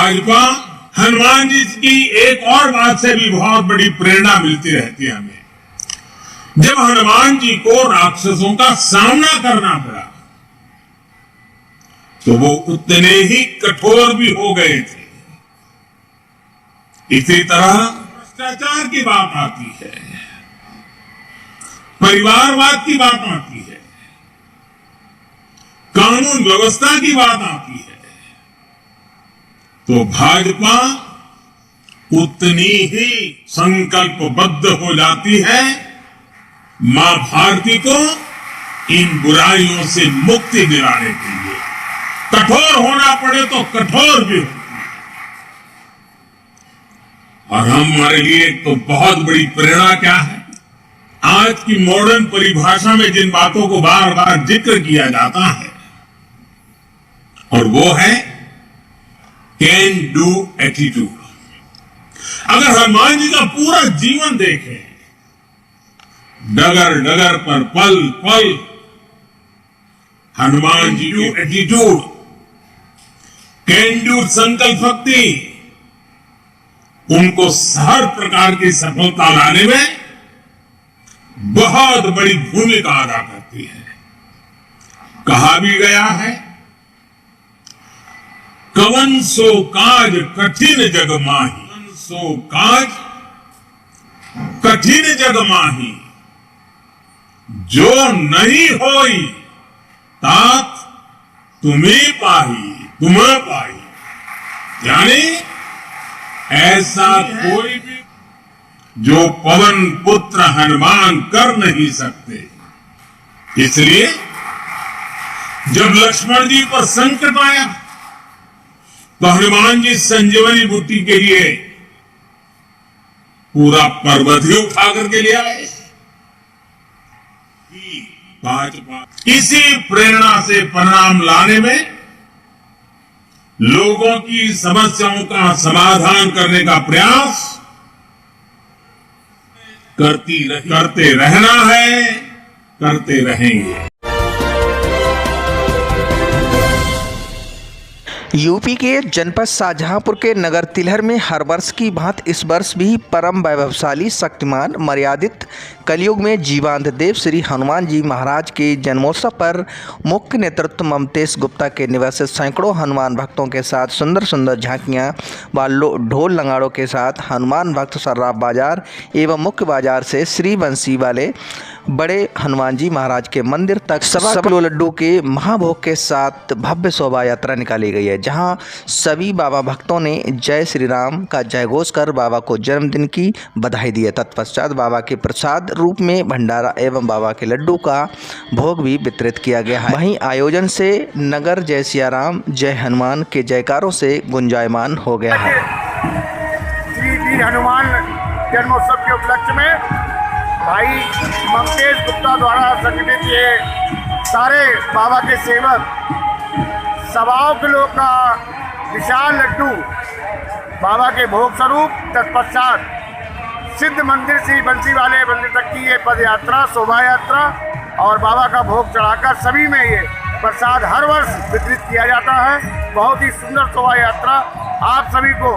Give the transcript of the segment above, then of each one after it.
भाजपा हनुमान जी की एक और बात से भी बहुत बड़ी प्रेरणा मिलती रहती है हमें। जब हनुमान जी को राक्षसों का सामना करना पड़ा तो वो उतने ही कठोर भी हो गए थे। इसी तरह भ्रष्टाचार की बात आती है, परिवारवाद की बात आती है, कानून व्यवस्था की बात आती है, तो भाजपा उतनी ही संकल्पबद्ध हो जाती है मां भारती को इन बुराइयों से मुक्ति दिलाने के लिए। कठोर होना पड़े तो कठोर भी हो। और हमारे लिए तो बहुत बड़ी प्रेरणा क्या है, आज की मॉडर्न परिभाषा में जिन बातों को बार बार जिक्र किया जाता है, और वो है कैन डू एटीट्यूड। अगर हनुमान जी का पूरा जीवन देखें, डगर डगर पर पल पल हनुमान जी की एटीट्यूड, कैन डू संकल्प शक्ति उनको हर प्रकार की सफलता लाने में बहुत बड़ी भूमिका अदा करती है। कहा भी गया है, कवन सो काज कठिन जग माही, कवन सो काज कठिन जग माही, जो नहीं होई तात तुम्हें पाही, तुम्हें पाही। यानी ऐसा कोई भी जो पवन पुत्र हनुमान कर नहीं सकते। इसलिए जब लक्ष्मण जी पर संकट आया तो हनुमान जी संजीवनी बूटी के लिए पूरा पर्वत ही उठा करके ले आए। भाजपा इसी प्रेरणा से परिणाम लाने में, लोगों की समस्याओं का समाधान करने का प्रयास करते रहना है, करते रहेंगे। यूपी के जनपद शाहजहांपुर के नगर तिलहर में हर वर्ष की भांति इस वर्ष भी परम वैभवशाली, शक्तिमान, मर्यादित कलयुग में जीवांत देव श्री हनुमान जी महाराज के जन्मोत्सव पर मुख्य नेतृत्व ममतेश गुप्ता के निवास से सैकड़ों हनुमान भक्तों के साथ सुंदर सुंदर झांकियां व ढोल नगाड़ों के साथ हनुमान भक्त सर्राफ बाजार एवं मुख्य बाजार से श्री बंसी वाले बड़े हनुमान जी महाराज के मंदिर तक 1.25 किलो लड्डू के महाभोग के साथ भव्य शोभा यात्रा निकाली गई है, जहां सभी बाबा भक्तों ने जय श्री राम का जयघोष कर बाबा को जन्मदिन की बधाई दी है। तत्पश्चात बाबा के प्रसाद रूप में भंडारा एवं बाबा के लड्डू का भोग भी वितरित किया गया है। वहीं आयोजन से नगर जय सिया राम जय हनुमान के जयकारों से गुंजायमान हो गया है। श्री हनुमान जन्मोत्सव के उपलक्ष्य में भाई ममतेश गुप्ता द्वारा संगठित ये सारे बाबा के सेवक 1.25 किलो का विशाल लड्डू बाबा के भोग स्वरूप, तत्पश्चात सिद्ध मंदिर श्री बंसी वाले मंदिर तक की ये पद यात्रा, शोभा यात्रा और बाबा का भोग चढ़ाकर सभी में ये प्रसाद हर वर्ष वितरित किया जाता है। बहुत ही सुंदर शोभा यात्रा। आप सभी को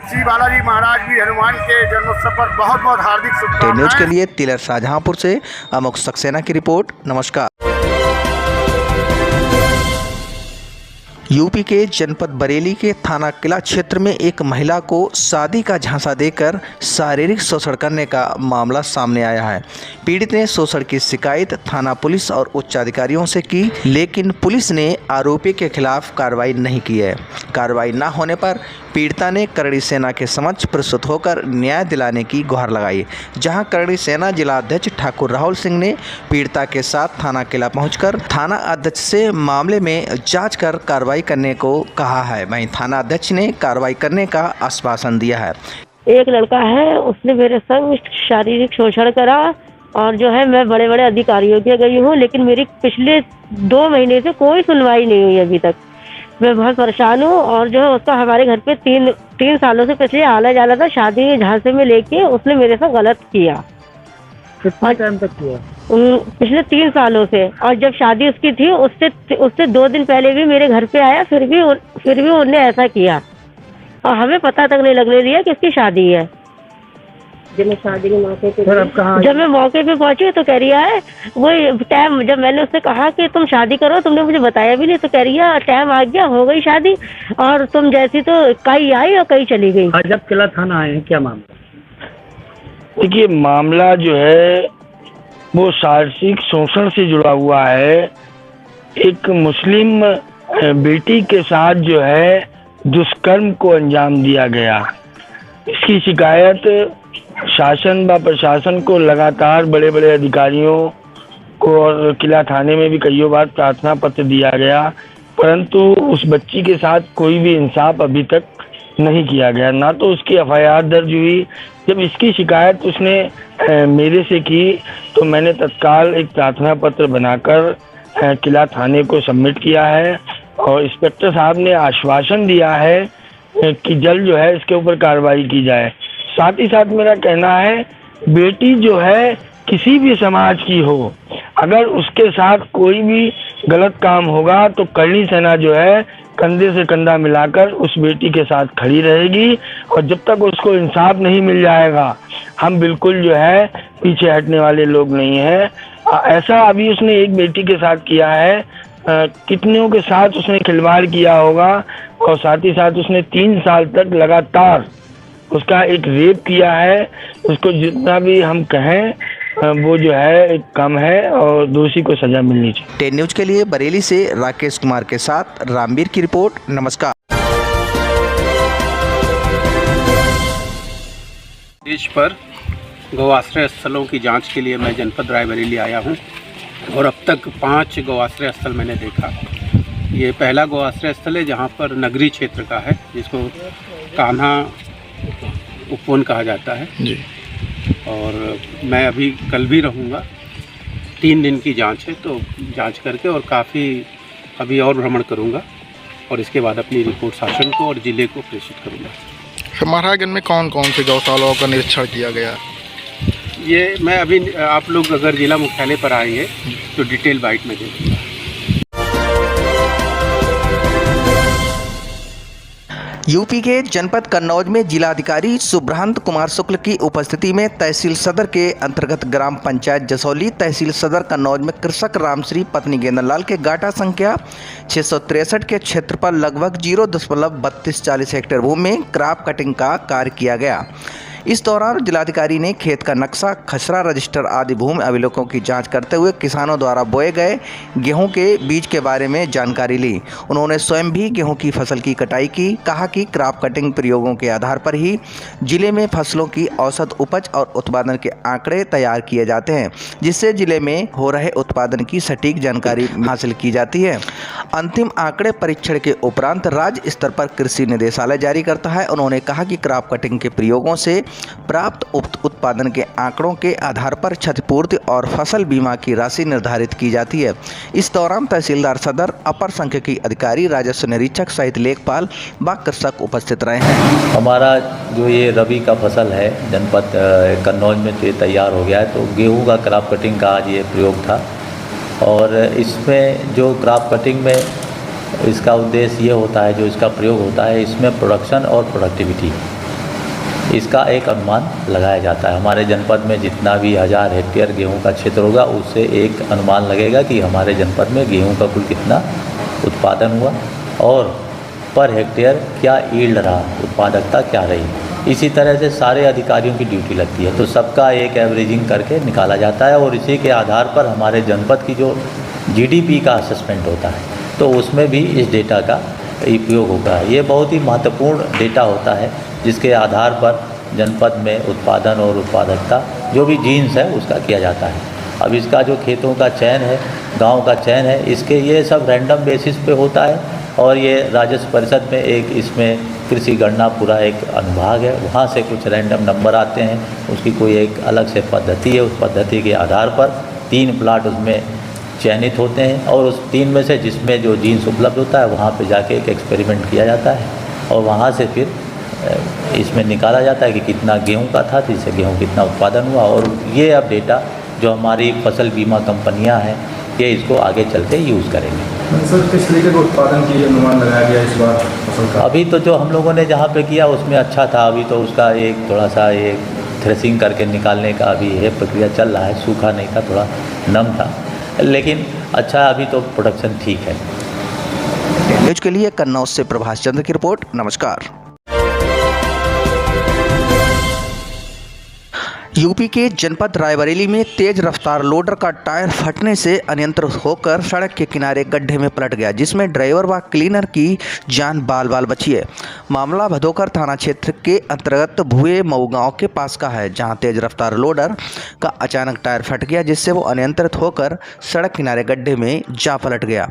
श्री बालाजी महाराज भी हनुमान के जन्मोत्सव पर बहुत बहुत हार्दिक शुभकामनाएं। न्यूज के लिए तिलहर शाहजहांपुर से अमोक सक्सेना की रिपोर्ट। नमस्कार। यूपी के जनपद बरेली के थाना किला क्षेत्र में एक महिला को शादी का झांसा देकर शारीरिक शोषण करने का मामला सामने आया है। पीड़ित ने शोषण की शिकायत थाना पुलिस और उच्च अधिकारियों से की, लेकिन पुलिस ने आरोपी के खिलाफ कार्रवाई नहीं की है। कार्रवाई न होने पर पीड़िता ने करणी सेना के समक्ष प्रस्तुत होकर न्याय दिलाने की गुहार लगाई, जहां करणी सेना जिलाध्यक्ष ठाकुर राहुल सिंह ने पीड़िता के साथ थाना किला पहुंचकर थाना अध्यक्ष से मामले में जांच कर कार्रवाई करने को कहा है। वहीं थाना अध्यक्ष ने कार्रवाई करने का आश्वासन दिया है। एक लड़का है, उसने मेरे संग शारीरिक शोषण करा और जो है मैं बड़े बड़े अधिकारियों के गई हूँ, लेकिन मेरी पिछले 2 महीने से कोई सुनवाई नहीं हुई अभी तक। मैं बहुत परेशान हूँ और जो है उसका हमारे घर पे 3 सालों से पिछले आला जाला था, शादी झांसे में लेके उसने मेरे साथ गलत किया। कितना टाइम तक किया? पिछले 3 सालों से। और जब शादी उसकी थी उससे 2 दिन पहले भी मेरे घर पे आया, फिर भी उन्होंने ऐसा किया। और हमें पता तक नहीं लगने दिया कि इसकी शादी है। जब मैं शादी के मौके पे फिर अब कहाँ जब मैं मौके पे पहुंची तो कह रही है वही टाइम, जब मैंने उससे कहा कि तुम शादी करो, तुमने मुझे बताया भी नहीं, तो कह रही है टाइम आ गया, हो गई शादी, और तुम जैसी तो कहीं आई और कहीं चली गई। आज जब किला थाना आए हैं, क्या मामला? देखिए, मामला जो है वो शारीरिक शोषण से जुड़ा हुआ है। एक मुस्लिम बेटी के साथ जो है दुष्कर्म को अंजाम दिया गया। इसकी शिकायत शासन व प्रशासन को लगातार बड़े बड़े अधिकारियों को और किला थाने में भी कई बार प्रार्थना पत्र दिया गया, परंतु उस बच्ची के साथ कोई भी इंसाफ अभी तक नहीं किया गया। ना तो उसकी एफआईआर दर्ज हुई। जब इसकी शिकायत उसने मेरे से की तो मैंने तत्काल एक प्रार्थना पत्र बनाकर किला थाने को सबमिट किया है और इंस्पेक्टर साहब ने आश्वासन दिया है कि जल्द जो है इसके ऊपर कार्रवाई की जाए। साथ ही साथ मेरा कहना है, बेटी जो है किसी भी समाज की हो, अगर उसके साथ कोई भी गलत काम होगा तो करणी सेना जो है कंधे से कंधा मिलाकर उस बेटी के साथ खड़ी रहेगी और जब तक उसको इंसाफ नहीं मिल जाएगा हम बिल्कुल जो है पीछे हटने वाले लोग नहीं हैं। ऐसा अभी उसने एक बेटी के साथ किया है, कितनों के साथ उसने खिलवाड़ किया होगा और साथ ही साथ उसने 3 साल तक लगातार उसका एक रेप किया है। उसको जितना भी हम कहें वो जो है एक कम है और दोषी को सजा मिलनी चाहिए। 10 न्यूज के लिए बरेली से राकेश कुमार के साथ रामवीर की रिपोर्ट। नमस्कार। देश पर गौआश्रय स्थलों की जांच के लिए मैं जनपद रायबरेली आया हूं और अब तक 5 गौआश्रय स्थल मैंने देखा। ये पहला गौआश्रय स्थल है जहां पर नगरी क्षेत्र का है, जिसको कान्हा उपवन कहा जाता है जी। और मैं अभी कल भी रहूँगा। 3 दिन की जांच है, तो जांच करके और काफ़ी अभी और भ्रमण करूँगा और इसके बाद अपनी रिपोर्ट शासन को और ज़िले को प्रेषित करूँगा। महाराजगंज में कौन कौन से गौशालाओं का निरीक्षण किया गया? ये मैं अभी, आप लोग अगर जिला मुख्यालय पर आएंगे तो डिटेल बाइट में दूँगा। यूपी के जनपद कन्नौज में जिलाधिकारी सुब्रहंत कुमार शुक्ल की उपस्थिति में तहसील सदर के अंतर्गत ग्राम पंचायत जसौली, तहसील सदर कन्नौज में कृषक रामश्री पत्नी गेंदरलाल के गाटा संख्या 663 के क्षेत्र पर लगभग 0.3240 हेक्टेयर भूमि में क्रॉप कटिंग का कार्य किया गया। इस दौरान जिलाधिकारी ने खेत का नक्शा, खसरा रजिस्टर आदि भूमि अभिलेखों की जांच करते हुए किसानों द्वारा बोए गए गेहूं के बीज के बारे में जानकारी ली। उन्होंने स्वयं भी गेहूं की फसल की कटाई की। कहा कि क्रॉप कटिंग प्रयोगों के आधार पर ही जिले में फसलों की औसत उपज और उत्पादन के आंकड़े तैयार किए जाते हैं, जिससे जिले में हो रहे उत्पादन की सटीक जानकारी हासिल की जाती है। अंतिम आंकड़े परीक्षण के उपरांत राज्य स्तर पर कृषि निदेशालय जारी करता है। उन्होंने कहा कि क्रॉप कटिंग के प्रयोगों से प्राप्त उत्पादन के आंकड़ों के आधार पर क्षतिपूर्ति और फसल बीमा की राशि निर्धारित की जाती है। इस दौरान तहसीलदार सदर, अपर सांख्यिकी अधिकारी, राजस्व निरीक्षक सहित लेखपाल व कृषक उपस्थित रहे हैं। हमारा जो ये रबी का फसल है जनपद कन्नौज में ये तैयार हो गया है, तो गेहूं का क्रॉप कटिंग का आज ये प्रयोग था। और इसमें जो क्रॉप कटिंग में इसका उद्देश्य ये होता है, जो इसका प्रयोग होता है, इसमें प्रोडक्शन और प्रोडक्टिविटी इसका एक अनुमान लगाया जाता है। हमारे जनपद में जितना भी 1000 हेक्टेयर गेहूं का क्षेत्र होगा, उससे एक अनुमान लगेगा कि हमारे जनपद में गेहूं का कुल कितना उत्पादन हुआ और पर हेक्टेयर क्या यील्ड रहा, उत्पादकता क्या रही। इसी तरह से सारे अधिकारियों की ड्यूटी लगती है, तो सबका एक एवरेजिंग करके निकाला जाता है और इसी के आधार पर हमारे जनपद की जो GDP का असेसमेंट होता है, तो उसमें भी इस डेटा का उपयोग होगा। ये बहुत ही महत्वपूर्ण डेटा होता है, जिसके आधार पर जनपद में उत्पादन और उत्पादकता जो भी जीन्स है उसका किया जाता है। अब इसका जो खेतों का चयन है, गांव का चयन है, इसके ये सब रैंडम बेसिस पे होता है और ये राजस्व परिषद में एक इसमें कृषि गणना पूरा एक अनुभाग है, वहाँ से कुछ रैंडम नंबर आते हैं, उसकी कोई एक अलग से पद्धति है। उस पद्धति के आधार पर 3 प्लाट उसमें चयनित होते हैं और उस 3 में से जिसमें जो जीन्स उपलब्ध होता है वहाँ पे जाके एक एक्सपेरिमेंट किया जाता है और वहाँ से फिर इसमें निकाला जाता है कि कितना गेहूं का था, जिससे गेहूं कितना उत्पादन हुआ। और ये अब डेटा जो हमारी फसल बीमा कंपनियां हैं ये इसको आगे चलते यूज़ करेंगे। सर, किस तरीके का उत्पादन की अनुमान लगाया गया इस बार फसल का? अभी तो जो हम लोगों ने जहाँ पे किया उसमें अच्छा था। अभी तो उसका एक थोड़ा सा एक थ्रेसिंग करके निकालने का अभी ये प्रक्रिया चल रहा है। सूखा नहीं था, थोड़ा नम था, लेकिन अच्छा अभी तो प्रोडक्शन ठीक है। न्यूज के लिए कन्नौज से प्रभाष चंद्र की रिपोर्ट। नमस्कार। यूपी के जनपद रायबरेली में तेज रफ्तार लोडर का टायर फटने से अनियंत्रित होकर सड़क के किनारे गड्ढे में पलट गया, जिसमें ड्राइवर व क्लीनर की जान बाल बाल बची है। मामला भदोकर थाना क्षेत्र के अंतर्गत भुए मऊ गांव के पास का है, जहां तेज रफ्तार लोडर का अचानक टायर फट गया, जिससे वो अनियंत्रित होकर सड़क किनारे गड्ढे में जा पलट गया।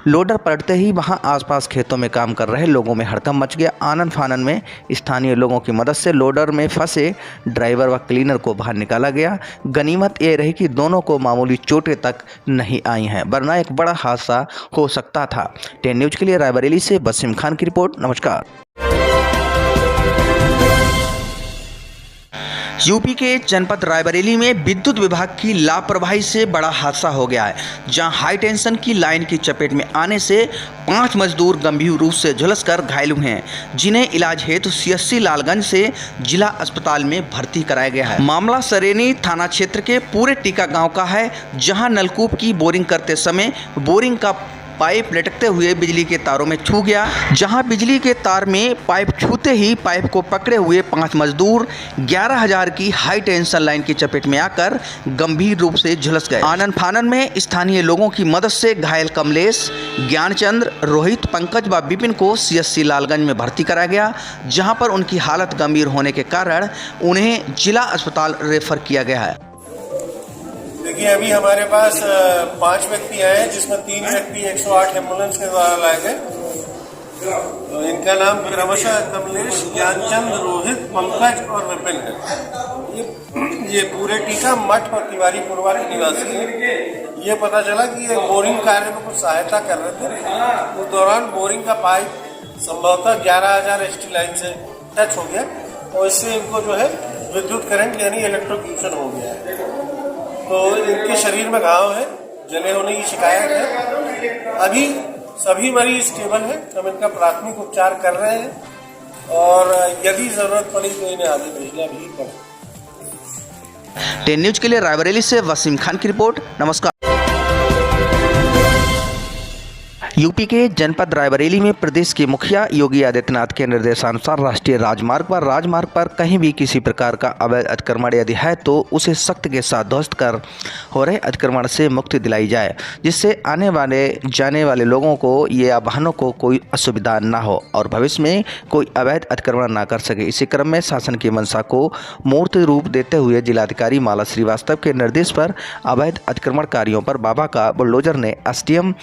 लोडर पलटते ही वहां आसपास खेतों में काम कर रहे लोगों में हड़कंप मच गया। आनन फानन में स्थानीय लोगों की मदद से लोडर में फंसे ड्राइवर व क्लीनर को बाहर निकाला गया। गनीमत ये रही कि दोनों को मामूली चोटें तक नहीं आई हैं, वरना एक बड़ा हादसा हो सकता था। 10 न्यूज के लिए रायबरेली से वसीम खान की रिपोर्ट। नमस्कार। यूपी के जनपद रायबरेली में विद्युत विभाग की लापरवाही से बड़ा हादसा हो गया है, जहां हाई टेंशन की लाइन की चपेट में आने से 5 मजदूर गंभीर रूप से झुलसकर घायल हुए हैं, जिन्हें इलाज हेतु CSC लालगंज से जिला अस्पताल में भर्ती कराया गया है। मामला सरेनी थाना क्षेत्र के पूरे टीका गांव का है, जहां नलकूप की बोरिंग करते समय बोरिंग का पाइप लटकते हुए बिजली के तारों में छू गया, जहां बिजली के तार में पाइप छूते ही पाइप को पकड़े हुए 5 मजदूर 11,000 की हाई टेंशन लाइन की चपेट में आकर गंभीर रूप से झुलस गए। आनन फानन में स्थानीय लोगों की मदद से घायल कमलेश, ज्ञानचंद्र, रोहित, पंकज व विपिन को CSC लालगंज में भर्ती कराया गया, जहां पर उनकी हालत गंभीर होने के कारण उन्हें जिला अस्पताल रेफर किया गया है। देखिए, अभी हमारे पास 5 व्यक्ति आए हैं, जिसमें 3 व्यक्ति 108 एम्बुलेंस के द्वारा लाए गए। तो इनका नाम क्रमशः कमलेश, ज्ञानचंद, रोहित, पंकज और विपिन है। ये पूरे टीका मठ और तिवारी पुरवा के निवासी हैं। ये पता चला कि ये बोरिंग कार्य में कुछ सहायता कर रहे थे। उस दौरान बोरिंग का पाइप संभवतः 11,000 ST लाइन से टच हो गया और इससे इनको जो है विद्युत करंट यानी इलेक्ट्रोक्यूशन हो गया है। तो इनके शरीर में घाव है, जले होने की शिकायत है। अभी सभी मरीज स्टेबल हैं। हम इनका प्राथमिक उपचार कर रहे हैं और यदि जरूरत पड़ी तो इन्हें आगे भेजना भी पड़े। 10 न्यूज के लिए रायबरेली से वसीम खान की रिपोर्ट। नमस्कार। यूपी के जनपद रायबरेली में प्रदेश के मुखिया योगी आदित्यनाथ के निर्देशानुसार राष्ट्रीय राजमार्ग पर कहीं भी किसी प्रकार का अवैध अतिक्रमण यदि है तो उसे सख्त के साथ ध्वस्त कर हो रहे अतिक्रमण से मुक्ति दिलाई जाए, जिससे आने वाले जाने वाले लोगों को या वाहनों को कोई असुविधा न हो और भविष्य में कोई अवैध अतिक्रमण न कर सके। इसी क्रम में शासन की मंशा को मूर्त रूप देते हुए जिलाधिकारी माला श्रीवास्तव के निर्देश पर अवैध अतिक्रमणकारियों पर बाबा का बुलडोजर ने SDM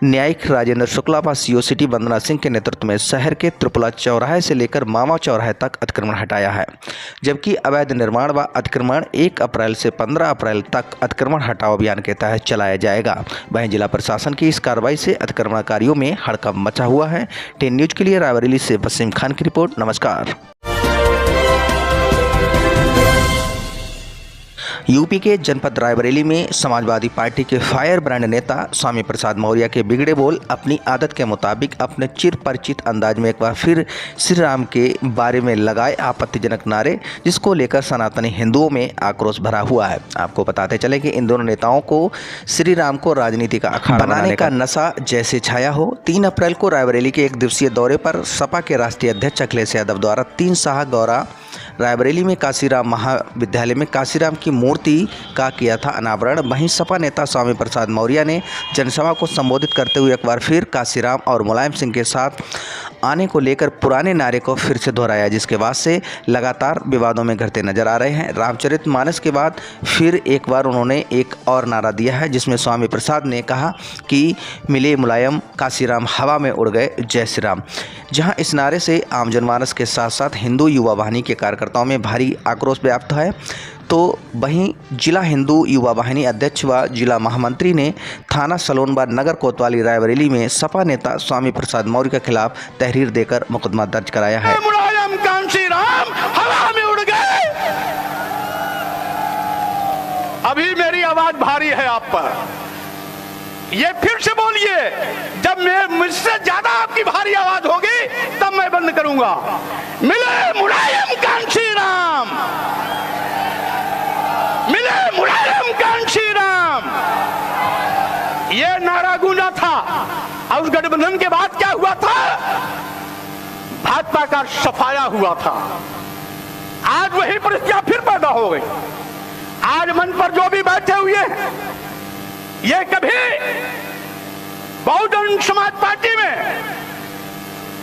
न्यायिक राजेंद्र शुक्ला व CO सिटी वंदना सिंह के नेतृत्व में शहर के त्रिपुला चौराहे से लेकर मामा चौराहे तक अतिक्रमण हटाया है, जबकि अवैध निर्माण व अतिक्रमण 1 अप्रैल से 15 अप्रैल तक अतिक्रमण हटाओ अभियान के तहत चलाया जाएगा। वहीं जिला प्रशासन की इस कार्रवाई से अतिक्रमणकारियों में हड़कंप मचा हुआ है। 10 न्यूज के लिए रायबरेली से वसीम खान की रिपोर्ट। नमस्कार। यूपी के जनपद रायबरेली में समाजवादी पार्टी के फायर ब्रांड नेता स्वामी प्रसाद मौर्य के बिगड़े बोल अपनी आदत के मुताबिक अपने चिर परिचित अंदाज में एक बार फिर श्री राम के बारे में लगाए आपत्तिजनक नारे, जिसको लेकर सनातनी हिंदुओं में आक्रोश भरा हुआ है। आपको बताते चले कि इन दोनों नेताओं को श्री राम को राजनीति का अखाड़ा बनाने का नशा जैसे छाया हो। 3 अप्रैल को रायबरेली के 1 दिवसीय दौरे पर सपा के राष्ट्रीय अध्यक्ष अखिलेश यादव द्वारा 3 शाह गौरा रायबरेली में काशीराम महाविद्यालय में काशीराम की मूर्ति का किया था अनावरण। वहीं सपा नेता स्वामी प्रसाद मौर्य ने जनसभा को संबोधित करते हुए एक बार फिर काशीराम और मुलायम सिंह के साथ आने को लेकर पुराने नारे को फिर से दोहराया, जिसके बाद से लगातार विवादों में घिरते नजर आ रहे हैं। रामचरितमानस के बाद फिर एक बार उन्होंने एक और नारा दिया है, जिसमें स्वामी प्रसाद ने कहा कि मिले मुलायम काशीराम हवा में उड़ गए, जय श्री राम। जहां इस नारे से आम जनमानस के साथ साथ हिंदू युवा वाहिनी के कार्यकर्ताओं में भारी आक्रोश व्याप्त है, तो वहीं जिला हिंदू युवा वाहिनी अध्यक्ष व जिला महामंत्री ने थाना सलोन व नगर कोतवाली रायबरेली में सपा नेता स्वामी प्रसाद मौर्य के खिलाफ तहरीर देकर मुकदमा दर्ज कराया है। मुलायम कांशीराम हवा में उड़ गए। अभी मेरी आवाज भारी है आप पर। ये फिर से बोलिए, जब मैं मुझसे ज्यादा आपकी भारी आवाज होगी तब मैं बंद करूंगा। मिले मुलायम कांशी राम, मिले मुलायम कांशी राम, ये नारा गूंजा था। और उस गठबंधन के बाद क्या हुआ था? भाजपा का सफाया हुआ था। आज वही परिस्थितियां फिर पैदा हो गई। आज मंच पर जो भी बैठे हुए हैं, ये कभी बहुजन समाज पार्टी में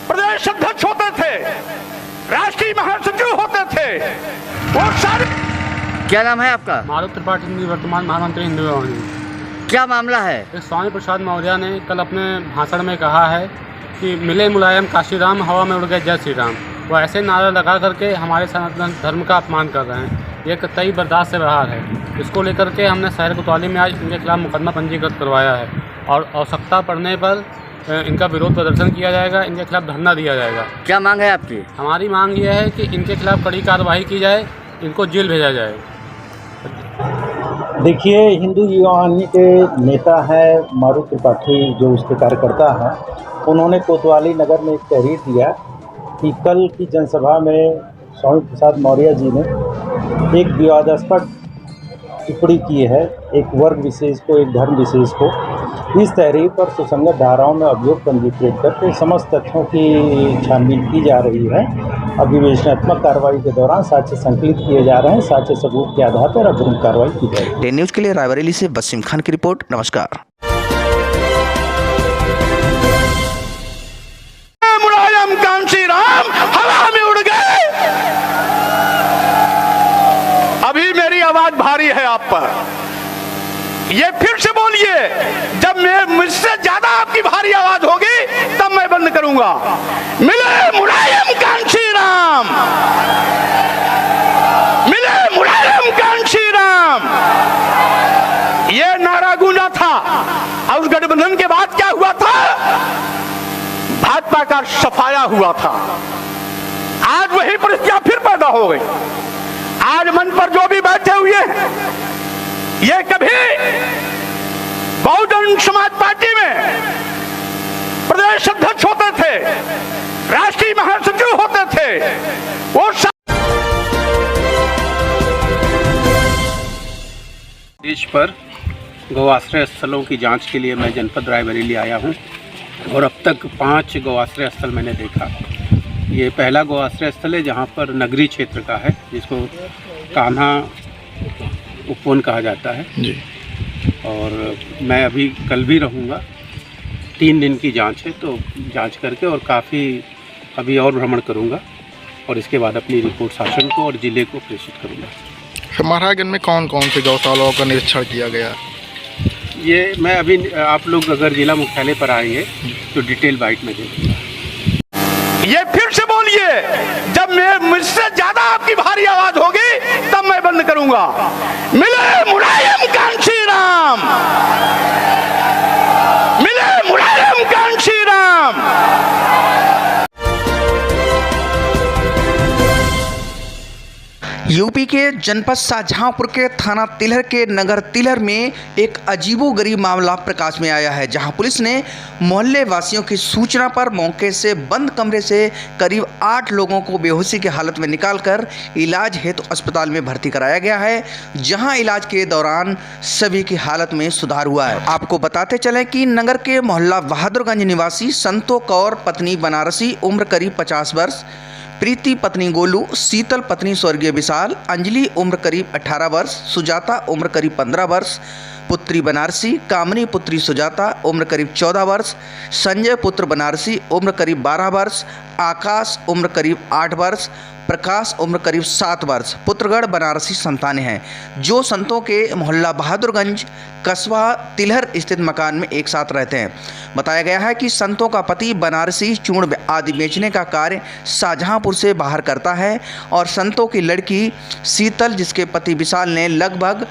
प्रदेश अध्यक्ष होते थे, राष्ट्रीय महासचिव होते थे, वो सारे। क्या नाम है आपका? माधव त्रिपाठी, वर्तमान महामंत्री हिंदू युवा। क्या मामला है? स्वामी प्रसाद मौर्य ने कल अपने भाषण में कहा है कि मिले मुलायम काशी राम, हवा में उड़ गए जय श्री राम। वो ऐसे नारा लगा करके हमारे सनातन धर्म का अपमान कर रहे हैं। ये कतई बर्दाश्त से बाहर है। इसको लेकर के हमने शहर कोतवाली में आज इनके खिलाफ मुकदमा पंजीकृत करवाया है और आवश्यकता पड़ने पर इनका विरोध प्रदर्शन किया जाएगा, इनके खिलाफ धरना दिया जाएगा। क्या मांग है आपकी? हमारी मांग ये है कि इनके खिलाफ कड़ी कार्रवाई की जाए, इनको जेल भेजा जाए। देखिए, हिंदू युवानी के नेता हैं माधव त्रिपाठी, जो उसके कार्यकर्ता हैं, उन्होंने कोतवाली नगर में एक तहरीर दिया कि कल की जनसभा में स्वामी प्रसाद मौर्य जी ने एक विवादास्पद टिप्पणी की है, एक वर्ग विशेष को, एक धर्म विशेष को। इस तहरीर पर सुसंगत धाराओं में अभियोग पंजीकृत करके समस्त तथ्यों की छानबीन की जा रही है। अब विवेचनात्मक कार्रवाई के दौरान साक्ष्य संकलित किए जा रहे हैं। साक्ष्य सबूत के आधार पर अग्रिम कार्रवाई की जाएगी। 10 न्यूज़ के लिए रायबरेली से वसीम खान की रिपोर्ट। नमस्कार। मुलायम कांशी राम, हवा में उड़ गए। अभी मेरी आवाज भारी है आप पर, ये फिर से बोलिए, जब मैं मुझसे ज्यादा आपकी भारी आवाज होगी तब मैं बंद करूंगा। मिले मुलायम कांशी राम, मिले मुलायम कांशी राम, ये नारा गूंजा था। और उस गठबंधन के बाद क्या हुआ था? भाजपा का सफाया हुआ था। आज वही परिस्थितियां फिर पैदा हो गई। आज मंच पर जो भी बैठे हुए हैं, ये कभी बहुजन समाज पार्टी में प्रदेश अध्यक्ष होते थे, राष्ट्रीय महासचिव होते थे, वो देश पर गौआश्रय स्थलों की जांच के लिए मैं जनपद रायबरेली आया हूं और अब तक 5 गौआश्रय स्थल मैंने देखा। ये पहला गौआश्रय स्थल है जहां पर नगरी क्षेत्र का है, जिसको कान्हा उपवन कहा जाता है जी। और मैं अभी कल भी रहूँगा। 3 दिन की जांच है, तो जांच करके और काफ़ी अभी और भ्रमण करूँगा और इसके बाद अपनी रिपोर्ट शासन को और ज़िले को प्रेषित करूँगा। महाराजगंज में कौन कौन से गौशालाओं का निरीक्षण किया गया? ये मैं अभी, आप लोग अगर जिला मुख्यालय पर आएंगे तो डिटेल बाइट में दे दूँगा। ये फिर से बोलिए, जब मैं मुझसे ज्यादा आपकी भारी आवाज होगी तब मैं बंद करूंगा। मिले मुलायम कांशी राम, मिले मुलायम कांशी राम। यूपी के जनपद शाहजहांपुर के थाना तिलहर के नगर तिलहर में एक अजीबोगरीब मामला प्रकाश में आया है, जहां पुलिस ने मोहल्ले वासियों की सूचना पर मौके से बंद कमरे से करीब 8 लोगों को बेहोशी की हालत में निकालकर इलाज हेतु अस्पताल में भर्ती कराया गया है, जहां इलाज के दौरान सभी की हालत में सुधार हुआ है। आपको बताते चलें कि नगर के मोहल्ला बहादुरगंज निवासी संतो कौर पत्नी बनारसी, उम्र करीब 50 वर्ष, प्रीति पत्नी गोलू, शीतल पत्नी स्वर्गीय विशाल, अंजलि उम्र करीब 18 वर्ष, सुजाता उम्र करीब 15 वर्ष, पुत्री बनारसी, कामनी पुत्री सुजाता उम्र करीब 14 वर्ष, संजय पुत्र बनारसी उम्र करीब 12 वर्ष, आकाश उम्र करीब 8 वर्ष, प्रकाश उम्र करीब 7 वर्ष पुत्रगढ़ बनारसी संतानें हैं, जो संतों के मोहल्ला बहादुरगंज कस्बा तिलहर स्थित मकान में एक साथ रहते हैं। बताया गया है कि संतों का पति बनारसी चूर्ण आदि बेचने का कार्य शाहजहांपुर से बाहर करता है और संतों की लड़की शीतल, जिसके पति विशाल ने लगभग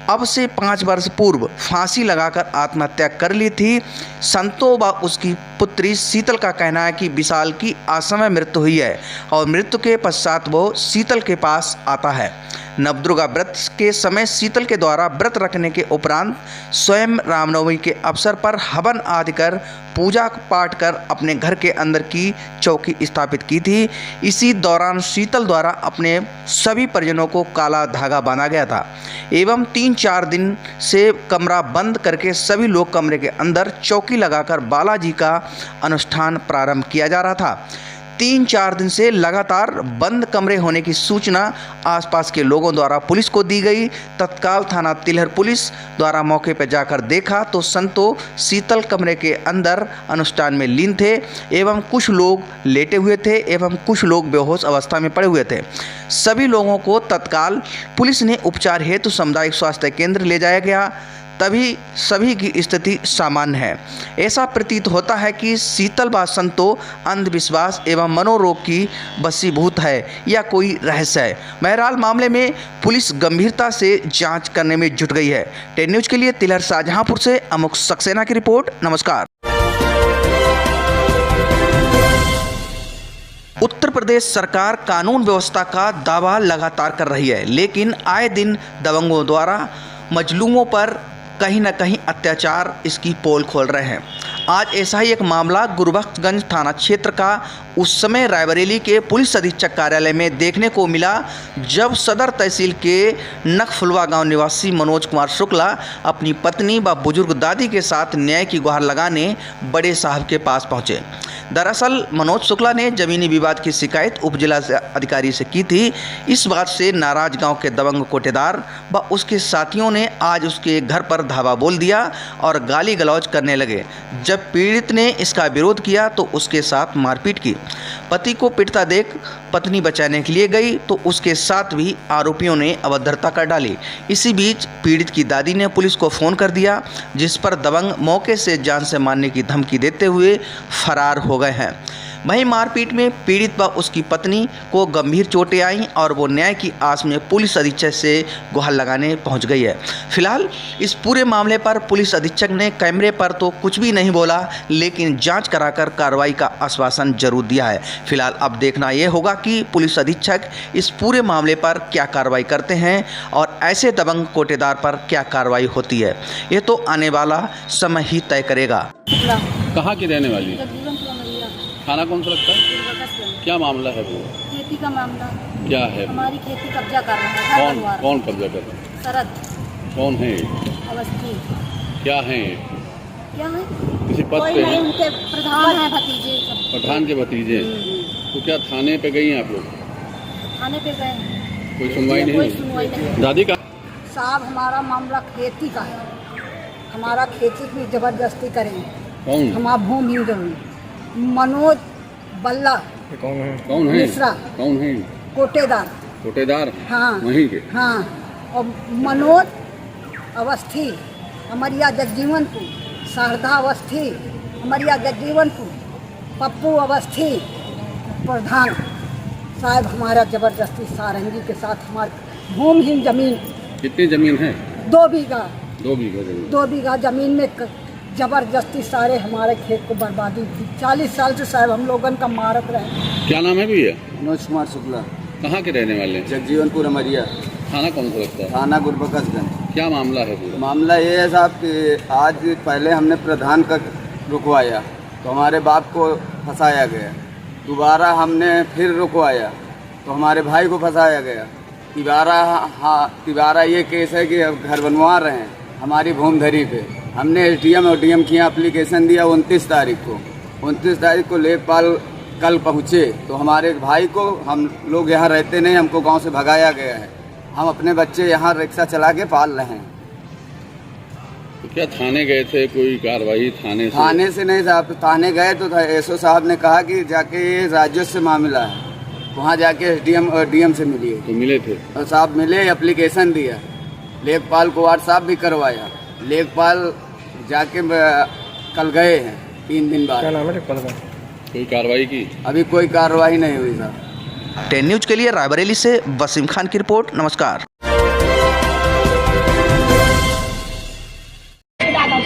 अब से 5 वर्ष पूर्व फांसी लगाकर आत्महत्या कर ली थी। संतों व उसकी पुत्री शीतल का कहना है कि विशाल की असमय मृत्यु हुई है और मृत्यु के पश्चात वो शीतल के पास आता है। नवदुर्गा व्रत के समय शीतल के द्वारा व्रत रखने के उपरांत स्वयं रामनवमी के अवसर पर हवन आदि कर पूजा पाठ कर अपने घर के अंदर की चौकी स्थापित की थी। इसी दौरान शीतल द्वारा अपने सभी परिजनों को काला धागा बांधा गया था एवं 3-4 दिन से कमरा बंद करके सभी लोग कमरे के अंदर चौकी लगाकर बालाजी का अनुष्ठान प्रारंभ किया जा रहा था। 3-4 दिन से लगातार बंद कमरे होने की सूचना आसपास के लोगों द्वारा पुलिस को दी गई। तत्काल थाना तिलहर पुलिस द्वारा मौके पर जाकर देखा तो संतों शीतल कमरे के अंदर अनुष्ठान में लीन थे एवं कुछ लोग लेटे हुए थे एवं कुछ लोग बेहोश अवस्था में पड़े हुए थे। सभी लोगों को तत्काल पुलिस ने उपचार हेतु सामुदायिक स्वास्थ्य केंद्र ले जाया गया। तभी सभी की स्थिति सामान्य है। ऐसा प्रतीत होता है कि शीतल व संतों अंधविश्वास एवं मनोरोग की वशीभूत है या कोई रहस्य है। बहरहाल मामले में पुलिस गंभीरता से जांच करने में जुट गई है। 10 न्यूज़ के लिए तिलहर शाहजहांपुर से अमुक सक्सेना की रिपोर्ट। नमस्कार। उत्तर प्रदेश सरकार कानून व्यवस्था का दावा लगातार कर रही है, लेकिन आए दिन दबंगों द्वारा मजलूमों पर कहीं न कहीं अत्याचार इसकी पोल खोल रहे हैं। आज ऐसा ही एक मामला गुरबख्शगंज थाना क्षेत्र का उस समय रायबरेली के पुलिस अधीक्षक कार्यालय में देखने को मिला, जब सदर तहसील के नखफुलवा गांव निवासी मनोज कुमार शुक्ला अपनी पत्नी व बुजुर्ग दादी के साथ न्याय की गुहार लगाने बड़े साहब के पास पहुंचे। दरअसल मनोज शुक्ला ने जमीनी विवाद की शिकायत उप जिला अधिकारी से की थी। इस बात से नाराज गांव के दबंग कोटेदार व उसके साथियों ने आज उसके घर पर धावा बोल दिया और गाली गलौज करने लगे। जब पीड़ित ने इसका विरोध किया तो उसके साथ मारपीट की। पति को पिटता देख पत्नी बचाने के लिए गई तो उसके साथ भी आरोपियों ने अभद्रता कर डाली। इसी बीच पीड़ित की दादी ने पुलिस को फ़ोन कर दिया, जिस पर दबंग मौके से जान से मारने की धमकी देते हुए फरार हो गए हैं। वहीं मारपीट में पीड़ित व उसकी पत्नी को गंभीर चोटें आईं और वो न्याय की आस में पुलिस अधीक्षक से गुहार लगाने पहुंच गई है। फिलहाल इस पूरे मामले पर पुलिस अधीक्षक ने कैमरे पर तो कुछ भी नहीं बोला, लेकिन जांच कराकर कार्रवाई का आश्वासन जरूर दिया है। फिलहाल अब देखना ये होगा कि पुलिस अधीक्षक इस पूरे मामले पर क्या कार्रवाई करते हैं और ऐसे दबंग कोटेदार पर क्या कार्रवाई होती है, ये तो आने वाला समय ही तय करेगा। कहाँ की रहने वाली? थाना कौन सा लगता है? क्या मामला है वो? खेती का मामला। क्या है? हमारी खेती कब्जा कर रहा है। कौन कब्जा कर रहा है? शरद। कौन है? अवस्थी। क्या है? क्या है? किसी पद पे है? उनके प्रधान है भतीजे। प्रधान के भतीजे। तो क्या थाने पे गई हैं आप लोग? थाने पे गए। कोई सुनवाई नहीं? कोई सुनवाई नहीं। दादी का? साहब हमारा मामला खेती का है। हमारा खेती की जबरदस्ती करेंगे। कौन? हमारा भूमि जमीन। मनोज बल्ला। कौन है? कौन है? मिश्रा। कौन है? कोटेदार। कोटेदार? हाँ वहीं के? हाँ। और मनोज अवस्थी अमरिया जगजीवनपुर। शारदा अवस्थी अमरिया जगजीवनपुर। पप्पू अवस्थी प्रधान। साहब हमारा जबरदस्ती सारंगी के साथ हमारी भूमिहीन जमीन। कितनी जमीन है? 2 बीघा। 2 बीघा जमीन? 2 बीघा जमीन में जबरदस्ती सारे हमारे खेत को बर्बादी थी। 40 साल से साहब हम लोगन का मारत रहे। क्या नाम है भैया? मनोज कुमार शुक्ला। कहाँ के रहने वाले? जगजीवनपुर अमरिया। थाना कौन सा लगता है? थाना गुरबख्शगंज। क्या मामला है पूरा? मामला ये है साहब कि आज पहले हमने प्रधान का रुकवाया तो हमारे बाप को फंसाया गया। दोबारा हमने फिर रुकवाया तो हमारे भाई को फंसाया गया। तिबारा ये केस है कि अब घर बनवा रहे हैं हमारी भूमधरी पे। हमने एसडीएम और डीएम किया, एप्लीकेशन दिया 29 तारीख को। 29 तारीख को लेखपाल कल पहुँचे तो हमारे भाई को, हम लोग यहाँ रहते नहीं, हमको गांव से भगाया गया है। हम अपने बच्चे यहाँ रिक्शा चला के पाल रहे हैं। तो क्या थाने गए थे? कोई कार्रवाई थाने से? थाने से नहीं साहब, थाने गए तो एसओ साहब ने कहा कि जाके ये राजस्व से मामला है, वहाँ जाके एसडीएम और डीएम से मिलिए। तो मिले थे? और साहब मिले, एप्लीकेशन दिया, लेखपाल को व्हाट्सएप भी करवाया। लेखपाल जाके कल गए हैं 3 दिन बाद। क्या नाम है लेखपाल का? कोई कार्रवाई की? अभी कोई कार्रवाई नहीं हुई साहब। 10 न्यूज़ के लिए रायबरेली से वसीम खान की रिपोर्ट। नमस्कार।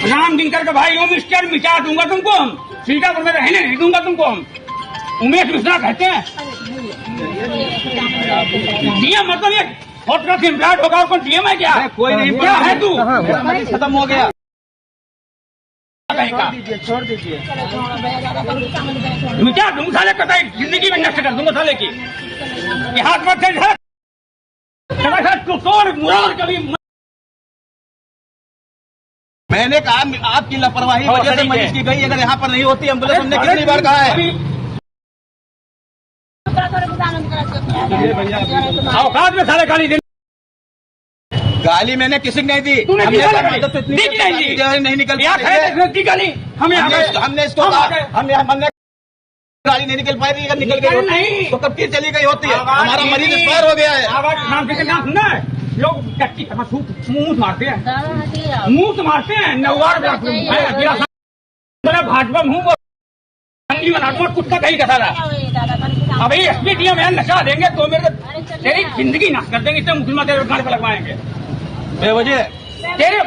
राम दिनकर का भाई हूँ, मिस्टर मिटा दूंगा तुमको, हम सीतापुर में रहने नहीं दूंगा तुमको। हम उमेश मिश्रा कहते हैं। मतलब ये फोटो इम्प्लाइड होगा और कौन डीएम है क्या? कोई नहीं, क्या है तू? खत्म हो गया। छोड़ दीजिए। क्या दूँ साले कतई जिंदगी में नष्ट कर दूंगा साले की। हाथ मत से तोड़ मुराद कभी। मैंने कहा आपकी लापरवाही वजह से मरीज की गई, अगर यहाँ पर नहीं होती एम्बुलेंस, हमने कितनी बार कहा है। औकात में साले गाली दे। गाली मैंने किसी को नहीं दी। तूने नहीं निकल गाली हमने इसको हमने गाड़ी नहीं निकल पाई थी, अगर निकल गई होती तो कब की चली गई होती है। हमारा मरीज एक्सपायर हो गया है। आवाज नाम से नाम सुनना है। लोग कच्ची मुंह मारते हैं, मुंह मारते हैं। नवार भाजपा मुंह बना कुत्ता कहीं कसा रहा। अभी एसपीडीएम में नशा देंगे तो मेरे तेरी जिंदगी नाश कर देंगे। इतने मुसलमान तेरे गाड़ी पर लगवाएंगे बेवजह। तेरे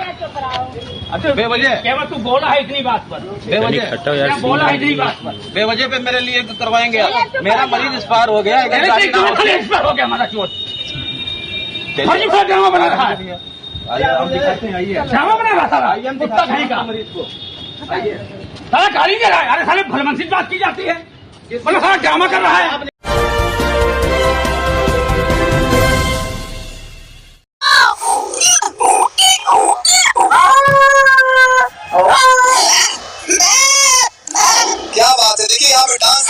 अच्छा बेवजह केवल तू बोला है इतनी बात पर, बेवजह बोला है इतनी बात पर, बेवजह पे मेरे लिए करवाएंगे। मेरा मरीज एक्सपायर हो गया, एक्सपायर हो गया हमारा चोट। फर्जी का ड्रामा बना रहा है, ड्रामा बना रहा सारा कुत्ता कहीं का मरीज को सारा गाली दे रहा है। अरे साले भलमनसी बात की जाती है, मतलब सारा ड्रामा कर रहा है। क्या बात है, देखिए यहाँ पे डांस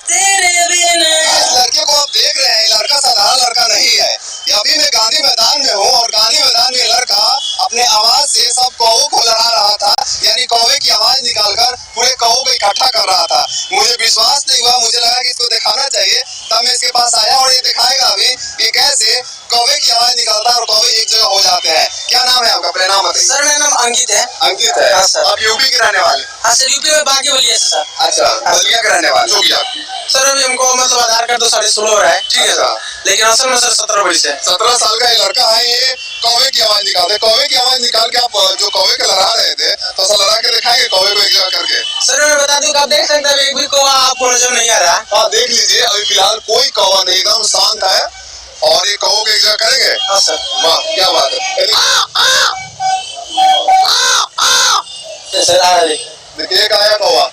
तेरे बिना। इस लड़के को आप देख रहे हैं, लड़का साधारण लड़का नहीं है। अभी मैं गांधी मैदान में हूँ और गांधी मैदान में लड़का अपने आवाज से सब कौओं को लड़ा रहा था, यानी कौवे की आवाज निकालकर पूरे कौओं को इकट्ठा कर रहा था। मुझे विश्वास नहीं हुआ, मुझे लगा कि इसको दिखाना चाहिए, तब मैं इसके पास आया और ये दिखाएगा अभी कि कैसे कौवे की आवाज निकालता है और कौवे एक जगह हो जाते हैं। क्या नाम है आपका? अपना नाम बताइए। सर मेरा नाम अंकित है। अंकित है? हाँ सर। आप यूपी के रहने वाले? हाँ सर, यूपी में बाकी बलिया से सर। अच्छा, बलिया के रहने वाले। जो भी आपकी सर अभी हमको मतलब आधार कार्ड तो 16.5 हो रहा है, ठीक है सर, लेकिन असल में सर 17 वर्ष है। 17 साल का ये लड़का है, ये कौवे की आवाज निकालते। कौवे की आवाज निकाल के आप जो कौवे के लड़ा रहे थे तो ऐसा लड़ा के दिखाएंगे कौवे को एक जगह करके। सर मैं बता दूं, आप देख सकते हैं एक भी कौवा आपको नजर नहीं आ रहा। हाँ देख लीजिए, अभी फिलहाल कोई कौवा नहीं, एकदम शांत है और ये कौवे को एक जगह करेंगे। हाँ सर। वाह क्या बात है। सर आ देखिए एक आया कौवा,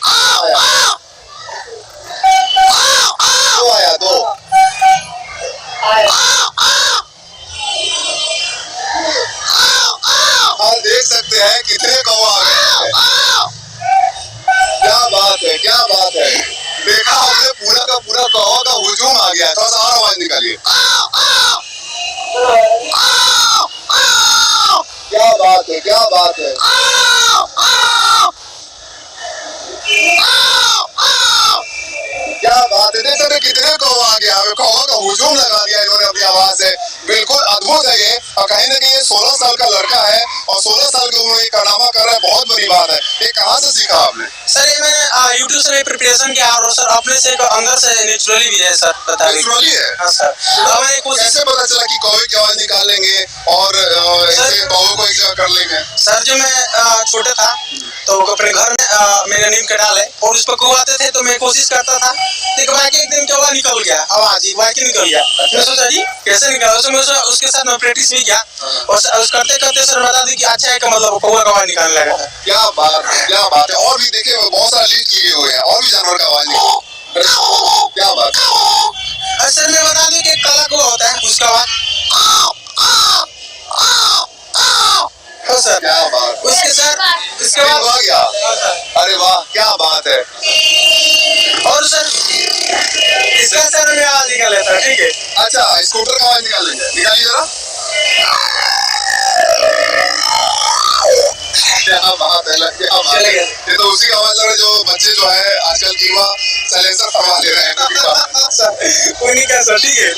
दो आया, दो आप देख सकते हैं कितने कौवा आ गए। क्या बात है, क्या बात है। देखा हमने पूरा का पूरा कौवा का हुजूम आ गया। थोड़ा सा और आवाज निकालिए। क्या बात है, क्या बात है। क्या बात है, देख सकते कितने कौवा आ गया। कौवा का हुजूम लगा दिया इन्होंने अपनी आवाज से। बिल्कुल अद्भुत है ये, और कहीं ना कहीं ये 16 साल का लड़का है और 16 साल की उम्र में कारनामा कर रहा है, बहुत बड़ी बात है। ये कहाँ से सीखा आपने? सर ये मैंने यूट्यूब से प्रिपरेशन किया और सर अपने से अंदर से नेचुरली भी है सर। बता नेचुरली है? हाँ सर। मैंने कैसे पता चला कि कौवे की आवाज निकालेंगे और ऐसे कौवे को एक जगह कर लेंगे? सर जो मैं छोटा था तो अपने घर में मेरे नीम के डाल है और उस पर कौवा आते थे तो मैं कोशिश करता था, एक दिन कौवा निकल गया, आवाज एक बार निकल गया। मैं सोचा जी कैसे निकला, उसके साथ मैं प्रैक्टिस भी किया और करते करते सर बता दी कि अच्छा है, मतलब कौवा का आवाज निकालने लगा। क्या बात है, क्या बात है। और भी देखिए बहुत सारे लिस्ट किए हुए हैं, और भी जानवर का आवाज निकल। क्या बात है। सर मैं बता दूं कि काला कौवा होता है, उसका आवाज। हाँ सर। क्या बात। उसके सर इसके बाद आ गया। अरे वाह क्या बात है। और सर इसका सर मैं आवाज निकाल लेता है, ठीक है। अच्छा स्कूटर का आवाज निकाल लेंगे, निकालिए जरा। क्या बात है, क्या बात है। ये तो उसी का आवाज लग रहा है जो बच्चे जो है आजकल कीमा साइलेंसर फरमा ले रहे हैं। कोई नहीं कर सर, ठीक है।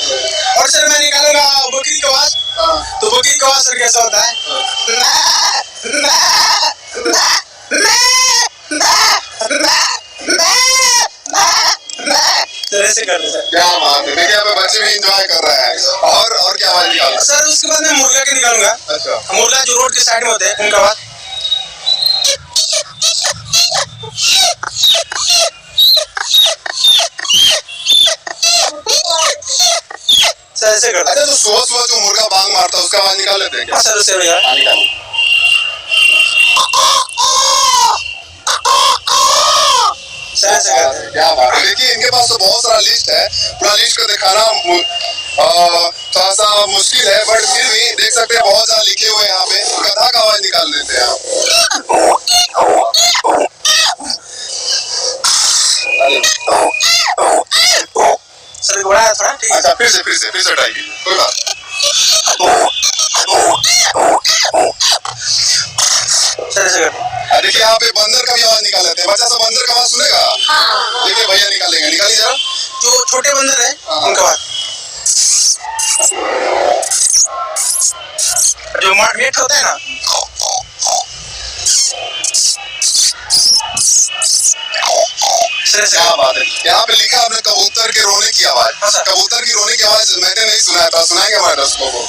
और सर मैं निकालूंगा बकरी का आवाज, तो बकरी का आवाज सर कैसा होता है? ऐसे कर सर। क्या बात है, देखिए यहाँ पे बच्चे भी इंजॉय कर रहे हैं। और क्या आवाज निकाल सर? उसके बाद मैं मुर्गा के निकालूंगा। अच्छा। मुर्गा जो रोड के साइड में होते हैं उनका आवाज। सर ऐसे से करते हैं। अच्छा, तो सुबह सुबह जो मुर्गा बांग मारता है उसका आवाज निकाल लेते हैं क्या? हाँ सर, उससे भैया निकाल। क्या बात है। देखिए इनके पास तो बहुत सारा लिस्ट है, पूरा लिस्ट को दिखाना थोड़ा सा मुश्किल है, बट फिर भी देख सकते हैं बहुत ज्यादा लिखे हुए यहाँ पे। गधा का आवाज निकाल देते हैं आप। सर बड़ा है थोड़ा, ठीक है। अच्छा, फिर से ट्राई कीजिए, कोई बात। देखिए यहाँ पे बंदर का भी आवाज निकाल लेते हैं। बच्चा सब बंदर का आवाज सुनेगा? देखिए भैया निकालेंगे, निकालिए जरा। जो छोटे बंदर है उनका आवाज, जो मेट होता है ना, क्या बात है। यहाँ पे लिखा आपने कबूतर के रोने की आवाज। कबूतर की रोने की आवाज मैंने नहीं सुनाया था, सुनाएंगे हमारे दर्शकों को।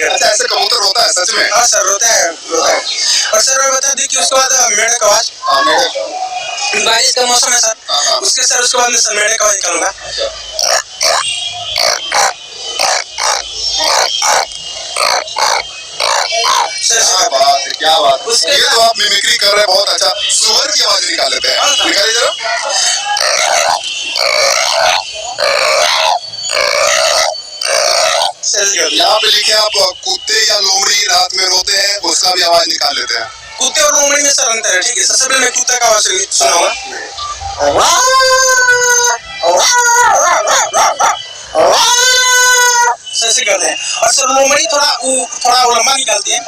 अच्छा, ऐसे कबूतर रोता है सच में? हाँ सर, रोता है। और सर मैं बता दूं कि उसके बाद मेढक का आवाज, बारिश का मौसम है सर, उसके बाद में सर मेढक का आवाज निकालूंगा। क्या बात है। ये तो आप मिमिक्री कर रहे हैं, बहुत अच्छा। सुअर की आवाज निकाल लेते हैं, निकालिए जरा। यहाँ पे लिखे आप कुत्ते या लोमड़ी रात में रोते हैं, उसका भी आवाज निकाल लेते हैं। कुत्ते और लोमड़ी में सर अंतर है, ठीक है। सबसे पहले मैं कुत्ते का आवाज सुनाऊंगा। ऐसे करते हैं। और सर लोमड़ी थोड़ा लंबा निकालती है।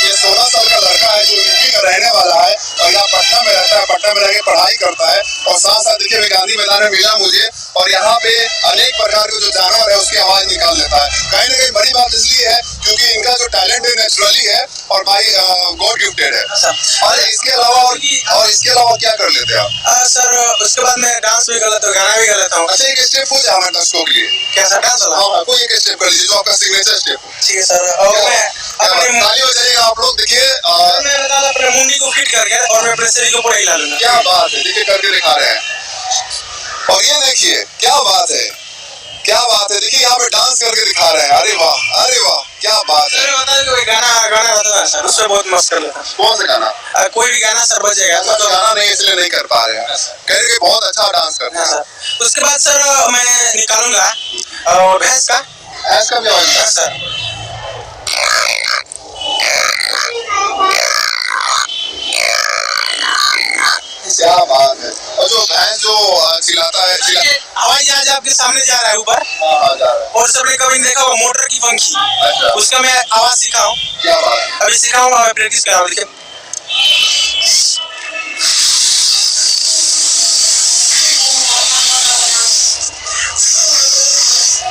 ये 16 साल का लड़का है जो यूपी में रहने वाला है और यहाँ पटना में रहता है, पटना में रह के पढ़ाई करता है। और साथ साथ देखिए गांधी मैदान में मिला मुझे, और यहाँ पे अनेक प्रकार के जो जानवर है उसकी आवाज निकाल लेता है। कहीं ना कहीं बड़ी बात इसलिए है क्योंकि इनका जो टैलेंट है नेचुरली है और भाई गॉड गिफ्टेड है। और इसके अलावा क्या कर लेते हैं आप? सर उसके बाद मैं डांस भी कर लेता हूँ, गाना भी कर लेता हूँ। अच्छा, एक स्टेप हो जाए हमारे दर्शकों के लिए। क्या सर, डांस वाला? हाँ, कोई एक स्टेप कर लीजिए जो आपका सिग्नेचर स्टेप हो। ठीक है सर। और मैं ताली बजाइएगा आप लोग। देखिए मैं अपने मुंडी को फिट करके और मैं अपने शरीर को पूरा हिला लूंगा। क्या बात है, देखिए करके दिखा रहे हैं। और ये देखिए क्या बात है, क्या बात है। देखिए यहाँ पे डांस करके दिखा रहे हैं। अरे वाह, अरे वाह, क्या बात है। बता दो गाना होता है सर, उससे बहुत मस्त कर लेता है। कौन सा गाना? कोई भी गाना सर बजेगा। तो गाना नहीं इसलिए नहीं कर पा रहे हैं, कह रहे बहुत अच्छा डांस करते हैं। उसके बाद सर मैं निकालूंगा भैंस का भी आवाज सर। क्या बात है। और जो भैंस जो चिल्लाता है, हवाई जहाज आपके सामने जा रहा है ऊपर। और सबने कभी देखा होगा मोटर की पंखी। अच्छा। उसका मैं आवाज सीखा हूँ। क्या बात है। अभी सीखा हूँ, प्रैक्टिस कर रहा हूँ। देखिए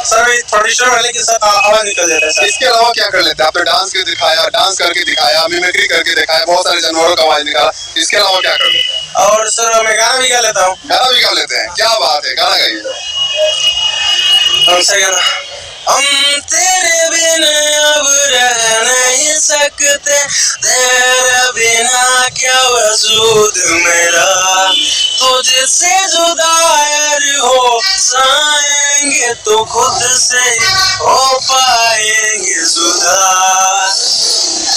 सर, ट्रेडिशनल वाले के साथ आवाज निकल जाता है सर। इसके अलावा क्या कर लेते हैं? आपने डांस करके दिखाया, मिमिक्री करके दिखाया, बहुत सारे जानवरों का आवाज निकाला। इसके अलावा क्या कर लेते हैं? और सर मैं गाना भी गा लेता हूँ। गाना भी गा लेते हैं, क्या बात है। गाना गाइए। हमसे गाना। हम तेरे बिना अब रह नहीं सकते, तेरे बिना क्या वजूद मेरा, तुझसे जुदा हो जाएंगे तो खुद से हो पाएंगे जुदा।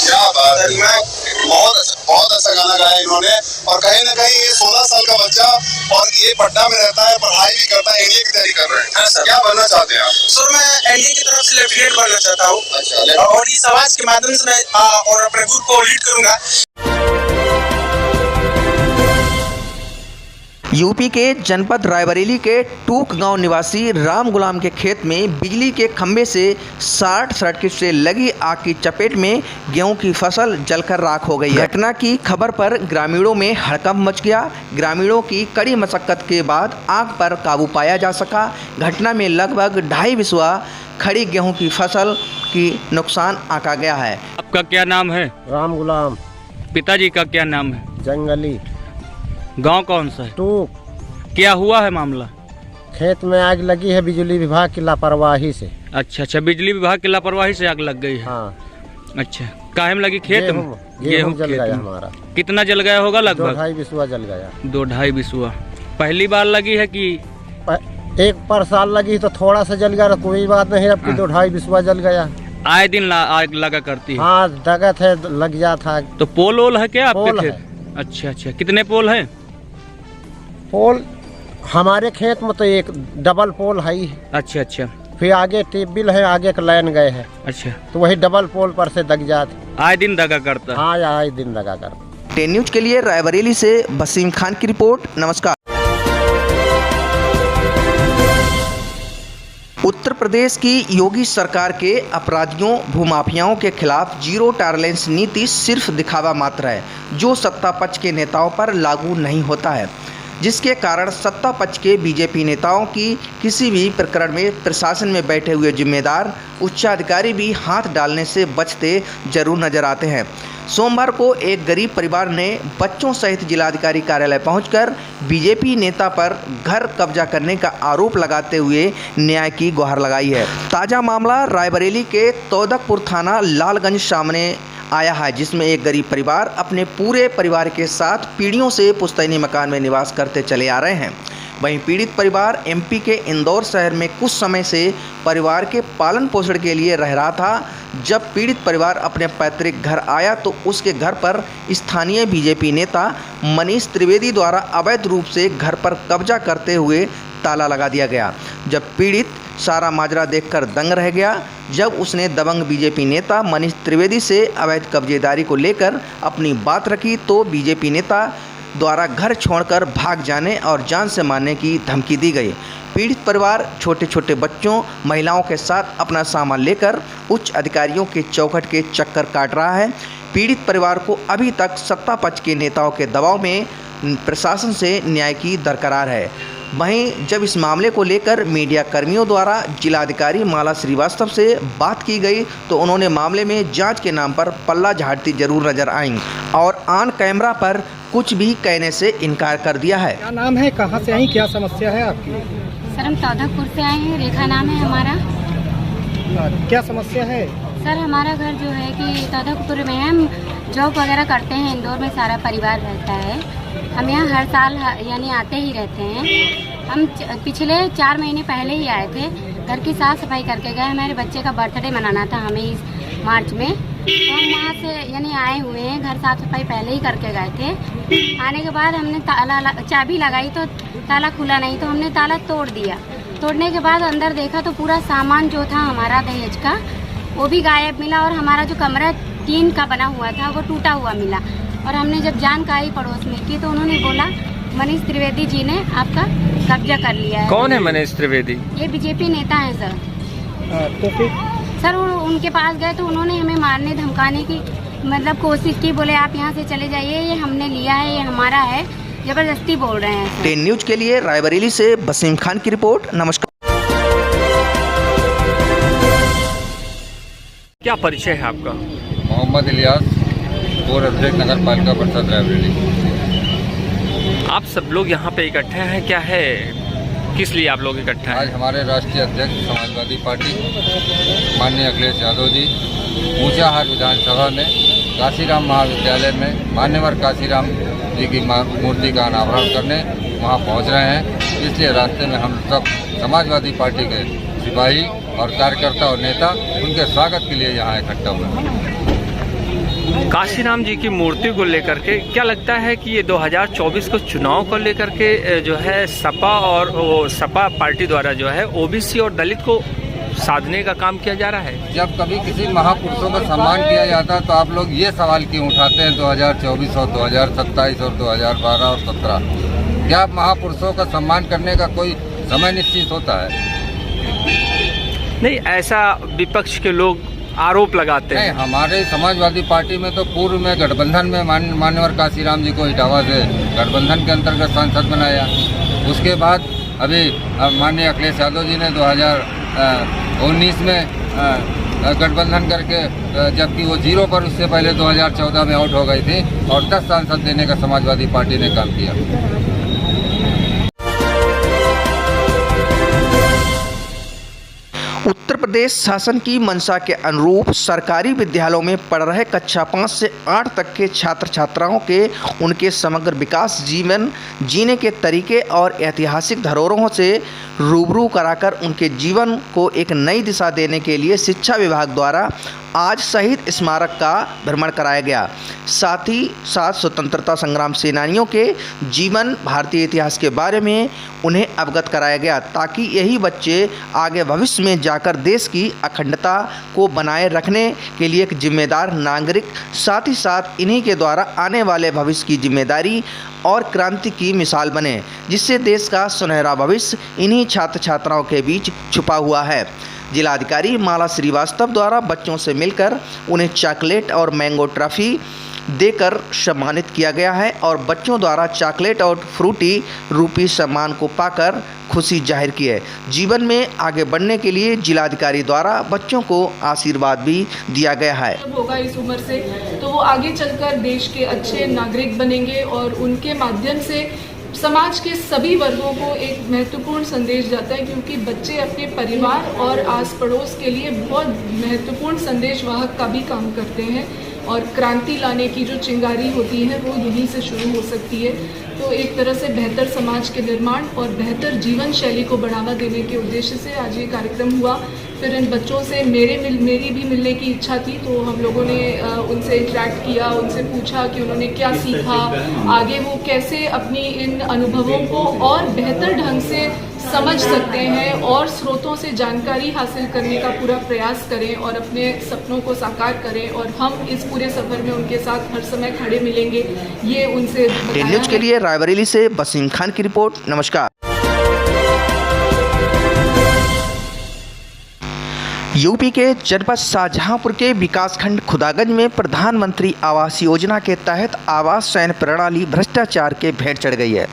क्या बात है। बहुत अच्छा गाना गाया इन्होंने। और कहीं ना कहीं ये 16 साल का बच्चा और ये पटना में रहता है, पढ़ाई भी करता है, एनडीए की तैयारी कर रहे हैं। क्या बनना चाहते हैं आप? सर मैं एनडीए की तरफ से लेफ्टिनेंट बनना चाहता हूँ। अच्छा। और इस आवाज के माध्यम से मैं और अपने ग्रुप को लीड करूंगा। यूपी के जनपद रायबरेली के टूक गांव निवासी राम गुलाम के खेत में बिजली के खंभे से शॉर्ट सर्किट से लगी आग की चपेट में गेहूं की फसल जलकर राख हो गई है। घटना की खबर पर ग्रामीणों में हड़कंप मच गया। ग्रामीणों की कड़ी मशक्कत के बाद आग पर काबू पाया जा सका। घटना में लगभग 2.5 बिस्वा खड़ी गेहूं की फसल की नुकसान आंका गया है। आपका क्या नाम है? राम गुलाम। पिताजी का क्या नाम है? जंगली। गांव कौन सा है? टूक। क्या हुआ है मामला? खेत में आग लगी है बिजली विभाग की लापरवाही से। अच्छा, बिजली विभाग की लापरवाही से आग लग गई है। हाँ। अच्छा, काहे में लगी? खेत में गेहूं जल गया हमारा। कितना जल गया होगा? लगभग 2-2.5 बिसुआ जल गया। 2-2.5 बिसुआ। पहली बार लगी है कि एक पर साल लगी तो थोड़ा सा जल गया, कोई बात नहीं। अब 2-2.5 बिसुआ जल गया। आए दिन आग लगा करती है? हाँ, दगत है, लग जाता है। तो पोल ओल है क्या आपके खेत? अच्छा, कितने पोल है? पोल हमारे खेत में तो एक डबल पोल है। अच्छा। फिर आगे टेबिल है, आगे का लाइन गए हैं। अच्छा, तो वही डबल पोल पर से दग जाते। आए दिन दगा करता? हाँ, आए दिन दगा करता। 10 न्यूज के लिए रायबरेली से वसीम खान की रिपोर्ट। नमस्कार। उत्तर प्रदेश की योगी सरकार के अपराधियों भूमाफियाओं के खिलाफ जीरो टॉलरेंस नीति सिर्फ दिखावा मात्र है, जो सत्ता पक्ष के नेताओं पर लागू नहीं होता है, जिसके कारण सत्ता पक्ष के बीजेपी नेताओं की किसी भी प्रकरण में प्रशासन में बैठे हुए जिम्मेदार उच्चाधिकारी भी हाथ डालने से बचते जरूर नजर आते हैं। सोमवार को एक गरीब परिवार ने बच्चों सहित जिलाधिकारी कार्यालय पहुंचकर बीजेपी नेता पर घर कब्जा करने का आरोप लगाते हुए न्याय की गुहार लगाई है। ताज़ा मामला रायबरेली के तौदकपुर थाना लालगंज सामने आया है, जिसमें एक गरीब परिवार अपने पूरे परिवार के साथ पीढ़ियों से पुश्तैनी मकान में निवास करते चले आ रहे हैं। वहीं पीड़ित परिवार एमपी के इंदौर शहर में कुछ समय से परिवार के पालन पोषण के लिए रह रहा था। जब पीड़ित परिवार अपने पैतृक घर आया तो उसके घर पर स्थानीय बीजेपी नेता मनीष त्रिवेदी द्वारा अवैध रूप से घर पर कब्जा करते हुए ताला लगा दिया गया। जब पीड़ित सारा माजरा देखकर दंग रह गया। जब उसने दबंग बीजेपी नेता मनीष त्रिवेदी से अवैध कब्जेदारी को लेकर अपनी बात रखी तो बीजेपी नेता द्वारा घर छोड़कर भाग जाने और जान से मारने की धमकी दी गई। पीड़ित परिवार छोटे छोटे बच्चों महिलाओं के साथ अपना सामान लेकर उच्च अधिकारियों के चौखट के चक्कर काट रहा है। पीड़ित परिवार को अभी तक सत्ता पक्ष के नेताओं के दबाव में प्रशासन से न्याय की दरकार है। वहीं जब इस मामले को लेकर मीडिया कर्मियों द्वारा जिलाधिकारी माला श्रीवास्तव से बात की गई तो उन्होंने मामले में जांच के नाम पर पल्ला झाड़ती जरूर नजर आईं और ऑन कैमरा पर कुछ भी कहने से इनकार कर दिया है। क्या नाम है, कहाँ से आई, क्या समस्या है आपकी? सर हम तौदकपुर से आए हैं, रेखा नाम है हमारा। क्या समस्या है? सर हमारा घर जो है कि तौदकपुर में हम जॉब वगैरह करते हैं, इंदौर में सारा परिवार रहता है। हम यहाँ हर साल यानी आते ही रहते हैं। हम पिछले 4 महीने पहले ही आए थे, घर की साफ सफाई करके गए। हमारे बच्चे का बर्थडे मनाना था हमें इस मार्च में, तो हम वहाँ से यानी आए हुए हैं। घर साफ सफाई पहले ही करके गए थे। आने के बाद हमने चाबी लगाई तो ताला खुला नहीं, तो हमने ताला तोड़ दिया। तोड़ने के बाद अंदर देखा तो पूरा सामान जो था हमारा दहेज का वो भी गायब मिला और हमारा जो कमरा टीन का बना हुआ था वो टूटा हुआ मिला। और हमने जब जानकारी पड़ोस में की तो उन्होंने बोला मनीष त्रिवेदी जी ने आपका कब्जा कर लिया है। कौन है मनीष त्रिवेदी? ये बीजेपी नेता है सर। तो फिर सर उनके पास गए तो उन्होंने हमें मारने धमकाने की मतलब कोशिश की। बोले आप यहाँ से चले जाइए, ये हमने लिया है, ये हमारा है, जबरदस्ती बोल रहे हैं। 10 न्यूज के लिए रायबरेली से वसीम खान की रिपोर्ट। नमस्कार। क्या परिचय है आपका? मोहम्मद इलियास, पूर्व अध्यक्ष नगर पालिका परिषद रायबरेली। आप सब लोग यहाँ पे इकट्ठे हैं, क्या है, किस लिए आप लोग इकट्ठे हैं? आज हमारे राष्ट्रीय अध्यक्ष समाजवादी पार्टी माननीय अखिलेश यादव जी ऊंचाहार विधानसभा में काशीराम महाविद्यालय में मान्यवर काशीराम जी की मूर्ति का अनावरण करने वहाँ पहुँच रहे हैं। इसलिए रास्ते में हम सब समाजवादी पार्टी के सिपाही और कार्यकर्ता और नेता उनके स्वागत के लिए यहाँ इकट्ठा हुए हैं। काशीराम जी की मूर्ति को लेकर के क्या लगता है कि ये 2024 को चुनाव को लेकर के जो है सपा और वो सपा पार्टी द्वारा जो है ओबीसी और दलित को साधने का काम किया जा रहा है? जब कभी किसी महापुरुषों का सम्मान किया जाता है तो आप लोग ये सवाल क्यों उठाते हैं 2024 और 2027 और 2012 और 17? क्या महापुरुषों का सम्मान करने का कोई समय निश्चित होता है? नहीं, ऐसा विपक्ष के लोग आरोप लगाते हैं। हमारे समाजवादी पार्टी में तो पूर्व में गठबंधन में मान्यवर काशीराम जी को इटावा से गठबंधन के अंतर्गत सांसद बनाया। उसके बाद अभी माननीय अखिलेश यादव जी ने 2019 में गठबंधन करके, जबकि वो 0 पर उससे पहले 2014 में आउट हो गई थी और 10 सांसद देने का समाजवादी पार्टी ने काम किया। उत्तर प्रदेश शासन की मंशा के अनुरूप सरकारी विद्यालयों में पढ़ रहे कक्षा 5 से 8 तक के छात्र छात्राओं के उनके समग्र विकास, जीवन जीने के तरीके और ऐतिहासिक धरोहरों से रूबरू कराकर उनके जीवन को एक नई दिशा देने के लिए शिक्षा विभाग द्वारा आज शहीद स्मारक का भ्रमण कराया गया। साथ ही साथ स्वतंत्रता संग्राम सेनानियों के जीवन, भारतीय इतिहास के बारे में उन्हें अवगत कराया गया, ताकि यही बच्चे आगे भविष्य में जाकर देश की अखंडता को बनाए रखने के लिए एक जिम्मेदार नागरिक, साथ ही साथ इन्हीं के द्वारा आने वाले भविष्य की जिम्मेदारी और क्रांति की मिसाल बने, जिससे देश का सुनहरा भविष्य इन्हीं छात्र छात्राओं के बीच छुपा हुआ है। जिलाधिकारी माला श्रीवास्तव द्वारा बच्चों से मिलकर उन्हें चॉकलेट और मैंगो ट्रॉफी देकर सम्मानित किया गया है और बच्चों द्वारा चॉकलेट और फ्रूटी रूपी सम्मान को पाकर खुशी जाहिर की है। जीवन में आगे बढ़ने के लिए जिलाधिकारी द्वारा बच्चों को आशीर्वाद भी दिया गया है। होगा इस उम्र से तो वो आगे चलकर देश के अच्छे नागरिक बनेंगे और उनके माध्यम से समाज के सभी वर्गों को एक महत्वपूर्ण संदेश जाता है, क्योंकि बच्चे अपने परिवार और आस पड़ोस के लिए बहुत महत्वपूर्ण संदेश वाहक का भी काम करते हैं और क्रांति लाने की जो चिंगारी होती है वो यहीं से शुरू हो सकती है। तो एक तरह से बेहतर समाज के निर्माण और बेहतर जीवन शैली को बढ़ावा देने के उद्देश्य से आज ये कार्यक्रम हुआ। फिर इन बच्चों से मेरी भी मिलने की इच्छा थी, तो हम लोगों ने उनसे इंटरेक्ट किया, उनसे पूछा कि उन्होंने क्या सीखा, आगे वो कैसे अपनी इन अनुभवों को और बेहतर ढंग से समझ सकते हैं और स्रोतों से जानकारी हासिल करने का पूरा प्रयास करें और अपने सपनों को साकार करें। और हम इस पूरे सफर में उनके साथ हर समय खड़े मिलेंगे, ये उनसे बताया न्यूज के लिए रायबरेली से वसीम खान की रिपोर्ट। नमस्कार। यूपी के जनपद शाहजहांपुर के विकासखंड खुदागंज में प्रधानमंत्री आवास योजना के तहत आवास चयन प्रणाली भ्रष्टाचार के भेंट चढ़ गई है।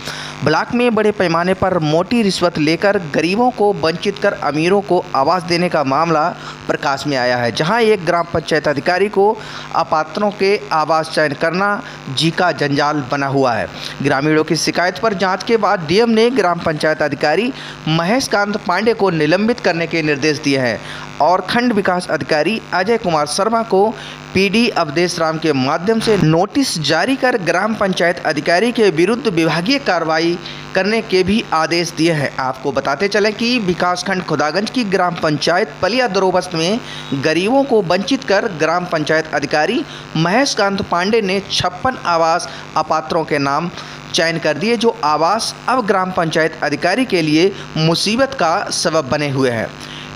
ब्लॉक में बड़े पैमाने पर मोटी रिश्वत लेकर गरीबों को वंचित कर अमीरों को आवास देने का मामला प्रकाश में आया है, जहां एक ग्राम पंचायत अधिकारी को अपात्रों के आवास चयन करना जी का जंजाल बना हुआ है। ग्रामीणों की शिकायत पर जांच के बाद डीएम ने ग्राम पंचायत अधिकारी महेश कांत पांडे को निलंबित करने के निर्देश दिए हैं और खंड विकास अधिकारी अजय कुमार शर्मा को पीडी अवधेश राम के माध्यम से नोटिस जारी कर ग्राम पंचायत अधिकारी के विरुद्ध विभागीय कार्रवाई करने के भी आदेश दिए हैं। आपको बताते चलें कि विकासखंड खुदागंज की ग्राम पंचायत पलिया दरोबस्त में गरीबों को वंचित कर ग्राम पंचायत अधिकारी महेश कांत पांडे ने 56 आवास अपात्रों के नाम चयन कर दिए, जो आवास अब ग्राम पंचायत अधिकारी के लिए मुसीबत का सबब बने हुए हैं।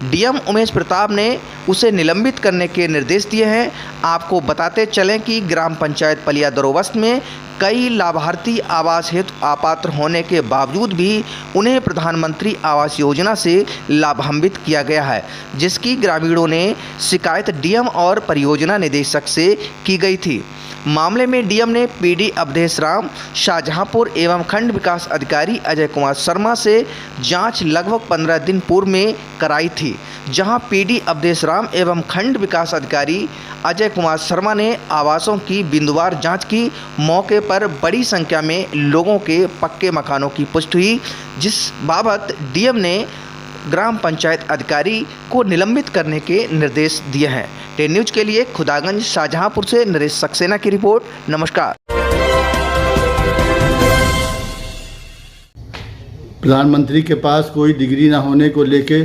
डीएम उमेश प्रताप ने उसे निलंबित करने के निर्देश दिए हैं। आपको बताते चलें कि ग्राम पंचायत पलिया दरोबस्त में कई लाभार्थी आवास हेतु अपात्र होने के बावजूद भी उन्हें प्रधानमंत्री आवास योजना से लाभान्वित किया गया है, जिसकी ग्रामीणों ने शिकायत डीएम और परियोजना निदेशक से की गई थी। मामले में डीएम ने पीडी अवधेश राम शाहजहांपुर एवं खंड विकास अधिकारी अजय कुमार शर्मा से जांच लगभग 15 दिन पूर्व में कराई थी, जहां पीडी अवधेश राम एवं खंड विकास अधिकारी अजय कुमार शर्मा ने आवासों की बिंदुवार जांच की। मौके पर बड़ी संख्या में लोगों के पक्के मकानों की पुष्टि हुई, जिस बाबत डीएम ने ग्राम पंचायत अधिकारी को निलंबित करने के निर्देश दिए हैं। टेन न्यूज के लिए खुदागंज शाहजहांपुर से नरेश सक्सेना की रिपोर्ट। नमस्कार। प्रधानमंत्री के पास कोई डिग्री ना होने को लेके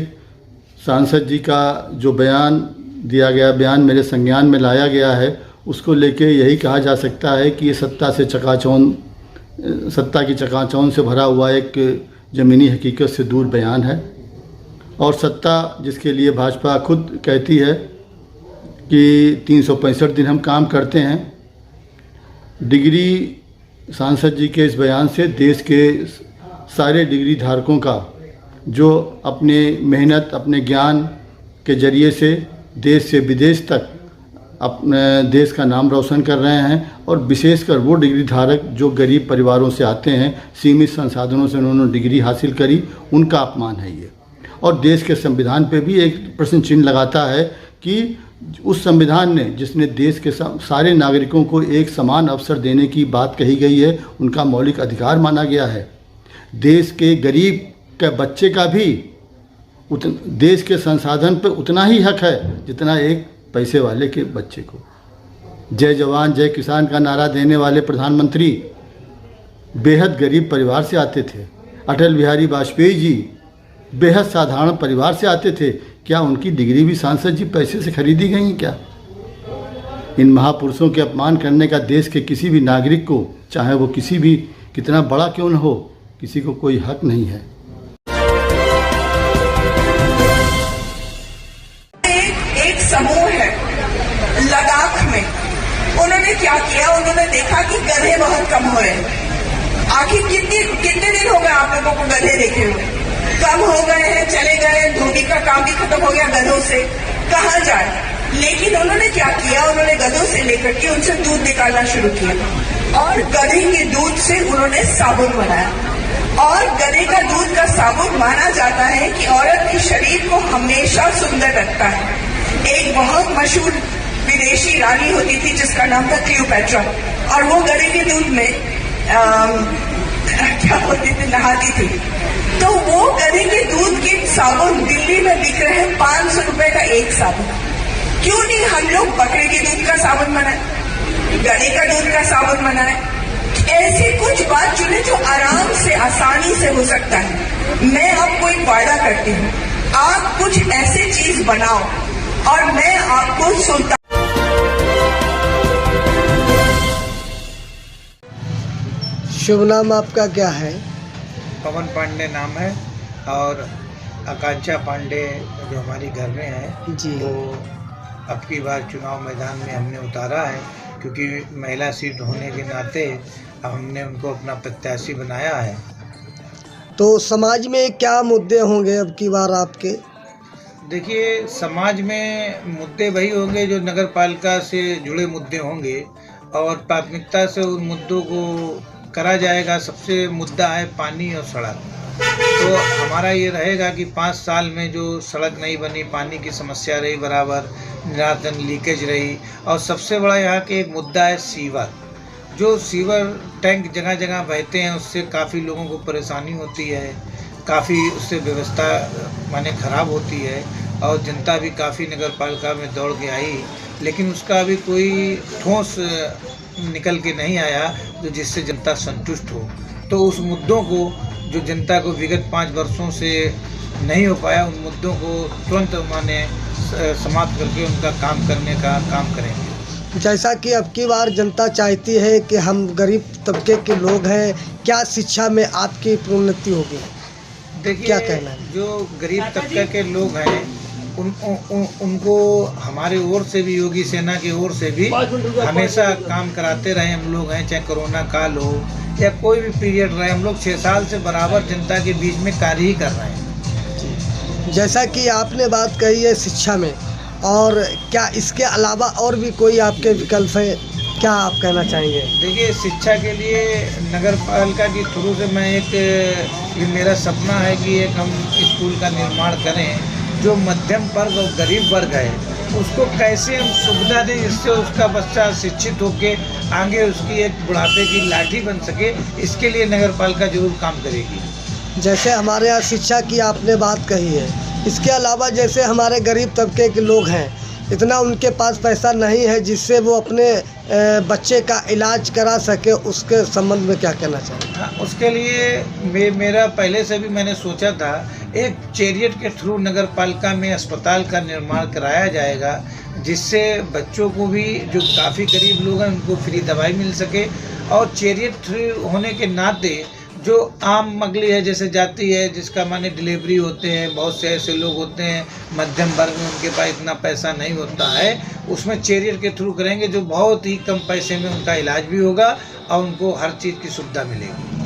सांसद जी का जो बयान दिया गया, बयान मेरे संज्ञान में लाया गया है, उसको लेके यही कहा जा सकता है कि ये सत्ता की चकाचौंध से भरा हुआ एक ज़मीनी हकीकत से दूर बयान है। और सत्ता जिसके लिए भाजपा खुद कहती है कि 365 दिन हम काम करते हैं, डिग्री सांसद जी के इस बयान से देश के सारे डिग्री धारकों का जो अपने मेहनत, अपने ज्ञान के जरिए से देश से विदेश तक अपने देश का नाम रोशन कर रहे हैं, और विशेषकर वो डिग्री धारक जो गरीब परिवारों से आते हैं, सीमित संसाधनों से उन्होंने डिग्री हासिल करी, उनका अपमान है ये। और देश के संविधान पे भी एक प्रश्न चिन्ह लगाता है कि उस संविधान ने जिसने देश के सारे नागरिकों को एक समान अवसर देने की बात कही गई है, उनका मौलिक अधिकार माना गया है। देश के गरीब के बच्चे का भी देश के संसाधन पर उतना ही हक है जितना एक पैसे वाले के बच्चे को। जय जवान जय किसान का नारा देने वाले प्रधानमंत्री बेहद गरीब परिवार से आते थे। अटल बिहारी वाजपेयी जी बेहद साधारण परिवार से आते थे। क्या उनकी डिग्री भी सांसद जी पैसे से खरीदी गई क्या? इन महापुरुषों के अपमान करने का देश के किसी भी नागरिक को, चाहे वो किसी भी कितना बड़ा क्यों न हो, किसी को कोई हक नहीं है। एक समूह है लद्दाख में, उन्होंने क्या किया, उन्होंने देखा कि गधे बहुत कम हो रहे हैं। आखिर कितने दिन हो गए आप लोगों को गधे देखे हुए? कम हो गए हैं, चले गए, धोबी का काम भी खत्म हो गया गधों से, कहाँ जाए। लेकिन उन्होंने क्या किया, उन्होंने गधों से लेकर के उनसे दूध निकालना शुरू किया और गधे के दूध से उन्होंने साबुन बनाया। और गधे का दूध का साबुन माना जाता है कि औरत के शरीर को हमेशा सुंदर रखता है। एक बहुत मशहूर विदेशी रानी होती थी जिसका नाम था क्लियोपैट्रा, और वो गधे के दूध में क्या होती थी, नहाती थी। तो वो गधे के दूध के साबुन दिल्ली में बिक रहे हैं 500 रुपए का एक साबुन। क्यों नहीं हम लोग बकरे के दूध का साबुन बनाए, गधे का दूध का साबुन बनाए? ऐसी कुछ बात चुने जो आराम से आसानी से हो सकता है। मैं आपको एक वादा करती हूँ, आप कुछ ऐसी चीज बनाओ और मैं आपको सुनता। शुभ नाम आपका क्या है? पवन पांडे नाम है, और आकांक्षा पांडे जो हमारी घर में है जी, वो अब की बार चुनाव मैदान में हमने उतारा है, क्योंकि महिला सीट होने के नाते हमने उनको अपना प्रत्याशी बनाया है। तो समाज में क्या मुद्दे होंगे अब की बार आपके? देखिए, समाज में मुद्दे वही होंगे जो नगर पालिका से जुड़े मुद्दे होंगे, और प्राथमिकता से उन मुद्दों को करा जाएगा। सबसे मुद्दा है पानी और सड़क। तो हमारा ये रहेगा कि 5 साल में जो सड़क नहीं बनी, पानी की समस्या रही बराबर, निरातन लीकेज रही, और सबसे बड़ा यहाँ के एक मुद्दा है सीवर। जो सीवर टैंक जगह जगह बहते हैं, उससे काफ़ी लोगों को परेशानी होती है, काफ़ी उससे व्यवस्था माने ख़राब होती है, और जनता भी काफ़ी नगर पालिका में दौड़ के आई, लेकिन उसका अभी कोई ठोस निकल के नहीं आया जो जिससे जनता संतुष्ट हो। तो उस मुद्दों को जो जनता को विगत 5 वर्षों से नहीं हो पाया, उन मुद्दों को तुरंत माने समाप्त करके उनका काम करने का काम करेंगे। जैसा कि अब की बार जनता चाहती है कि हम गरीब तबके के लोग हैं, क्या शिक्षा में आपकी प्रोन्नति होगी? देखिए, क्या कहना है? जो गरीब तबके के लोग हैं उनको हमारे ओर से भी, योगी सेना की ओर से भी हमेशा काम कराते रहे हम लोग हैं। चाहे कोरोना काल हो या कोई भी पीरियड रहे, हम लोग 6 साल से बराबर जनता के बीच में कार्य ही कर रहे हैं। जैसा कि आपने बात कही है शिक्षा में, और क्या इसके अलावा और भी कोई आपके विकल्प है, क्या आप कहना चाहेंगे? देखिए, शिक्षा के लिए नगर पालिका के थ्रू से मैं ये मेरा सपना है कि एक हम स्कूल का निर्माण करें। जो मध्यम वर्ग और गरीब वर्ग है, उसको कैसे हम सुविधा दें जिससे उसका बच्चा शिक्षित होकर आगे उसकी एक बुढ़ापे की लाठी बन सके, इसके लिए नगर पालिका जरूर काम करेगी। जैसे हमारे यहाँ शिक्षा की आपने बात कही है, इसके अलावा जैसे हमारे गरीब तबके के लोग हैं, इतना उनके पास पैसा नहीं है जिससे वो अपने बच्चे का इलाज करा सके, उसके संबंध में क्या कहना चाहिए? हाँ, उसके लिए मेरा पहले से भी मैंने सोचा था, एक चैरियट के थ्रू नगर पालिका में अस्पताल का निर्माण कराया जाएगा, जिससे बच्चों को भी, जो काफ़ी गरीब लोग हैं, उनको फ्री दवाई मिल सके। और चैरियट थ्रू होने के नाते जो आम मगली है, जैसे जाती है, जिसका माने डिलीवरी होते हैं, बहुत से ऐसे लोग होते हैं मध्यम वर्ग में, उनके पास इतना पैसा नहीं होता है, उसमें चैरियट के थ्रू करेंगे, जो बहुत ही कम पैसे में उनका इलाज भी होगा और उनको हर चीज़ की सुविधा मिलेगी।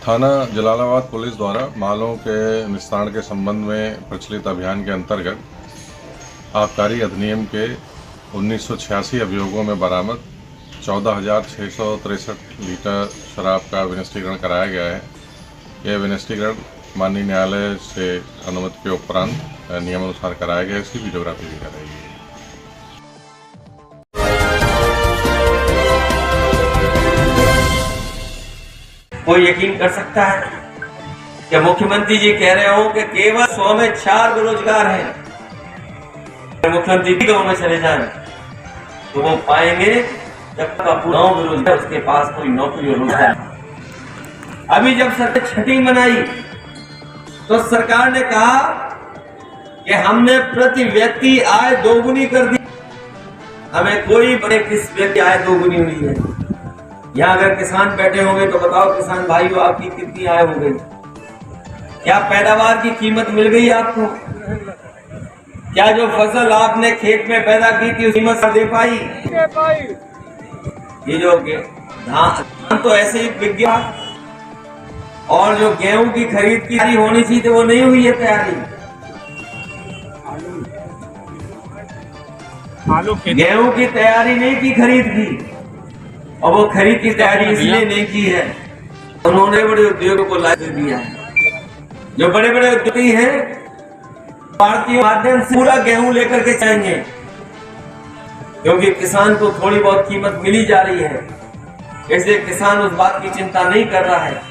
थाना जलालाबाद पुलिस द्वारा मालों के निस्तारण के संबंध में प्रचलित अभियान के अंतर्गत आबकारी अधिनियम के 1986 अभियोगों में बरामद 14,663 लीटर शराब का विनिष्टीकरण कराया गया है। यह विनिष्टीकरण माननीय न्यायालय से अनुमति के उपरांत नियमानुसार कराया गया। इसकी वीडियोग्राफी भी कराई गई है। कोई यकीन कर सकता है कि मुख्यमंत्री जी कह रहे हो कि केवल 100 में 4 बेरोजगार हैं। मुख्यमंत्री भी गाँव में चले जाएं तो वो पाएंगे जब तक पूरा बेरोजगार उसके पास कोई नौकरी और रोजगार। अभी जब सरकार छठी मनाई तो सरकार ने कहा कि हमने प्रति व्यक्ति आय दोगुनी कर दी। हमें कोई बड़े किस व्यक्ति आय दोगुनी हुई है। यहाँ अगर किसान बैठे होंगे तो बताओ किसान भाइयों आपकी कितनी आय हो गई? क्या पैदावार की कीमत मिल गई आपको? क्या जो फसल आपने खेत में पैदा की थी उस कीमत दे पाई? ये जो धान तो ऐसे ही बिक गया और जो गेहूं की खरीद की तैयारी होनी थी तो वो नहीं हुई है तैयारी। गेहूं की तैयारी नहीं की खरीद की, और वो खरीद की तैयारी इसलिए नहीं की है उन्होंने बड़े उद्योगों को लाइसेंस दिया है। जो बड़े बड़े उद्योगी हैं भारतीय माध्यम से पूरा गेहूं लेकर के जाएंगे क्योंकि किसान को थोड़ी बहुत कीमत मिली जा रही है, इसलिए किसान उस बात की चिंता नहीं कर रहा है।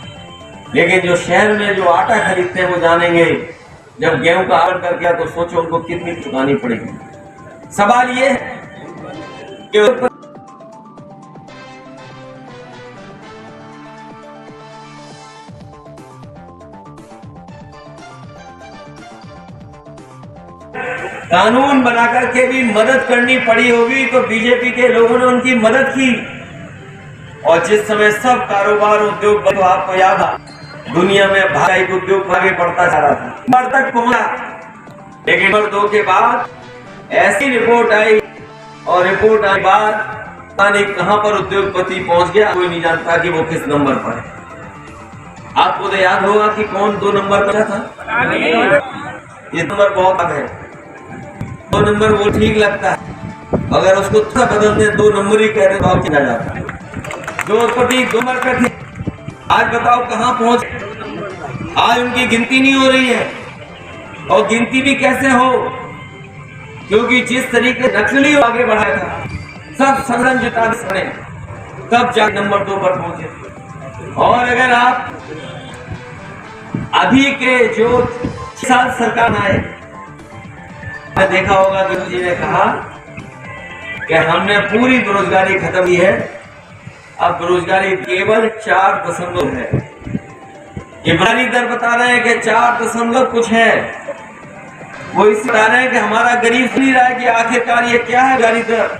लेकिन जो शहर में जो आटा खरीदते हैं वो जानेंगे जब गेहूं का आवंटन कर गया तो सोचो उनको कितनी चुकानी पड़ेगी। सवाल ये है कि कानून बनाकर के भी मदद करनी पड़ी होगी तो बीजेपी के लोगों ने उनकी मदद की। और जिस समय सब कारोबार उद्योग तो आपको याद है दुनिया में भाई उद्योग आगे बढ़ता जा रहा था, नंबर तक पहुंचा। लेकिन नंबर 2 के बाद ऐसी रिपोर्ट आई और रिपोर्ट आने बाद पता कहां पर उद्योगपति पहुंच गया, कोई नहीं जानता कि वो किस नंबर पर है। आपको तो याद होगा कि कौन 2 नंबर पर था। ये नंबर बहुत है, 2 नंबर वो ठीक लगता है, अगर उसको थोड़ा बदलते 2 नंबर ही कह रहे तो आप किया जाता है। 2 नंबर पे थे, आज बताओ कहां पहुंच। आज उनकी गिनती नहीं हो रही है, और गिनती भी कैसे हो क्योंकि जिस तरीके नक्सली आगे बढ़ाया था सब संगठन जुटा पड़े तब जा नंबर 2 पर पहुंचे। और अगर आप अभी के जो 6 साल सरकार आए देखा होगा कि जी ने कहा कि हमने पूरी बेरोजगारी खत्म की है, अब बेरोजगारी केवल 4% है। ये बेरोजगारी दर बता रहे हैं कि 4 कुछ है। वो इस बता रहे हैं कि हमारा गरीब सुन रहा है कि आखिरकार ये क्या है बेरोजगारी दर।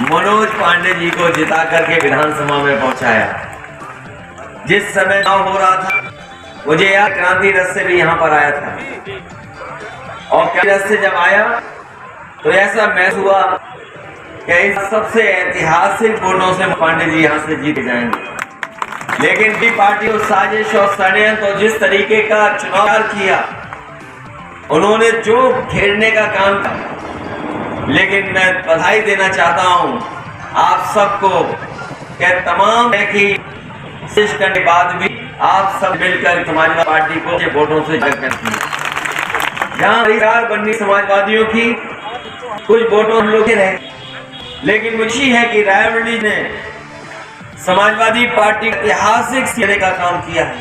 मनोज पांडे जी को जिता करके विधानसभा में पहुंचाया। जिस समय चुनाव हो रहा था मुझे याद क्रांति रथ से भी यहाँ पर आया था, और क्रांति रथ से जब आया तो ऐसा महसूस हुआ कि इस सबसे ऐतिहासिक वोटों से पांडे जी यहाँ से जीत जाएंगे। लेकिन भी पार्टी को साजिश और षड्यंत्र और जिस तरीके का चुनाव किया उन्होंने जो घेरने का काम किया। लेकिन मैं बधाई देना चाहता हूं आप सबको कि तमाम की कोशिश करने के बाद भी आप सब मिलकर समाजवादी पार्टी को वोटों से जग करती है। जहां सरकार बननी समाजवादियों की कुछ वोटों हम लोग रहे, लेकिन खुशी है कि रायबरेली ने समाजवादी पार्टी ऐतिहासिक सीटने का काम किया है।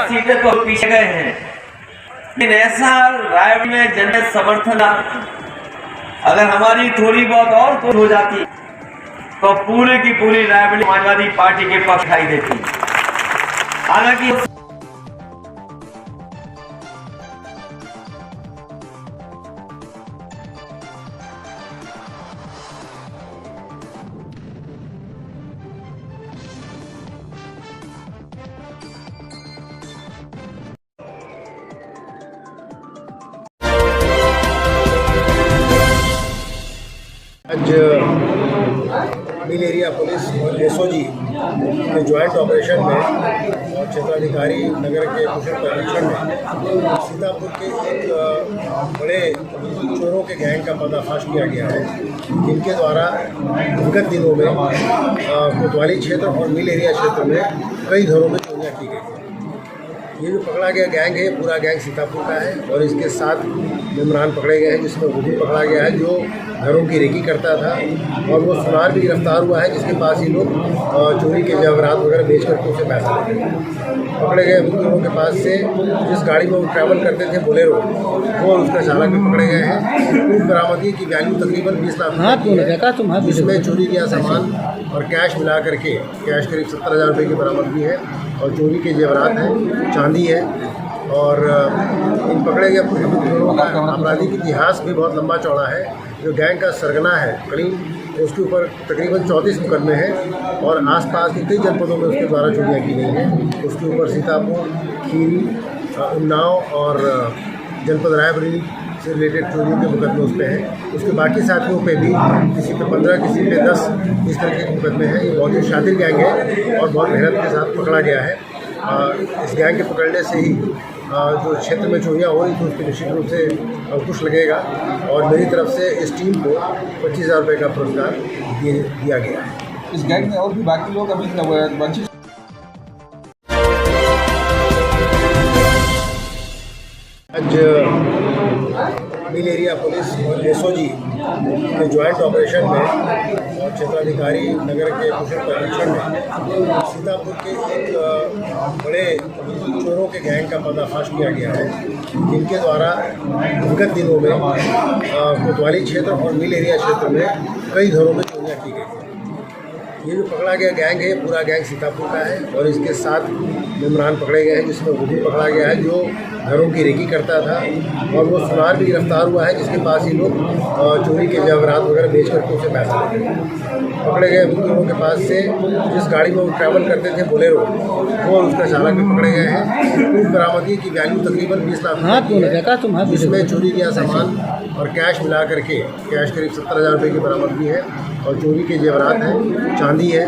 सीटें तो पीछे गए हैं, लेकिन ऐसा रायबरेली में जनता समर्थन अगर हमारी थोड़ी बहुत और तो हो जाती तो पूरे की पूरी रायबरेली समाजवादी पार्टी के पक्ष दिखाई देती। हालांकि आज मिल एरिया पुलिस और एसओजी के ज्वाइंट ऑपरेशन में और क्षेत्राधिकारी नगर के कुशल पर्यवेक्षण में सीतापुर के एक बड़े चोरों के गैंग का पर्दाफाश किया गया है, जिनके द्वारा विगत दिनों में कोतवाली क्षेत्र और मिल एरिया क्षेत्र में कई घरों में चोरियाँ की गई। ये जो पकड़ा गया गैंग है, पूरा गैंग सीतापुर का है और इसके 7 मेंबरान पकड़े गए हैं, जिसमें वो भी पकड़ा गया है जो घरों की रेकी करता था, और वो सुनार भी गिरफ्तार हुआ है जिसके पास ये लोग चोरी के जेवरात वगैरह बेच करके उसे पैसा लेते हैं। पकड़े गए अभियुक्तों के पास से जिस गाड़ी में वो ट्रैवल करते थे बोलेरो, वो और उसका चालक भी पकड़े गए हैं। कुल बरामदगी की वैल्यू तकरीबन 20 लाख, जिसमें चोरी किया सामान और कैश मिला करके कैश करीब 70,000 रुपये की बरामदगी है और चोरी के जेवरात हैं, चांदी है। और इन पकड़े गए चोरों का आपराधिक इतिहास भी बहुत लंबा चौड़ा है। जो गैंग का सरगना है करीब, उसके ऊपर तकरीबन 34 मुकदमे हैं और आसपास के कई जनपदों में उसके द्वारा चोरियाँ की गई हैं। उसके ऊपर सीतापुर, खीरी, उन्नाव और जनपद रायबरेली से रिलेटेड चोरियों के मुकदमे उस पर हैं। उसके बाकी साथियों पे भी किसी पे 15, किसी पे 10 इस तरह के मुकदमे हैं। ये बहुत ही शातिर गैंग है और बहुत मेहनत के साथ पकड़ा गया है। इस गैंग के पकड़ने से ही जो क्षेत्र में चोरियाँ हो रही थी उसके निश्चित रूप से अंकुश लगेगा और मेरी तरफ से इस टीम को 25,000 रुपये का पुरस्कार दिया गया है। इस गैंग में और भी बाकी लोग अभी वंचित। आज मिल एरिया पुलिस और एसओजी के ज्वाइंट ऑपरेशन में और क्षेत्राधिकारी नगर के कुशल पर्यवेक्षण में सीतापुर के एक बड़े चोरों के गैंग का पर्दाफाश किया गया है, जिनके द्वारा विगत दिनों में कोतवाली क्षेत्र और मिल एरिया क्षेत्र में कई घरों में चोरियाँ की गई। ये जो पकड़ा गया गैंग है, पूरा गैंग सीतापुर का है और इसके 7 मेंबरान पकड़े गए हैं, जिसमें वो भी पकड़ा गया है जो घरों की रेकी करता था, और वो सुनार भी गिरफ्तार हुआ है जिसके पास ये लोग चोरी के जेवरात वगैरह बेच करके उसे पैसा लेते हैं। पकड़े गए अभियुक्तों के पास से जिस गाड़ी में वो ट्रैवल करते थे बोलेरो, वो और उसका चालक भी पकड़े गए हैं। कुल बरामदगी की वैल्यू तकरीबन 20 लाख, जिसमें चोरी किया सामान और कैश मिला करके कैश करीब 70,000 रुपये की बरामदगी है और चोरी के जेवरात हैं, चांदी है।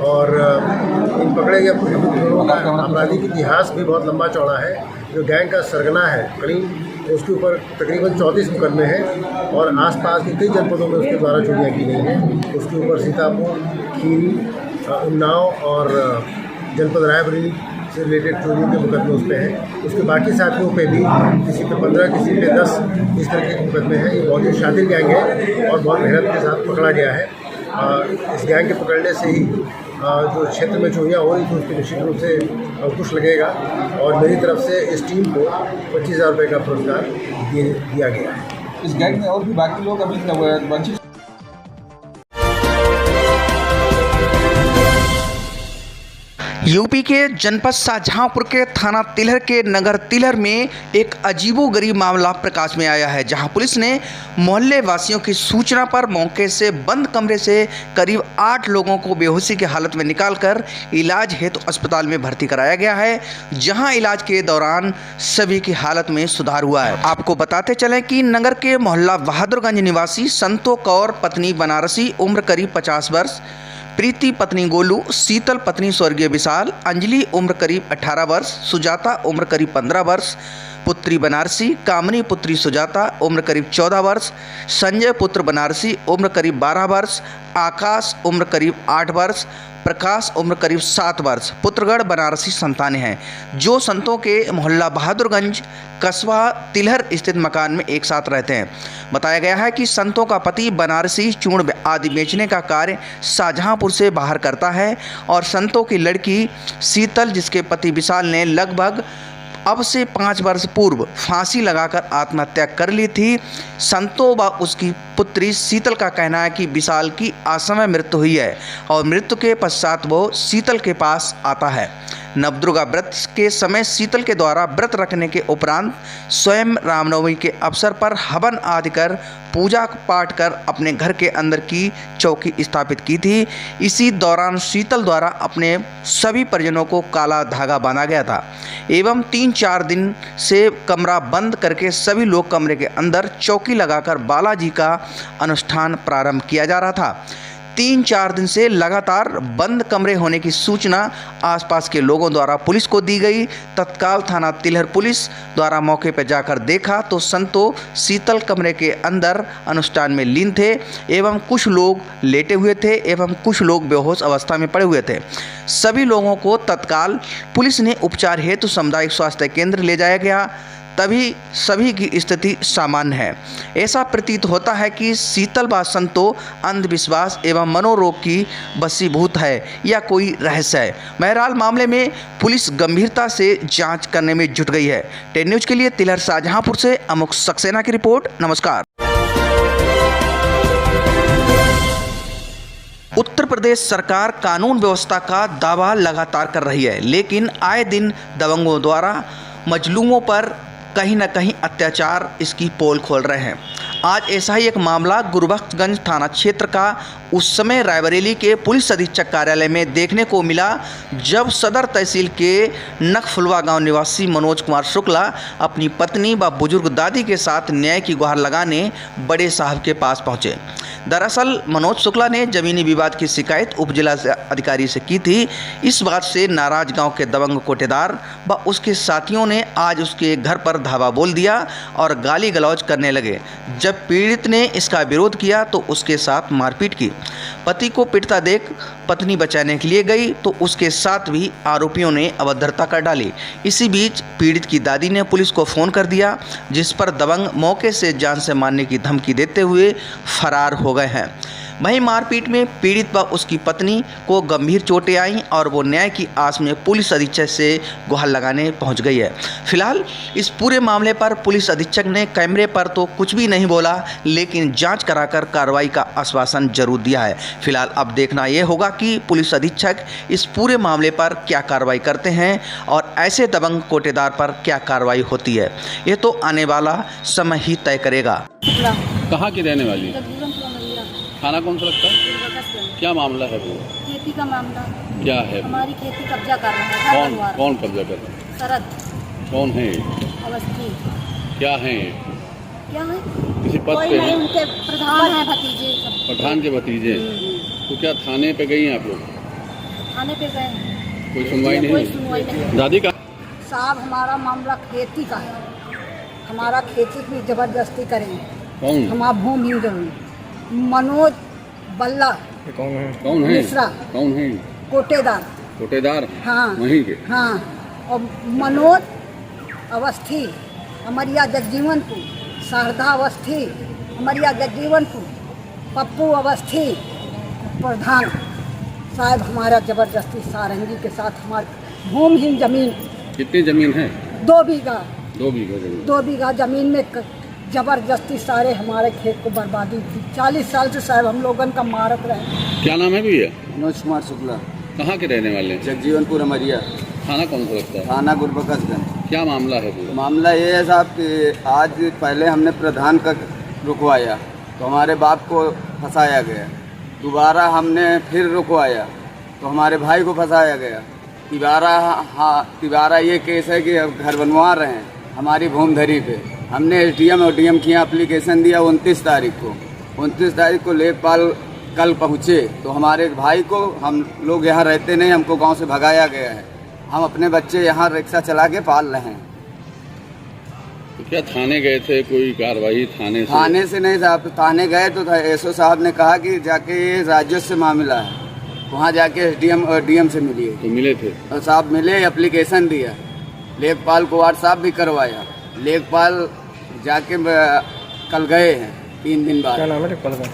और इन पकड़े गए चोरों का आपराधिक इतिहास भी बहुत लंबा चौड़ा है। जो गैंग का सरगना है करीब, उसके ऊपर तकरीबन 34 मुकदमे हैं और आसपास के कई जनपदों में उसके द्वारा चोरियाँ की गई हैं। उसके ऊपर सीतापुर, खीरी, उन्नाव और जनपद रायबरेली से रिलेटेड चोरियों के मुकदमे उस पर हैं। उसके बाकी साथियों पे भी किसी पे 15, किसी पे 10 इस तरह के मुकदमे हैं। ये बहुत ही शातिर गैंग है और बहुत मेहनत के साथ पकड़ा गया है। इस गैंग के पकड़ने से ही जो क्षेत्र में चोरियाँ हो रही थी उसके निश्चित रूप से अंकुश लगेगा और मेरी तरफ से इस टीम को 25,000 रुपये का पुरस्कार दिया गया है। इस गैंग में और भी बाकी लोग अभी वंचित। यूपी के जनपद शाहजहांपुर के थाना तिलहर के नगर तिलहर में एक अजीबोगरीब मामला प्रकाश में आया है, जहां पुलिस ने मोहल्ले वासियों की सूचना पर मौके से बंद कमरे से करीब 8 लोगों को बेहोशी की हालत में निकालकर इलाज हेतु अस्पताल में भर्ती कराया गया है, जहां इलाज के दौरान सभी की हालत में सुधार हुआ है। आपको बताते चलें कि नगर के मोहल्ला बहादुरगंज निवासी संतो कौर पत्नी बनारसी उम्र करीब 50 वर्ष, प्रीति पत्नी गोलू, शीतल पत्नी स्वर्गीय विशाल, अंजलि उम्र करीब 18 वर्ष, सुजाता उम्र करीब 15 वर्ष, पुत्री बनारसी, कामनी पुत्री सुजाता उम्र करीब 14 वर्ष, संजय पुत्र बनारसी उम्र करीब 12 वर्ष, आकाश उम्र करीब 8 वर्ष, प्रकाश उम्र करीब 7 वर्ष पुत्रगढ़ बनारसी संतानें हैं, जो संतों के मोहल्ला बहादुरगंज कस्बा तिलहर स्थित मकान में एक साथ रहते हैं। बताया गया है कि संतों का पति बनारसी चूर्ण आदि बेचने का कार्य शाहजहांपुर से बाहर करता है और संतों की लड़की शीतल, जिसके पति विशाल ने लगभग अब से 5 वर्ष पूर्व फांसी लगाकर आत्महत्या कर ली थी। संतों व उसकी पुत्री शीतल का कहना है कि विशाल की असमय मृत्यु हुई है और मृत्यु के पश्चात वो शीतल के पास आता है। नवदुर्गा व्रत के समय शीतल के द्वारा व्रत रखने के उपरांत स्वयं रामनवमी के अवसर पर हवन आदि कर पूजा पाठ कर अपने घर के अंदर की चौकी स्थापित की थी। इसी दौरान शीतल द्वारा अपने सभी परिजनों को काला धागा बांधा गया था एवं 3-4 दिन से कमरा बंद करके सभी लोग कमरे के अंदर चौकी लगाकर बालाजी का अनुष्ठान प्रारंभ किया जा रहा था। 3-4 दिन से लगातार बंद कमरे होने की सूचना आसपास के लोगों द्वारा पुलिस को दी गई। तत्काल थाना तिलहर पुलिस द्वारा मौके पर जाकर देखा तो संतो शीतल कमरे के अंदर अनुष्ठान में लीन थे एवं कुछ लोग लेटे हुए थे एवं कुछ लोग बेहोश अवस्था में पड़े हुए थे। सभी लोगों को तत्काल पुलिस ने उपचार हेतु सामुदायिक स्वास्थ्य केंद्र ले जाया गया। तभी सभी की स्थिति सामान्य है। ऐसा प्रतीत होता है कि शीतल व संतो अंधविश्वास एवं मनोरोग की वशीभूत है या कोई रहस्य है। बहरहाल मामले में पुलिस गंभीरता से जांच करने में जुट गई है। 10 न्यूज के लिए तिलहर शाहजहांपुर से अमुक सक्सेना की रिपोर्ट। नमस्कार। उत्तर प्रदेश सरकार कानून व्यवस्था का दावा लगातार कर रही है, लेकिन आए दिन दबंगों द्वारा मजलूमों पर कहीं न कहीं अत्याचार इसकी पोल खोल रहे हैं। आज ऐसा ही एक मामला गुरबख्शगंज थाना क्षेत्र का उस समय रायबरेली के पुलिस अधीक्षक कार्यालय में देखने को मिला, जब सदर तहसील के नखफुलवा गांव निवासी मनोज कुमार शुक्ला अपनी पत्नी व बुजुर्ग दादी के साथ न्याय की गुहार लगाने बड़े साहब के पास पहुंचे। दरअसल मनोज शुक्ला ने जमीनी विवाद की शिकायत उप जिला अधिकारी से की थी। इस बात से नाराज गांव के दबंग कोटेदार व उसके साथियों ने आज उसके घर पर धावा बोल दिया और गाली गलौज करने लगे। जब पीड़ित ने इसका विरोध किया तो उसके साथ मारपीट की। पति को पिटता देख पत्नी बचाने के लिए गई तो उसके साथ भी आरोपियों ने अभद्रता कर डाली। इसी बीच पीड़ित की दादी ने पुलिस को फ़ोन कर दिया, जिस पर दबंग मौके से जान से मारने की धमकी देते हुए फरार हो गए हैं। वहीं मारपीट में पीड़ित व उसकी पत्नी को गंभीर चोटें आईं और वो न्याय की आस में पुलिस अधीक्षक से गुहार लगाने पहुंच गई है। फिलहाल इस पूरे मामले पर पुलिस अधीक्षक ने कैमरे पर तो कुछ भी नहीं बोला, लेकिन जांच कराकर कार्रवाई का आश्वासन जरूर दिया है। फिलहाल अब देखना यह होगा कि पुलिस अधीक्षक इस पूरे मामले पर क्या कार्रवाई करते हैं और ऐसे दबंग कोटेदार पर क्या कार्रवाई होती है, ये तो आने वाला समय ही तय करेगा। कहाँ की रहने वाली? थाना कौन सा लगता है? क्या मामला है वो? खेती का मामला। क्या है? हमारी खेती कब्जा कर रहा है। कौन कब्जा कर रहा है? शरद। कौन है? अवस्थी। क्या है? क्या है? किसी पद पे नहीं, उनके प्रधान है भतीजे। प्रधान के भतीजे। तो क्या थाने पे गई हैं आप लोग? थाने पे गए। कोई सुनवाई नहीं? कोई सुनवाई नहीं। दादी का? साहब हमारा मामला खेती का है। हमारा खेती की जबरदस्ती करेंगे। कौन? हमारा भूमि जमीन। मनोज बल्ला। कौन है? कौन है? मिश्रा। कौन है? कोटेदार। कोटेदार? हाँ वहीं के? हाँ। और मनोज अवस्थी अमरिया जगजीवनपुर। शारदा अवस्थी अमरिया जगजीवनपुर। पप्पू अवस्थी प्रधान। साहब हमारा जबरदस्ती सारंगी के साथ हमारी भूमिहीन जमीन। कितनी जमीन है? 2 बीघा। 2 बीघा जमीन। 2 बीघा जमीन में जबरदस्ती सारे हमारे खेत को बर्बादी थी। 40 साल से साहब हम लोगन का मारत रहे। क्या नाम है भैया? मनोज कुमार शुक्ला। कहाँ के रहने वाले हैं? जगजीवनपुर अमरिया। थाना कौन सा लगता है? थाना गुरबख्शगंज। क्या मामला है पूरा? मामला ये है साहब कि आज पहले हमने प्रधान का रुकवाया तो हमारे बाप को फंसाया गया। दोबारा हमने फिर रुकवाया तो हमारे भाई को फंसाया गया। तिबारा ये केस है कि अब घर बनवा रहे हैं हमारी भूमधरी पे। हमने एसडीएम और डीएम किया, एप्लीकेशन दिया 29 तारीख को। 29 तारीख को लेखपाल कल पहुँचे तो हमारे भाई को, हम लोग यहाँ रहते नहीं, हमको गांव से भगाया गया है। हम अपने बच्चे यहाँ रिक्शा चला के पाल रहे हैं। तो क्या थाने गए थे? कोई कार्रवाई थाने से? थाने से नहीं साहब, थाने गए तो एसओ साहब ने कहा कि जाके ये राजस्व से मामला है, वहाँ जाके एसडीएम और डीएम से मिलिए। तो मिले थे? और साहब मिले, एप्लीकेशन दिया, लेखपाल को व्हाट्सएप भी करवाया। लेखपाल जाके कल गए हैं 3 दिन बाद। क्या नाम है लेखपाल का?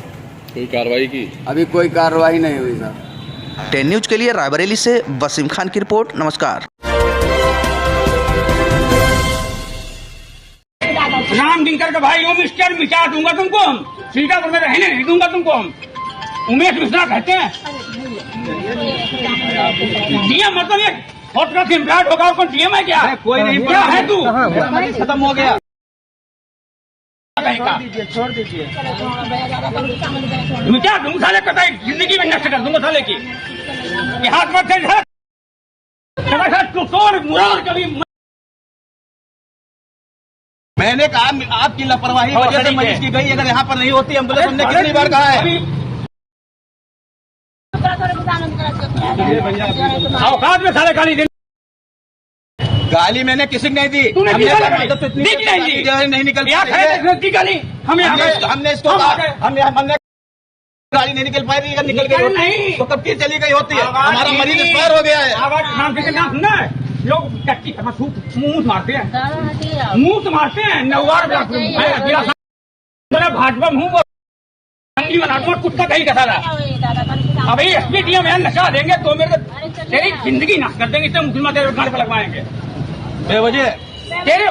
कोई कार्रवाई की? अभी कोई कार्रवाई नहीं हुई साहब। 10 न्यूज के लिए रायबरेली से वसीम खान की रिपोर्ट। नमस्कार। राम दिनकर का भाई हूँ, मिस्टर मिटा दूंगा तुमको हम। सीतापुर में रहने नहीं दूंगा तुमको हम। उमेश मिश्रा कहते हैं। डीएम मतलब ये फोटो सिम्प्लाट होगा और कौन डीएम है क्या? कोई नहीं। क्या है तू? खत्म हो गया। छोड़ दीजिए। मिटा दूंगा साले, कतई जिंदगी में नष्ट कर दूंगा साले की। हाथ मत कभी। मैंने कहा आपकी लापरवाही वजह से मरीज की गई, अगर यहाँ पर नहीं होती एम्बुलेंस, हमने कितनी बार कहा है। औकात में सारे गाली दे। गाली मैंने किसी को नहीं दी। तूने हमने नहीं नहीं निकल गाली हमने इसको हमने गाड़ी नहीं निकल पाई थी। अगर निकल गई नहीं तो कब की चली गई होती है। हमारा मरीज एक्सपायर हो गया है। आवाज नाम से नाम सुनना है। लोग टट्टी मुंह मारते हैं, मुंह मारते हैं। नवार भाजपा मुंह बनाकर कुत्ता कहीं कसा रहा। अभी एसपीडीएम है नशा देंगे तो मेरे तेरी जिंदगी नाश कर देंगे। इतने मुसलमान तेरे गाड़ी पर लगवाएंगे बेवजह। तेरे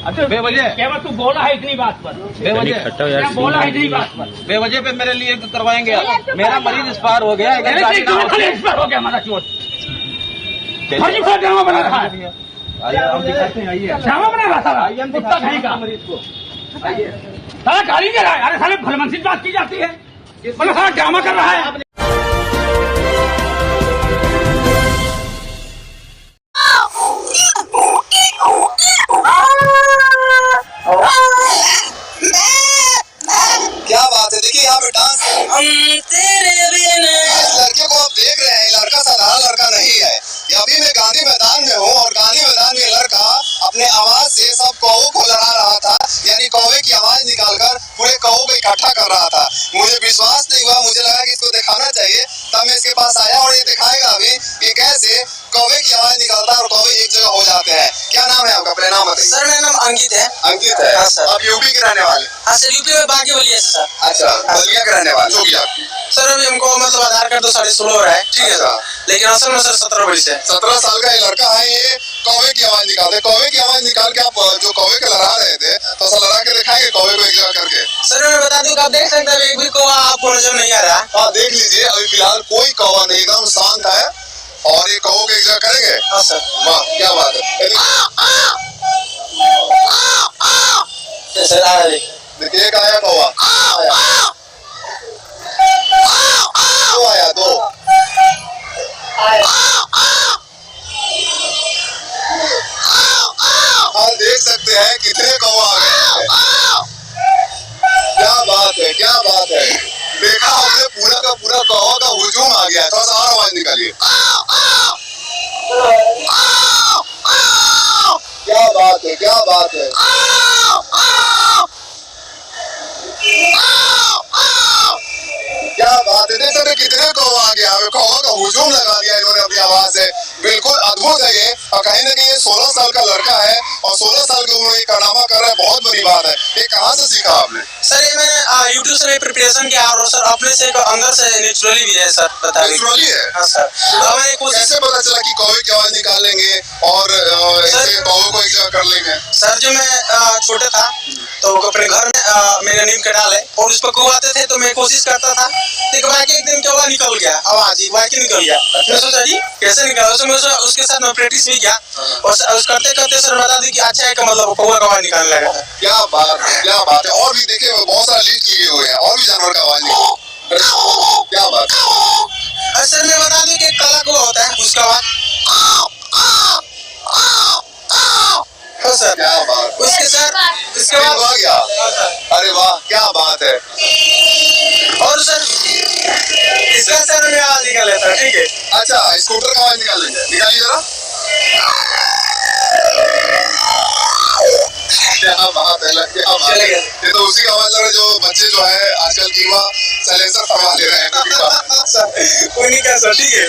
अच्छा बेवजह केवल तू बोला है इतनी बात पर। बेवजह बोला है इतनी बात पर। बेवजह पे मेरे लिए करवाएंगे। मेरा मरीज एक्सपायर हो गया है। एक्सपायर हो गया हमारा चोट। फर्जी का ड्रामा बना रहा है। ड्रामा बना रहा था कुत्ता कहीं का मरीज को। सारा गाली दे रहा है। अरे साले भलमनसी बात की जाती है। मतलब सारा ड्रामा कर रहा है। क्या बात है, देखिए यहाँ पे डांस इस लड़के को आप देख रहे हैं। लड़का साधारण लड़का नहीं है। अभी मैं गांधी मैदान में हूँ और गांधी मैदान में लड़का अपने आवाज से सब कौवों को लड़ा रहा था। यानी कौवे की आवाज निकालकर पूरे कौवों को इकट्ठा कर रहा था। मुझे विश्वास नहीं हुआ, मुझे लगा कि इसको दिखाना चाहिए, तब मैं इसके पास आया और ये दिखाएगा अभी कि कैसे कौवे की आवाज निकालता है और कौवे एक जगह हो जाते हैं। क्या नाम है आपका? अपने नाम बताइए। सर मेरा नाम अंकित है। अंकित है? हाँ सर। आप यूपी के रहने वाले? हाँ सर, यूपी में बाकी बलिया से सर। अच्छा, बलिया के रहने वाले। जो भी आपकी सर अभी हमको मतलब आधार कार्ड तो 16.5 हो रहा है, ठीक है सर, लेकिन असल में सर 17 वर्ष है। 17 साल का ये लड़का है। ये कौवे की आवाज निकालते। कौवे की आवाज निकाल के आप जो कौवे के लड़ा रहे थे तो ऐसा लड़ा के दिखाएंगे कौवे को एक जगह करके। सर मैं बता दूं, आप देख सकते हैं एक भी कौवा आपको नजर नहीं आ रहा। हाँ देख लीजिए, अभी फिलहाल कोई कौवा नहीं, एकदम शांत है। और ये कौवे को एक जगह करेंगे। हाँ सर। वाह क्या बात है। सर आ रहे देखिए एक आया कौवा, दो आया, दो आप देख सकते हैं कितने कौवा आ गए। क्या बात है, क्या बात है। देखा हमने पूरा का पूरा कौवा का हुजूम आ गया। थोड़ा सा और आवाज निकालिए। क्या बात है, क्या बात है। क्या बात है। देख सकते कितने कौवा आ गया। कौवा का हुजूम लगा दिया इन्होंने अपनी आवाज से। बिल्कुल अद्भुत है ये। और कहीं ना कहीं ये 16 साल का लड़का है और 16 साल की उम्र में कारनामा कर रहा है। बहुत बड़ी बात है। ये कहाँ से सीखा आपने? सर ये मैंने यूट्यूब से प्रिपरेशन किया और सर अपने से अंदर से नेचुरली भी है सर। बता नेचुरली है? हाँ सर। मैंने कैसे पता चला कि कौवे की आवाज निकालेंगे और ऐसे कौवे को एक जगह कर लेंगे? सर जो मैं छोटे था तो अपने घर में मेरे नीम के डाल है और उस पर कौवा आते थे तो मैं कोशिश करता था। एक दिन कौवा निकल गया, आवाज निकल गया। मैं सोचा जी कैसे निकला। उसके साथ मैं प्रैक्टिस भी किया और करते करते सर बता दी कि अच्छा है, मतलब कौवा का आवाज निकालने लगा। क्या बात है, क्या बात है। और भी देखिए बहुत सारे लिस्ट किए हुए हैं और भी जानवर का आवाज निकल। क्या बात है। सर मैं बता दूं कि काला कौवा होता है, उसका आवाज। हाँ सर। क्या बात। उसके बाद आ गया। अरे वाह क्या बात है। और सर इसका सर में आवाज निकाल लेता है, ठीक है। अच्छा स्कूटर का आवाज निकाल लेंगे, निकालिए जरा। क्या बात है, क्या बात है। ये तो उसी का आवाज लग रहा है जो बच्चे जो है आजकल कीमा सैलेंसर फरमा ले रहे हैं। कोई नहीं क्या सर, ठीक है।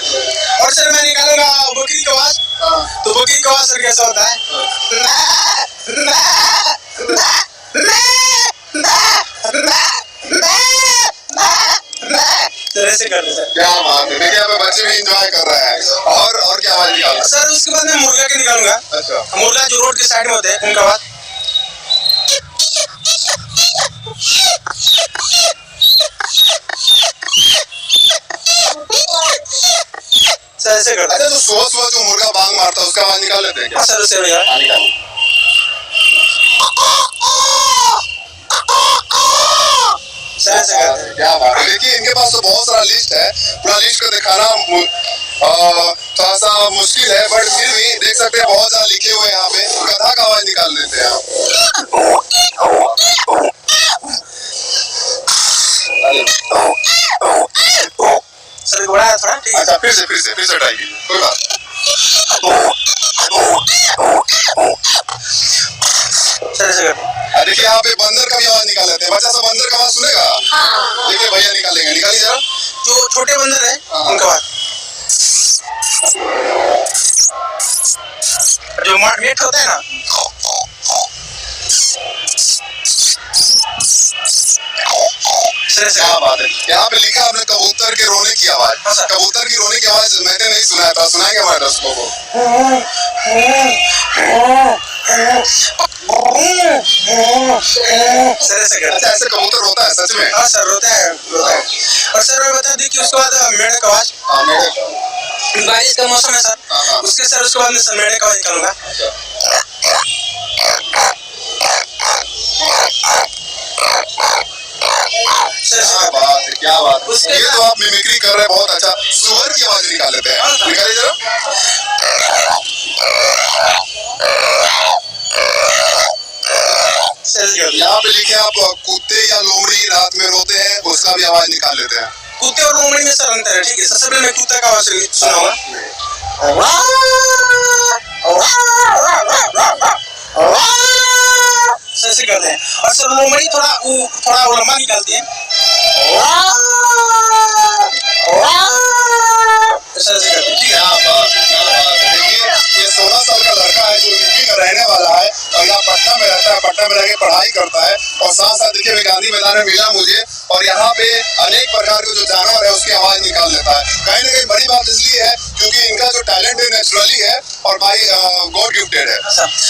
और सर मैं निकालूंगा बकरी का आवाज। तो बकरी का आवाज सर कैसा होता है? ऐसे कर रहे सर। क्या बात है। देखिए यहाँ पे बच्चे भी इंजॉय कर रहे हैं। और क्या आवाज निकाल सर? उसके बाद मैं मुर्गा के निकालूंगा। अच्छा। मुर्गा जो रोड के साइड में होते हैं उनका आवाज। सर ऐसे करते हैं। अच्छा तो सुबह जो मुर्गा बांग मारता है उसका आवाज निकाल लेते हैं क्या? हाँ सर उससे भैया निकाल। क्या बात है। देखिए इनके पास तो बहुत सारा लिस्ट है। पूरा लिस्ट को दिखाना थोड़ा सा मुश्किल है, बट फिर भी देख सकते हैं बहुत सारा लिखे हुए यहाँ पे। गधा का आवाज निकाल देते हैं आप। सर से फिर से ट्राई कीजिए, कोई बात देखिए यहाँ पे बंदर का भी आवाज निकाल लेते हैं। बच्चा सब बंदर का आवाज सुनेगा? देखिए भैया निकालेंगे, निकालिए जरा। जो छोटे बंदर है उनका आवाज, जो मेट होता है ना, क्या बात है। यहाँ पे लिखा आपने कबूतर के रोने की आवाज। कबूतर की रोने की आवाज मैंने नहीं सुनाया था, सुनाएंगे हमारे दर्शकों को। अच्छा ऐसे कबूतर रोता है सच में? हाँ सर रोता है। और सर मैं बता दूं कि उसके बाद मेढक का आवाज, बारिश का मौसम है सर, उसके सर उसके बाद में सर मेढक का आवाज निकालूंगा। क्या बात है, क्या बात है। ये तो आप मिमिक्री कर रहे हैं, बहुत अच्छा। सुअर की आवाज निकाल लेते हैं, निकालिए जरा। यहाँ पे लिखे आप कुत्ते या लोमड़ी रात में रोते हैं, उसका भी आवाज निकाल लेते हैं। कुत्ते और लोमड़ी में सर अंतर है, ठीक है। सबसे पहले मैं कुत्ते का आवाज सुनाऊंगा। ऐसे करते हैं। और सर लोमड़ी थोड़ा लंबा निकालती है। क्या बात है, क्या बात है। देखिए ये 16 साल का लड़का है जो यूपी में रहने वाला है और यहाँ पटना में रहता है, पटना में रह के पढ़ाई करता है। और साथ साथ देखिए गांधी मैदान में मिला मुझे, और यहाँ पे अनेक प्रकार के जो जानवर है उसकी आवाज निकाल लेता है। कहीं ना कहीं बड़ी बात इसलिए है क्योंकि इनका जो टैलेंट है नेचुरली है और भाई गॉड गिफ्टेड है।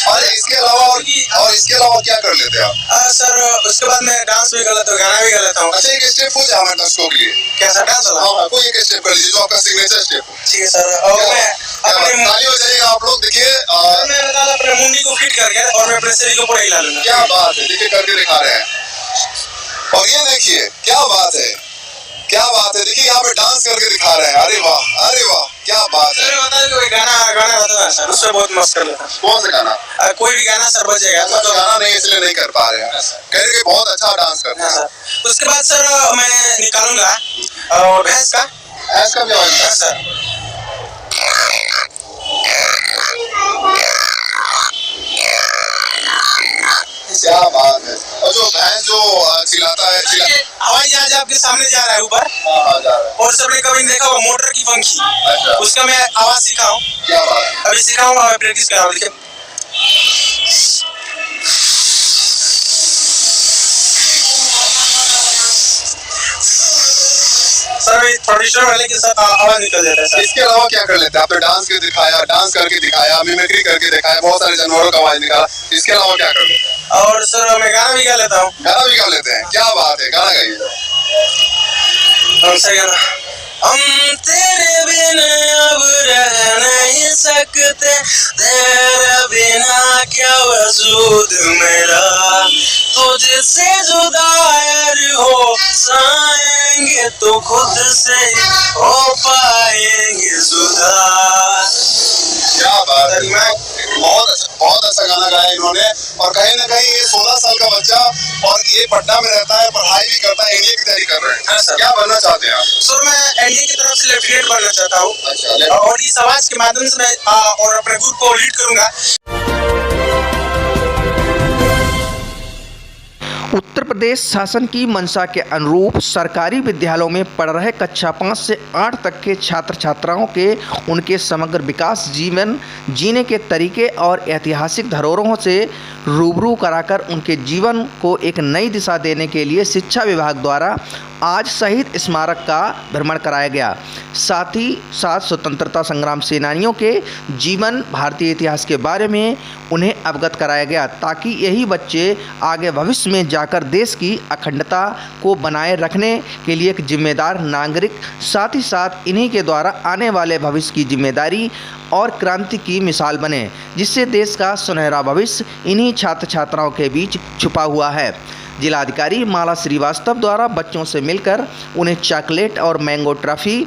और इसके अलावा क्या कर लेते हैं आप? सर उसके बाद मैं डांस भी कर लेता हूँ, गाना भी कर लेता हूँ। अच्छा एक स्टेप हो जाए हमारे दर्शकों के लिए। क्या सर डांस वाला? हाँ कोई एक स्टेप कर लीजिए जो आपका सिग्नेचर स्टेप हो। ठीक है सर। और मैं अपने ताली हो जाएगा आप लोग। देखिए मैं अपने मुंडी को फिट करके और मैं अपने शरीर को पूरा हिला लूंगा। क्या बात है, देखिए करके दिखा रहे हैं। और ये देखिए क्या बात है, क्या बात है। देखिए यहाँ पे डांस करके दिखा रहे हैं। अरे वाह, अरे वाह, क्या बात है। बता कोई गाना होता है सर, उससे बहुत मस्त कर लेता है। कौन सा गाना? कोई भी गाना सर बजेगा। तो गाना नहीं इसलिए नहीं कर पा रहे हैं, कह रहे बहुत अच्छा डांस करते हैं। उसके बाद सर मैं निकालूंगा भैंस का भी आवाज सर। क्या बात है। और जो भैंस जो चिल्लाता है, हवाई जहाज आपके सामने जा रहा है ऊपर। और सबने कभी देखा होगा मोटर की पंखी। अच्छा। उसका मैं आवाज सीखा हूँ। क्या बात है। अभी सीखा हूँ, प्रैक्टिस कर रहा हूँ। देखिए सर ट्रेडिशनल वाले के साथ आवाज निकल जाता है सर। इसके अलावा क्या कर लेते हैं? आपने डांस करके दिखाया, डांस करके दिखाया, मिमिक्री करके दिखाया, बहुत सारे जानवरों का आवाज निकाला। इसके अलावा क्या कर लेते हैं? और सर मैं गाना भी गा लेता हूँ। गाना भी गा लेते हैं, क्या बात है। गाना गाइए। हम तेरे बिना अब रह नहीं सकते, तेरे बिना क्या वजूद मेरा, तुझसे जुदायर हो जाएंगे तो खुद से हो पाएंगे जुदा। क्या बात है, बहुत अच्छा गाना गाया इन्होंने। और कहीं ना कहीं ये 16 साल का बच्चा और ये पटना में रहता है, पढ़ाई भी करता है, एनडीए की तैयारी कर रहे हैं। क्या बनना चाहते हैं आप? सर मैं एनडीए की तरफ से लेफ्टिनेंट बनना चाहता हूँ। अच्छा। और इस आवाज के माध्यम से मैं और अपने ग्रुप को लीड करूंगा। उत्तर प्रदेश शासन की मंशा के अनुरूप सरकारी विद्यालयों में पढ़ रहे कक्षा 5 से 8 तक के छात्र छात्राओं के उनके समग्र विकास, जीवन जीने के तरीके और ऐतिहासिक धरोहरों से रूबरू कराकर उनके जीवन को एक नई दिशा देने के लिए शिक्षा विभाग द्वारा आज शहीद स्मारक का भ्रमण कराया गया। साथ ही साथ स्वतंत्रता संग्राम सेनानियों के जीवन, भारतीय इतिहास के बारे में उन्हें अवगत कराया गया, ताकि यही बच्चे आगे भविष्य में जाकर देश की अखंडता को बनाए रखने के लिए एक जिम्मेदार नागरिक, साथ ही साथ इन्हीं के द्वारा आने वाले भविष्य की जिम्मेदारी और क्रांति की मिसाल बने, जिससे देश का सुनहरा भविष्य इन्हीं छात्र छात्राओं के बीच छुपा हुआ है। जिलाधिकारी माला श्रीवास्तव द्वारा बच्चों से मिलकर उन्हें चॉकलेट और मैंगो ट्रॉफी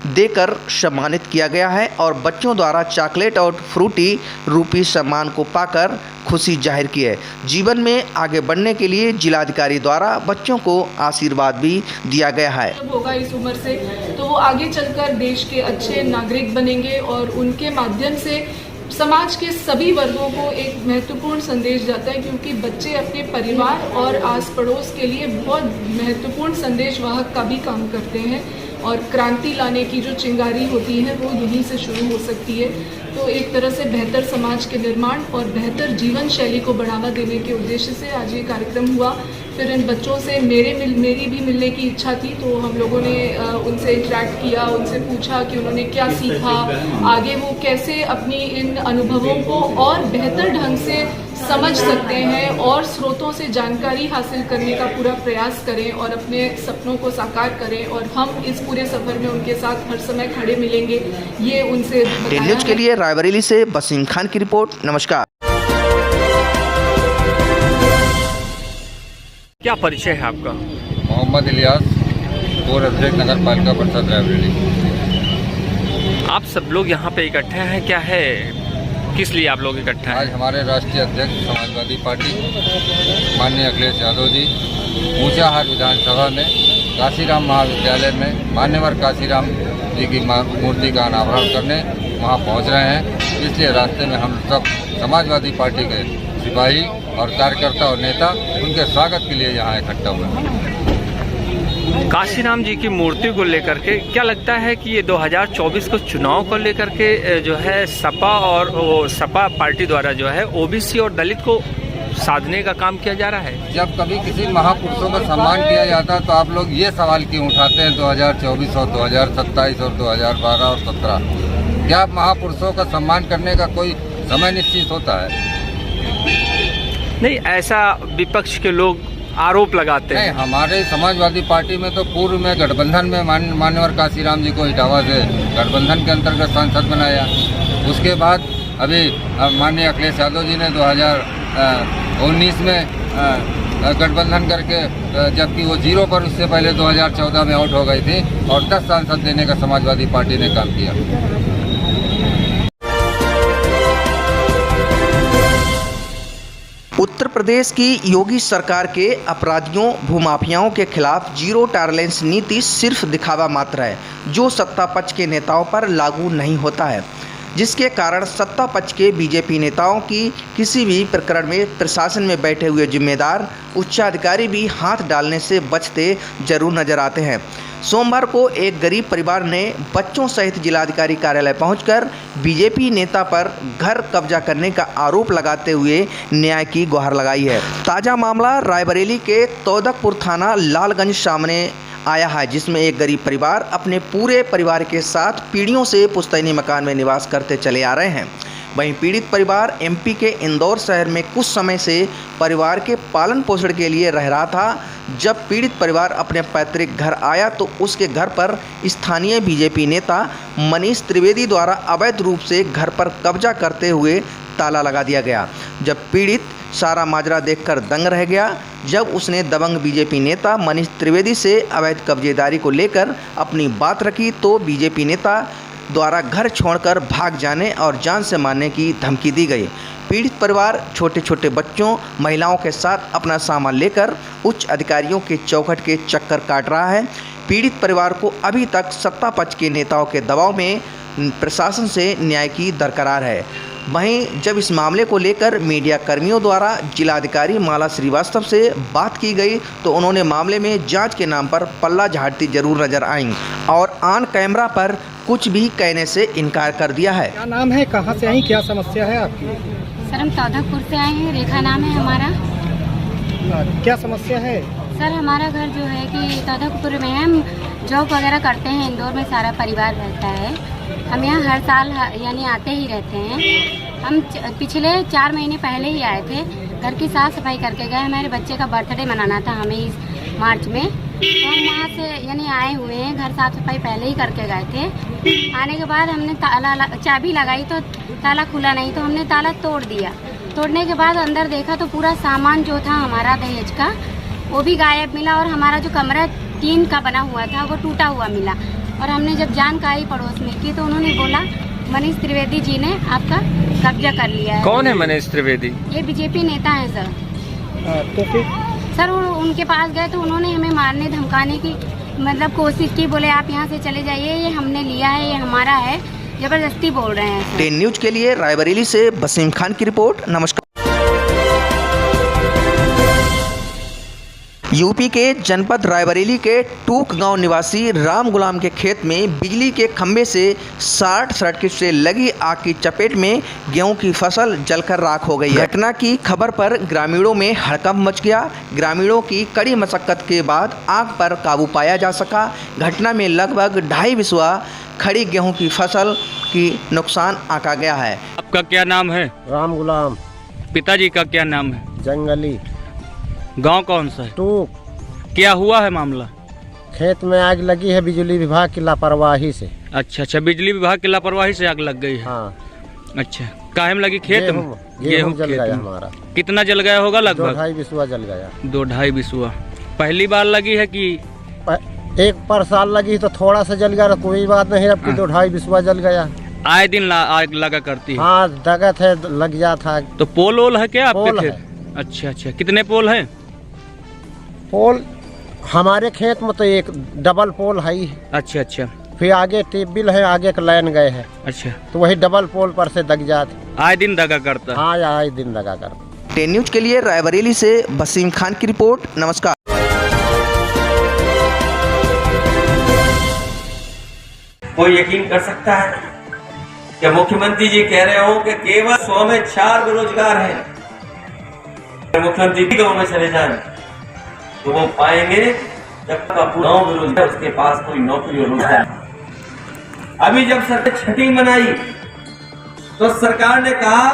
देकर सम्मानित किया गया है और बच्चों द्वारा चॉकलेट और फ्रूटी रूपी सम्मान को पाकर खुशी जाहिर की है। जीवन में आगे बढ़ने के लिए जिलाधिकारी द्वारा बच्चों को आशीर्वाद भी दिया गया है। होगा इस उम्र से तो तो वो आगे चलकर देश के अच्छे नागरिक बनेंगे और उनके माध्यम से समाज के सभी वर्गों को एक महत्वपूर्ण संदेश जाता है, क्योंकि बच्चे अपने परिवार और आस पड़ोस के लिए बहुत महत्वपूर्ण संदेश वाहक का भी काम करते हैं और क्रांति लाने की जो चिंगारी होती है वो यहीं से शुरू हो सकती है। तो एक तरह से बेहतर समाज के निर्माण और बेहतर जीवन शैली को बढ़ावा देने के उद्देश्य से आज ये कार्यक्रम हुआ। फिर इन बच्चों से मेरी भी मिलने की इच्छा थी, तो हम लोगों ने उनसे इंटरेक्ट किया, उनसे पूछा कि उन्होंने क्या सीखा, आगे वो कैसे अपनी इन अनुभवों को और बेहतर ढंग से समझ सकते हैं और स्रोतों से जानकारी हासिल करने का पूरा प्रयास करें और अपने सपनों को साकार करें। और हम इस पूरे सफर में उनके साथ हर समय खड़े मिलेंगे, ये उनसे डेली न्यूज के लिए रायबरेली से वसीम खान की रिपोर्ट। नमस्कार। क्या परिचय है आपका? मोहम्मद इलियास, पूर्व अध्यक्ष नगर पालिका परिषद रायबरेली। आप सब लोग यहाँ पे इकट्ठे हैं, क्या है, किस लिए आप लोग इकट्ठे हैं? आज हमारे राष्ट्रीय अध्यक्ष समाजवादी पार्टी माननीय अखिलेश यादव जी ऊंचाहार विधानसभा में काशीराम महाविद्यालय में मान्यवर काशीराम जी की मूर्ति का अनावरण करने वहाँ पहुँच रहे हैं। इसलिए रास्ते में हम सब समाजवादी पार्टी के सिपाही और कार्यकर्ता और नेता उनके स्वागत के लिए यहाँ इकट्ठा हुए हैं। काशीराम जी की मूर्ति को लेकर के क्या लगता है कि ये 2024 को चुनाव को लेकर के जो है सपा और सपा पार्टी द्वारा जो है ओबीसी और दलित को साधने का काम किया जा रहा है? जब कभी किसी महापुरुषों का सम्मान किया जाता है तो आप लोग ये सवाल क्यों उठाते हैं 2024 और 2027 और 2012 और 17? क्या महापुरुषों का सम्मान करने का कोई समय निश्चित होता है? नहीं, ऐसा विपक्ष के लोग आरोप लगाते हैं। हमारे समाजवादी पार्टी में तो पूर्व में गठबंधन में मान्यवर काशीराम जी को इटावा से गठबंधन के अंतर्गत सांसद बनाया। उसके बाद अभी माननीय अखिलेश यादव जी ने 2019 में गठबंधन करके, जबकि वो 0 पर उससे पहले 2014 में आउट हो गई थी और 10 सांसद देने का समाजवादी पार्टी ने काम किया। उत्तर प्रदेश की योगी सरकार के अपराधियों भूमाफियाओं के खिलाफ जीरो टॉलरेंस नीति सिर्फ दिखावा मात्र है, जो सत्ता पक्ष के नेताओं पर लागू नहीं होता है, जिसके कारण सत्ता पक्ष के बीजेपी नेताओं की किसी भी प्रकरण में प्रशासन में बैठे हुए जिम्मेदार उच्चाधिकारी भी हाथ डालने से बचते जरूर नजर आते हैं। सोमवार को एक गरीब परिवार ने बच्चों सहित जिलाधिकारी कार्यालय पहुंचकर बीजेपी नेता पर घर कब्जा करने का आरोप लगाते हुए न्याय की गुहार लगाई है। ताज़ा मामला रायबरेली के तौदकपुर थाना लालगंज सामने आया है, जिसमें एक गरीब परिवार अपने पूरे परिवार के साथ पीढ़ियों से पुश्तैनी मकान में निवास करते चले आ रहे हैं। वहीं पीड़ित परिवार एमपी के इंदौर शहर में कुछ समय से परिवार के पालन पोषण के लिए रह रहा था। जब पीड़ित परिवार अपने पैतृक घर आया तो उसके घर पर स्थानीय बीजेपी नेता मनीष त्रिवेदी द्वारा अवैध रूप से घर पर कब्जा करते हुए ताला लगा दिया गया। जब पीड़ित सारा माजरा देखकर दंग रह गया, जब उसने दबंग बीजेपी नेता मनीष त्रिवेदी से अवैध कब्जेदारी को लेकर अपनी बात रखी तो बीजेपी नेता द्वारा घर छोड़कर भाग जाने और जान से मारने की धमकी दी गई। पीड़ित परिवार छोटे छोटे बच्चों महिलाओं के साथ अपना सामान लेकर उच्च अधिकारियों के चौखट के चक्कर काट रहा है। पीड़ित परिवार को अभी तक सत्ता पक्ष के नेताओं के दबाव में प्रशासन से न्याय की दरकार है। वहीं जब इस मामले को लेकर मीडिया कर्मियों द्वारा जिलाधिकारी माला श्रीवास्तव से बात की गई तो उन्होंने मामले में जांच के नाम पर पल्ला झाड़ती जरूर नजर आईं और ऑन कैमरा पर कुछ भी कहने से इनकार कर दिया है। क्या नाम है, कहां से आई, क्या समस्या है आपकी? सर हम तौदकपुर से आए हैं, रेखा नाम है हमारा। क्या समस्या है? सर हमारा घर जो है कि तौदकपुर में हम जॉब वगैरह करते हैं, इंदौर में सारा परिवार रहता है। हम यहाँ हर साल यानी आते ही रहते हैं। हम पिछले 4 महीने पहले ही आए थे, घर की साफ सफाई करके गए। हमारे बच्चे का बर्थडे मनाना था हमें इस मार्च में, तो हम वहाँ से यानी आए हुए हैं। घर साफ सफाई पहले ही करके गए थे। आने के बाद हमने चाबी लगाई तो ताला खुला नहीं, तो हमने ताला तोड़ दिया। तोड़ने के बाद अंदर देखा तो पूरा सामान जो था हमारा दहेज का वो भी गायब मिला और हमारा जो कमरा टीन का बना हुआ था वो टूटा हुआ मिला। और हमने जब जानकारी पड़ोस में की तो उन्होंने बोला मनीष त्रिवेदी जी ने आपका कब्जा कर लिया है। कौन है मनीष त्रिवेदी? ये बीजेपी नेता है सर। तो फिर सर उनके पास गए तो उन्होंने हमें मारने धमकाने की मतलब कोशिश की, बोले आप यहाँ से चले जाइए, ये हमने लिया है, ये हमारा है, जबरदस्ती बोल रहे हैं। 10 न्यूज के लिए रायबरेली से वसीम खान की रिपोर्ट। नमस्कार। यूपी के जनपद रायबरेली के टूक गांव निवासी राम गुलाम के खेत में बिजली के खंभे से शॉर्ट सर्किट से लगी आग की चपेट में गेहूं की फसल जलकर राख हो गई। घटना की खबर पर ग्रामीणों में हड़कंप मच गया। ग्रामीणों की कड़ी मशक्कत के बाद आग पर काबू पाया जा सका। घटना में लगभग 2.5 बिस्वा खड़ी गेहूं की फसल की नुकसान आंका गया है। आपका क्या नाम है? राम गुलाम। पिताजी का क्या नाम है? जंगली। गांव कौन सा है? टूक। क्या हुआ है मामला? खेत में आग लगी है बिजली विभाग की लापरवाही से। अच्छा, बिजली विभाग की लापरवाही से आग लग गई है। हाँ। अच्छा, काहे में लगी? खेत में गेहूं जल गया हमारा। कितना जल गया होगा? लगभग 2.5 बिस्वा जल गया। 2-2.5 बिस्वा। पहली बार लगी है कि एक पर साल लगी तो थोड़ा सा जल गया, कोई बात नहीं। अब की 2.5 बिस्वा जल गया। आए दिन आग लगा करती है? हाँ, दगत है, लग जाता। तो पोल ओल है क्या आपके खेत? है। अच्छा, कितने पोल हैं? पोल हमारे खेत में तो एक डबल पोल है ही। अच्छा। फिर आगे टेबिल है, आगे का लाइन गए है। अच्छा, तो वही डबल पोल पर से दग जाते। आए दिन दगा करता? हाँ, आए दिन दगा करता। 10 न्यूज के लिए रायबरेली से वसीम खान की रिपोर्ट। नमस्कार। कोई यकीन कर सकता है कि मुख्यमंत्री जी कह रहे हो कि केवल 100 में 4 बेरोजगार हैं। मुख्यमंत्री भी गाँव में चले जाए तो वो पाएंगे जब तक पूरा गाँव बेरोजगार, उसके पास कोई नौकरी और रोजगार। अभी जब सरकार छठी मनाई तो सरकार ने कहा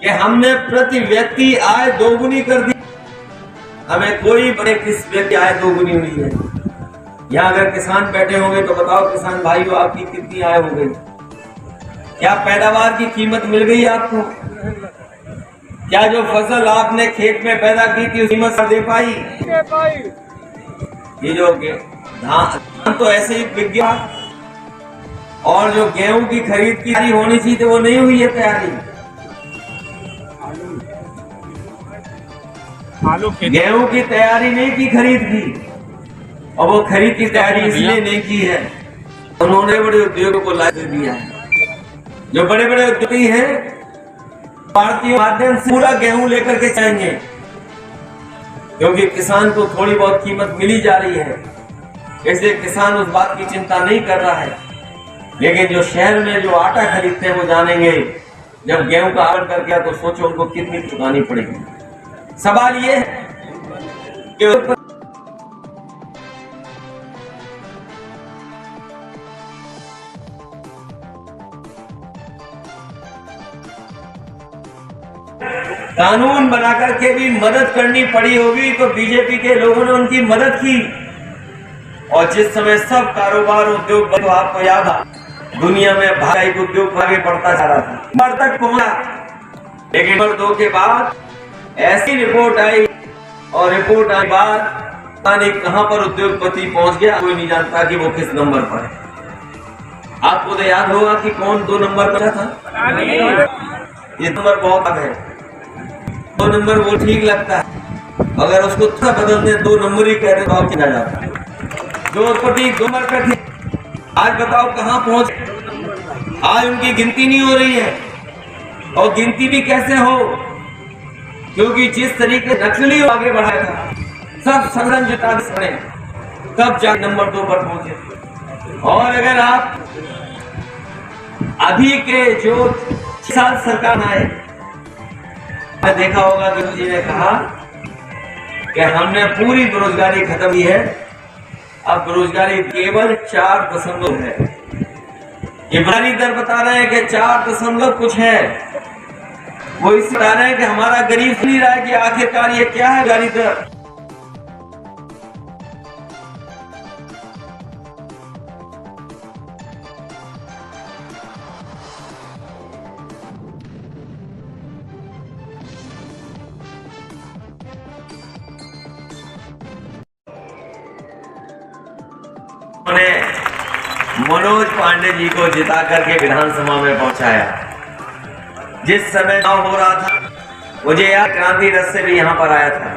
कि हमने प्रति व्यक्ति आय दोगुनी कर दी। हमें कोई बड़े किस व्यक्ति आय दोगुनी हुई है? यहाँ अगर किसान बैठे होंगे तो बताओ किसान भाइयों, आपकी कितनी आय हो गई? क्या पैदावार की कीमत मिल गई आपको? क्या जो फसल आपने खेत में पैदा की थी उस कीमत दे पाई? ये जो धान तो ऐसे ही बिक गया, और जो गेहूं की खरीद की तैयारी होनी चाहिए वो नहीं हुई है तैयारी। गेहूं की तैयारी नहीं की, खरीद की, और वो खरीद की तैयारी इसलिए नहीं की है, उन्होंने बड़े उद्योगों को ला दिया है। जो बड़े बड़े उद्योगी हैं भारतीय माध्यम से पूरा गेहूं लेकर के जाएंगे, क्योंकि किसान को थोड़ी बहुत कीमत मिली जा रही है, इसलिए किसान उस बात की चिंता नहीं कर रहा है। लेकिन जो शहर में जो आटा खरीदते हैं वो जानेंगे जब गेहूं का आवंटन कर गया तो सोचो उनको कितनी चुकानी पड़ेगी। सवाल ये है कि कानून बनाकर के भी मदद करनी पड़ी होगी तो बीजेपी के लोगों ने उनकी मदद की। और जिस समय सब कारोबार उद्योग, तो आपको याद है दुनिया में भाई उद्योग आगे बढ़ता जा रहा था, नंबर तक पहुंचा, लेकिन नंबर 2 के बाद ऐसी रिपोर्ट आई, और रिपोर्ट आने बाद पता नहीं कहां पर उद्योगपति पहुंच गया, कोई नहीं जानता कि वो किस नंबर पर है। आपको तो याद होगा कि कौन 2 नंबर पर था? ये नंबर बहुत है, 2 नंबर वो ठीक लगता है, अगर उसको थोड़ा बदलने 2 नंबर ही कह रहे तो आप किया जाता है। जो उत्पत्ति 2 नंबर पे थी, आज बताओ कहां पहुंच? आज उनकी गिनती नहीं हो रही है, और गिनती भी कैसे हो, क्योंकि जिस तरीके नक्सली आगे बढ़ाया था, सब संगठन जुटा के तब जाके नंबर 2 पर पहुंचे। और अगर आप अभी के जो 6 साल सरकार आए, देखा होगा कि जी ने कहा कि हमने पूरी बेरोजगारी खत्म की है, अब बेरोजगारी केवल 4% है। ये बेरोजगारी दर बता रहे हैं कि 4 कुछ है, वो इस बता रहे हैं कि हमारा गरीब नहीं रहा है कि आखिरकार ये क्या है बेरोजगारी दर। मनोज पांडे जी को जिता करके विधानसभा में पहुंचाया। जिस समय चुनाव हो रहा था, मुझे याद क्रांति रथ से भी यहाँ पर आया था,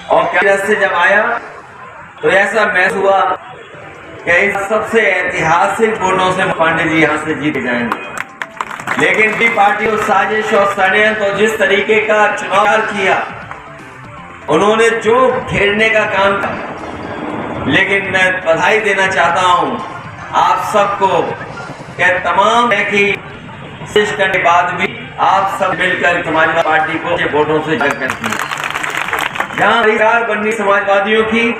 और क्रांति रथ से जब आया तो ऐसा महसूस हुआ कि इस सबसे ऐतिहासिक वोटों से पांडे जी यहाँ से जीत जाएंगे। लेकिन भी पार्टी और साजिश और षड्यंत्र और जिस तरीके का चुनाव किया, उन्होंने जो घेरने का काम किया, लेकिन मैं बधाई देना चाहता हूँ आप सबको कि तमाम की कोशिश करने के बाद भी आप सब मिलकर समाजवादी पार्टी को वोटों से जग करती है। जहाँ अधिकार बननी समाजवादियों की,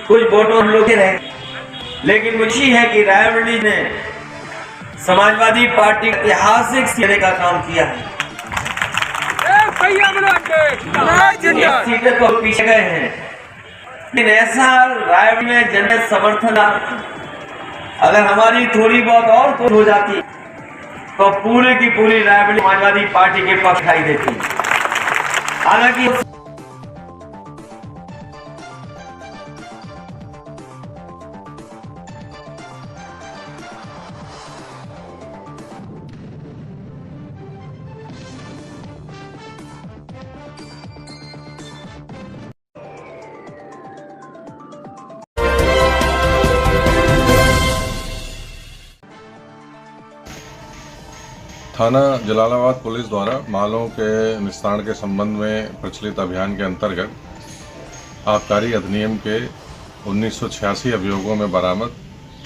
कुछ वोटों हम लोग के रहे, लेकिन खुशी है कि रायबरेली ने समाजवादी पार्टी ऐतिहासिक सीने का काम किया है। सीटें तो पीछे गए हैं, लेकिन ऐसा रायबरेली में जनता समर्थन अगर हमारी थोड़ी बहुत और कुछ हो जाती तो पूरे की पूरी रायबरेली समाजवादी पार्टी के पक्ष दिखाई देती। हालांकि थाना जलालाबाद पुलिस द्वारा मालों के निस्तारण के संबंध में प्रचलित अभियान के अंतर्गत आबकारी अधिनियम के 1986 अभियोगों में बरामद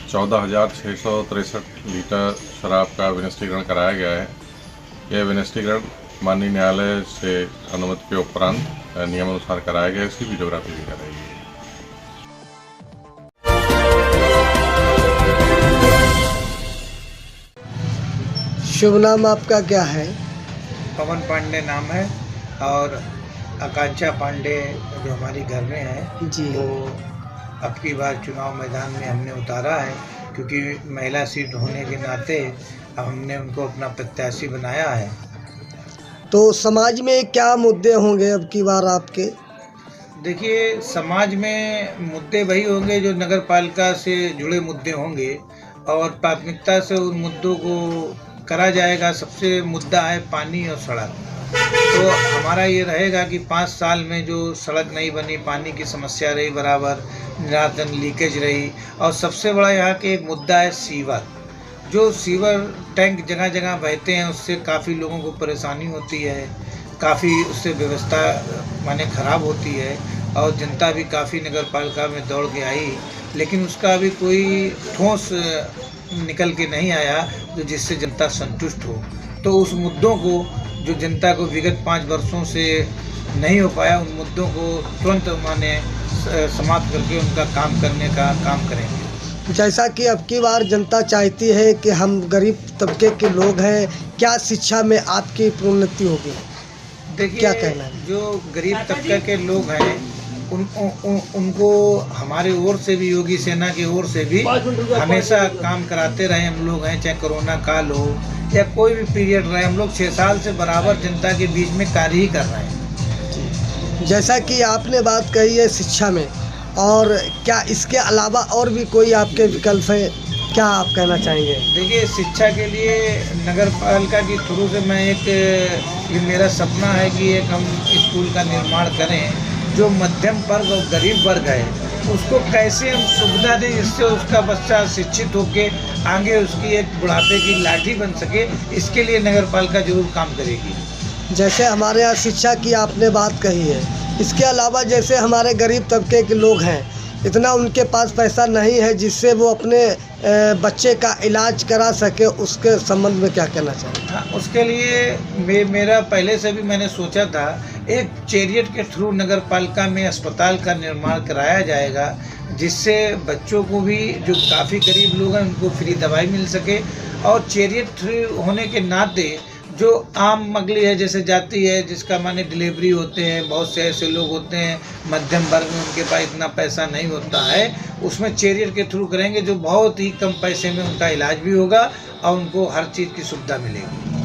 14,663 लीटर शराब का विनिष्टीकरण कराया गया है। यह विनिष्टीकरण माननीय न्यायालय से अनुमति के उपरांत नियमानुसार कराया गया। इसकी वीडियोग्राफी भी कराई गई। शुभ नाम आपका क्या है? पवन पांडे नाम है और आकांक्षा पांडे जो हमारी घर में है जी, वो अब की बार चुनाव मैदान में हमने उतारा है, क्योंकि महिला सीट होने के नाते अब हमने उनको अपना प्रत्याशी बनाया है। तो समाज में क्या मुद्दे होंगे अब की बार आपके? देखिए, समाज में मुद्दे वही होंगे जो नगर पालिका से जुड़े मुद्दे होंगे और प्राथमिकता से उन मुद्दों को करा जाएगा। सबसे मुद्दा है पानी और सड़क। तो हमारा ये रहेगा कि 5 साल में जो सड़क नहीं बनी, पानी की समस्या रही बराबर, निरातन लीकेज रही, और सबसे बड़ा यहाँ के एक मुद्दा है सीवर। जो सीवर टैंक जगह जगह बहते हैं, उससे काफ़ी लोगों को परेशानी होती है, काफ़ी उससे व्यवस्था माने ख़राब होती है और जनता भी काफ़ी नगर पालिका में दौड़ के आई, लेकिन उसका अभी कोई ठोस निकल के नहीं आया जो जिससे जनता संतुष्ट हो। तो उस मुद्दों को जो जनता को विगत 5 वर्षों से नहीं हो पाया, उन मुद्दों को तुरंत माने समाप्त करके उनका काम करने का काम करेंगे। जैसा कि अब की बार जनता चाहती है कि हम गरीब तबके के लोग हैं, क्या शिक्षा में आपकी प्रोन्नति होगी? देखिए, क्या कहना है? जो गरीब तबके के लोग हैं उनको हमारे ओर से भी, योगी सेना की ओर से भी हमेशा काम कराते रहे हम लोग हैं। चाहे कोरोना काल हो या कोई भी पीरियड रहे, हम लोग 6 साल से बराबर जनता के बीच में कार्य ही कर रहे हैं। जैसा कि आपने बात कही है शिक्षा में, और क्या इसके अलावा और भी कोई आपके विकल्प है, क्या आप कहना चाहेंगे? देखिए, शिक्षा के लिए नगर पालिका के थ्रू से मैं ये मेरा सपना है कि एक हम स्कूल का निर्माण करें। जो मध्यम वर्ग और गरीब वर्ग है, उसको कैसे हम सुविधा दें जिससे उसका बच्चा शिक्षित होकर आगे उसकी एक बुढ़ापे की लाठी बन सके, इसके लिए नगर पालिका जरूर काम करेगी। जैसे हमारे यहाँ शिक्षा की आपने बात कही है, इसके अलावा जैसे हमारे गरीब तबके के लोग हैं, इतना उनके पास पैसा नहीं है जिससे वो अपने बच्चे का इलाज करा सके, उसके संबंध में क्या कहना चाहिए? हाँ, उसके लिए मेरा पहले से भी मैंने सोचा था, एक चैरियट के थ्रू नगर पालिका में अस्पताल का निर्माण कराया जाएगा, जिससे बच्चों को भी जो काफ़ी गरीब लोग हैं उनको फ्री दवाई मिल सके। और चैरियट थ्रू होने के नाते जो आम मगली है, जैसे जाती है, जिसका माने डिलीवरी होते हैं, बहुत से ऐसे लोग होते हैं मध्यम वर्ग में, उनके पास इतना पैसा नहीं होता है, उसमें चैरियट के थ्रू करेंगे जो बहुत ही कम पैसे में उनका इलाज भी होगा और उनको हर चीज़ की सुविधा मिलेगी।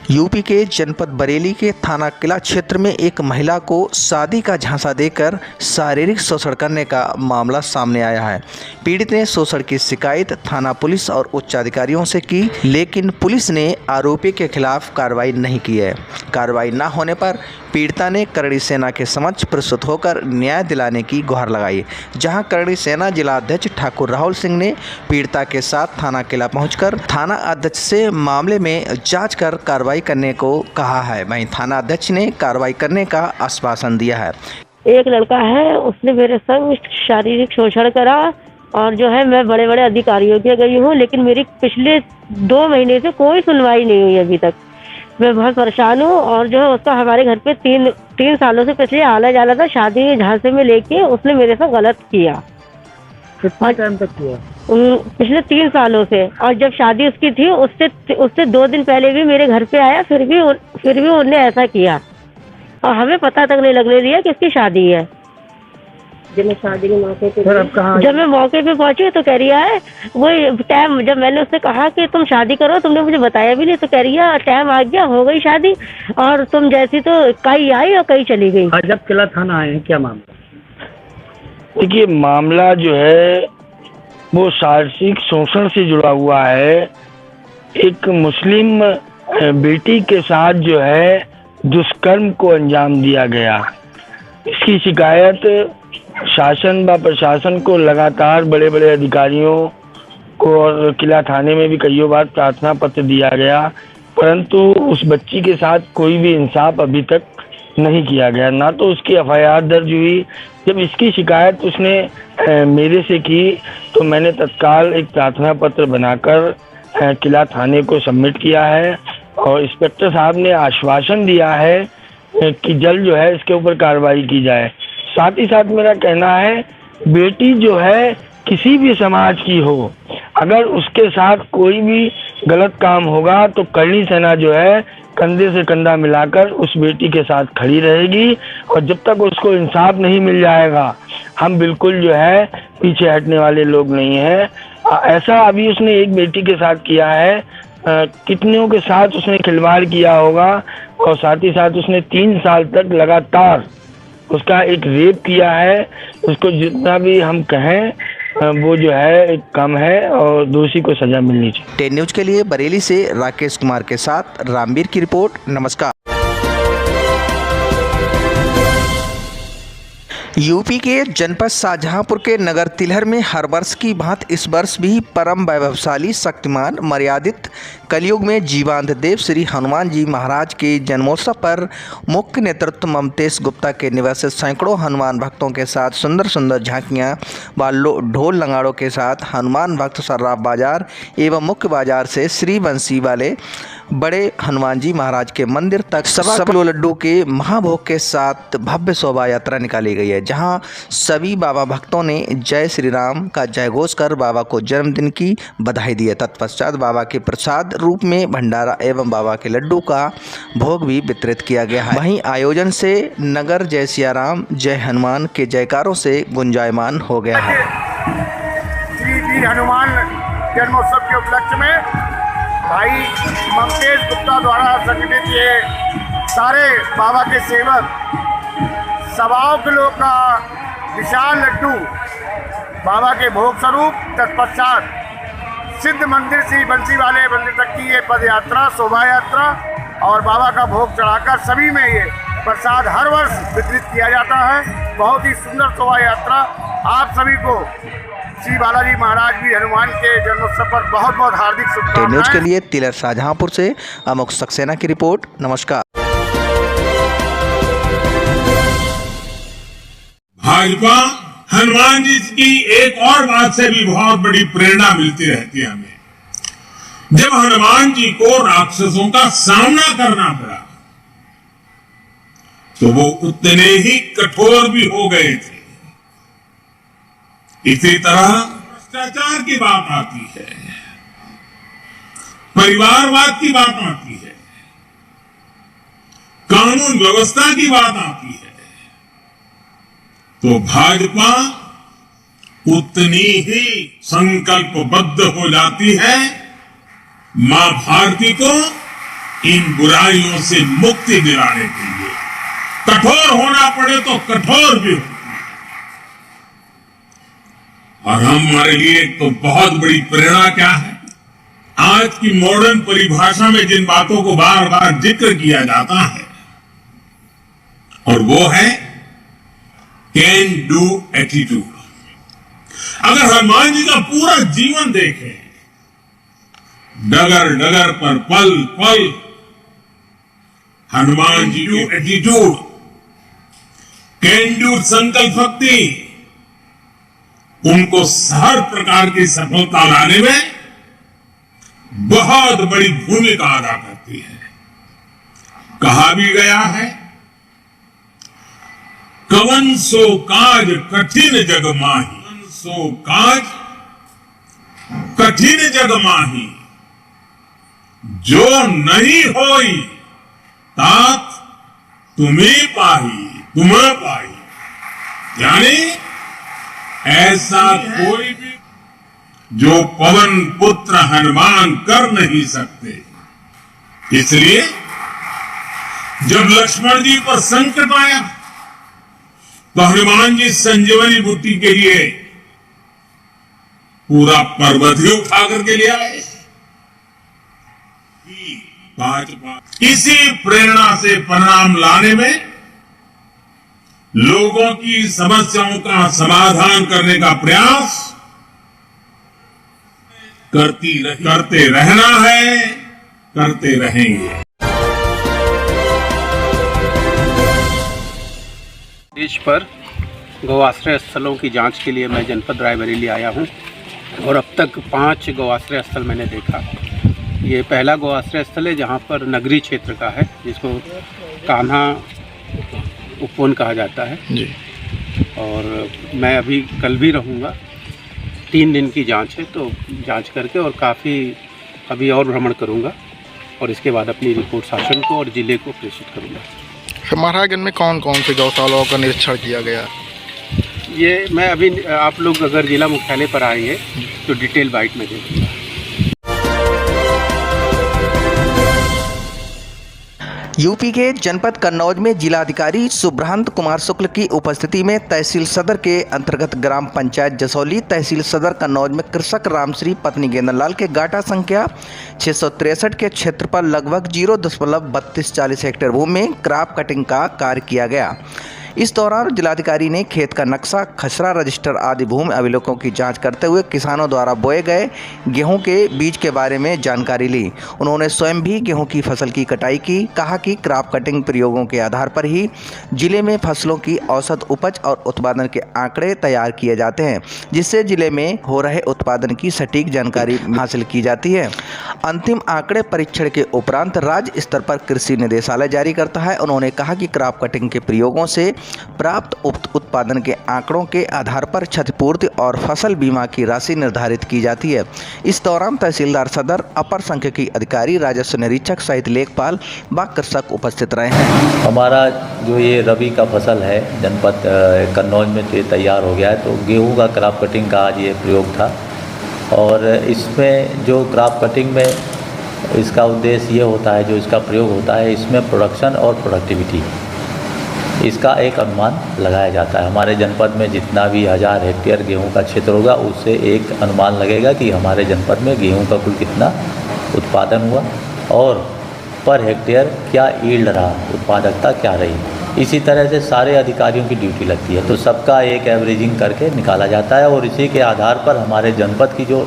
यूपी के जनपद बरेली के थाना किला क्षेत्र में एक महिला को शादी का झांसा देकर शारीरिक शोषण करने का मामला सामने आया है। पीड़ित ने शोषण की शिकायत थाना पुलिस और उच्च अधिकारियों से की, लेकिन पुलिस ने आरोपी के खिलाफ कार्रवाई नहीं की है। कार्रवाई न होने पर पीड़िता ने करणी सेना के समक्ष प्रस्तुत होकर न्याय दिलाने की गुहार लगाई, जहां करणी सेना जिला अध्यक्ष ठाकुर राहुल सिंह ने पीड़िता के साथ थाना किला पहुंचकर थाना अध्यक्ष से मामले में जांच कर कार्रवाई करने को कहा है। वहीं थाना अध्यक्ष ने कार्रवाई करने का आश्वासन दिया है। एक लड़का है, उसने मेरे संग शारीरिक शोषण करा और जो है मैं बड़े बड़े अधिकारियों के गई हूँ, लेकिन मेरी पिछले 2 महीने से कोई सुनवाई नहीं हुई अभी तक। मैं बहुत परेशान हूँ और जो है उसका हमारे घर पे 3 सालों से पिछले आला जाला था, शादी के झांसे में लेके उसने मेरे साथ गलत किया। कितना टाइम तक किया? पिछले 3 सालों से। और जब शादी उसकी थी उससे 2 दिन पहले भी मेरे घर पे आया, फिर भी उन्होंने ऐसा किया और हमें पता तक नहीं लगने दिया कि इसकी शादी है। जब मैं शादी के मौके पे जब मैं मौके पे पहुंची तो कह रही है वो टाइम, जब मैंने उससे कहा कि तुम शादी करो, तुमने मुझे बताया भी नहीं, तो कह रही है टाइम आ गया, हो गई शादी और तुम जैसी तो कहीं आई और कहीं चली गई। जब किला थाना आए हैं, क्या मामला? देखिए, मामला जो है वो शारीरिक शोषण से जुड़ा हुआ है। एक मुस्लिम बेटी के साथ जो है दुष्कर्म को अंजाम दिया गया। इसकी शिकायत शासन व प्रशासन को लगातार बड़े बड़े अधिकारियों को और किला थाने में भी कई बार प्रार्थना पत्र दिया गया, परंतु उस बच्ची के साथ कोई भी इंसाफ अभी तक नहीं किया गया। ना तो उसकी एफआईआर दर्ज हुई। जब इसकी शिकायत उसने मेरे से की तो मैंने तत्काल एक प्रार्थना पत्र बनाकर किला थाने को सबमिट किया है और इंस्पेक्टर साहब ने आश्वासन दिया है कि जल्द जो है इसके ऊपर कार्रवाई की जाए। साथ ही साथ मेरा कहना है, बेटी जो है किसी भी समाज की हो, अगर उसके साथ कोई भी गलत काम होगा तो करणी सेना जो है कंधे से कंधा मिलाकर उस बेटी के साथ खड़ी रहेगी और जब तक उसको इंसाफ नहीं मिल जाएगा हम बिल्कुल जो है पीछे हटने वाले लोग नहीं हैं। ऐसा अभी उसने एक बेटी के साथ किया है, कितनों के साथ उसने खिलवाड़ किया होगा और साथ ही साथ उसने 3 साल तक लगातार उसका एक रेप किया है। उसको जितना भी हम कहें वो जो है एक कम है और दोषी को सजा मिलनी चाहिए। 10 न्यूज के लिए बरेली से राकेश कुमार के साथ रामवीर की रिपोर्ट। नमस्कार। यूपी के जनपद शाहजहांपुर के नगर तिलहर में हर वर्ष की भांति इस वर्ष भी परम वैभवशाली शक्तिमान मर्यादित कलयुग में जीवांत देव श्री हनुमान जी महाराज के जन्मोत्सव पर मुख्य नेतृत्व ममतेश गुप्ता के निवासित सैकड़ों हनुमान भक्तों के साथ सुंदर सुंदर झांकियां व ढोल नगाड़ों के साथ हनुमान भक्त सर्राफ बाजार एवं मुख्य बाजार से श्री बंसी वाले बड़े हनुमान जी महाराज के मंदिर तक 1.25 किलो लड्डू के महाभोग के साथ भव्य शोभा यात्रा निकाली गई है, जहां सभी बाबा भक्तों ने जय श्री राम का जयघोष कर बाबा को जन्मदिन की बधाई दी है। तत्पश्चात बाबा के प्रसाद रूप में भंडारा एवं बाबा के लड्डू का भोग भी वितरित किया गया है। वहीं आयोजन से नगर जय सिया राम जय हनुमान के जयकारों से गुंजायमान हो गया है। श्री हनुमान जन्मोत्सव के उपलक्ष्य में भाई ममतेश गुप्ता द्वारा संगठित ये सारे बाबा के सेवक 1.25 किलो का विशाल लड्डू बाबा के भोग स्वरूप तत्पश्चात सिद्ध मंदिर श्री बंसी वाले मंदिर तक की ये पद यात्रा शोभा यात्रा और बाबा का भोग चढ़ाकर सभी में ये प्रसाद हर वर्ष वितरित किया जाता है। बहुत ही सुंदर शोभा यात्रा। आप सभी को श्री बालाजी महाराज भी हनुमान के जन्मोत्सव पर बहुत बहुत हार्दिक शुभकामनाएं। न्यूज के लिए तिलहर शाहजहांपुर से अमुक सक्सेना की रिपोर्ट। नमस्कार। भाजपा हनुमान जी की एक और बात से भी बहुत बड़ी प्रेरणा मिलती रहती है हमें। जब हनुमान जी को राक्षसों का सामना करना पड़ा तो वो उतने ही कठोर भी हो गए थे। इसी तरह भ्रष्टाचार की बात आती है, परिवारवाद की बात आती है, कानून व्यवस्था की बात आती है, तो भाजपा उतनी ही संकल्पबद्ध हो जाती है मां भारती को इन बुराइयों से मुक्ति दिलाने के लिए कठोर होना पड़े तो कठोर भी हो। और हमारे लिए तो बहुत बड़ी प्रेरणा क्या है, आज की मॉडर्न परिभाषा में जिन बातों को बार बार जिक्र किया जाता है, और वो है कैन डू एटीट्यूड। अगर हनुमान जी का पूरा जीवन देखें, डगर डगर पर पल पल हनुमान जी की एटीट्यूड, कैन डू संकल्प शक्ति उनको हर प्रकार की सफलता लाने में बहुत बड़ी भूमिका अदा करती है। कहा भी गया है, कवन सो काज कठिन जग माही, कवन सो काज कठिन जग माही, जो नहीं होई तात तुम्हें पाही, तुम्हें पाही। यानी ऐसा कोई भी जो पवन पुत्र हनुमान कर नहीं सकते। इसलिए जब लक्ष्मण जी पर संकट आया तो हनुमान जी संजीवनी बूटी के लिए पूरा पर्वत ही उठा करके ले आए। इसी प्रेरणा से परिणाम लाने में, लोगों की समस्याओं का समाधान करने का प्रयास करते रहना है, करते रहेंगे। देश पर गौआश्रय स्थलों की जांच के लिए मैं जनपद रायबरेली आया हूं और अब तक 5 गौआश्रय स्थल मैंने देखा। ये पहला गौआश्रय स्थल है जहां पर नगरी क्षेत्र का है, जिसको कान्हा उपवन कहा जाता है जी। और मैं अभी कल भी रहूँगा, 3 दिन की जांच है, तो जांच करके और काफ़ी अभी और भ्रमण करूँगा और इसके बाद अपनी रिपोर्ट शासन को और ज़िले को प्रेषित करूँगा। महाराजगंज में कौन कौन से गौशालाओं का निरीक्षण किया गया? ये मैं अभी, आप लोग अगर जिला मुख्यालय पर आएंगे तो डिटेल बाइट में दे दूँगा। यूपी के जनपद कन्नौज में जिलाधिकारी सुब्रहंत कुमार शुक्ल की उपस्थिति में तहसील सदर के अंतर्गत ग्राम पंचायत जसौली, तहसील सदर कन्नौज में कृषक रामश्री पत्नी गेंदरलाल के गाटा संख्या 663 के क्षेत्र पर लगभग 0.3240 हेक्टेयर भूमि में क्रॉप कटिंग का कार्य किया गया। इस दौरान जिलाधिकारी ने खेत का नक्शा, खसरा रजिस्टर आदि भूमि अभिलेखों की जांच करते हुए किसानों द्वारा बोए गए गेहूं के बीज के बारे में जानकारी ली। उन्होंने स्वयं भी गेहूं की फसल की कटाई की। कहा कि क्रॉप कटिंग प्रयोगों के आधार पर ही जिले में फसलों की औसत उपज और उत्पादन के आंकड़े तैयार किए जाते हैं, जिससे जिले में हो रहे उत्पादन की सटीक जानकारी हासिल की जाती है। अंतिम आंकड़े परीक्षण के उपरांत राज्य स्तर पर कृषि निदेशालय जारी करता है। उन्होंने कहा कि क्रॉप कटिंग के प्रयोगों से प्राप्त उत्पादन के आंकड़ों के आधार पर क्षतिपूर्ति और फसल बीमा की राशि निर्धारित की जाती है। इस दौरान तहसीलदार सदर, अपर सांख्यिकी अधिकारी, राजस्व निरीक्षक सहित लेखपाल व कृषक उपस्थित रहे हैं। हमारा जो ये रबी का फसल है जनपद कन्नौज में तैयार हो गया है, तो गेहूं का क्रॉप कटिंग का आज ये प्रयोग था। और इसमें जो क्रॉप कटिंग में इसका उद्देश्य ये होता है, जो इसका प्रयोग होता है, इसमें प्रोडक्शन और प्रोडक्टिविटी, इसका एक अनुमान लगाया जाता है। हमारे जनपद में जितना भी 1000 हेक्टेयर गेहूं का क्षेत्र होगा, उससे एक अनुमान लगेगा कि हमारे जनपद में गेहूं का कुल कितना उत्पादन हुआ और पर हेक्टेयर क्या यील्ड रहा, उत्पादकता क्या रही। इसी तरह से सारे अधिकारियों की ड्यूटी लगती है, तो सबका एक एवरेजिंग करके निकाला जाता है और इसी के आधार पर हमारे जनपद की जो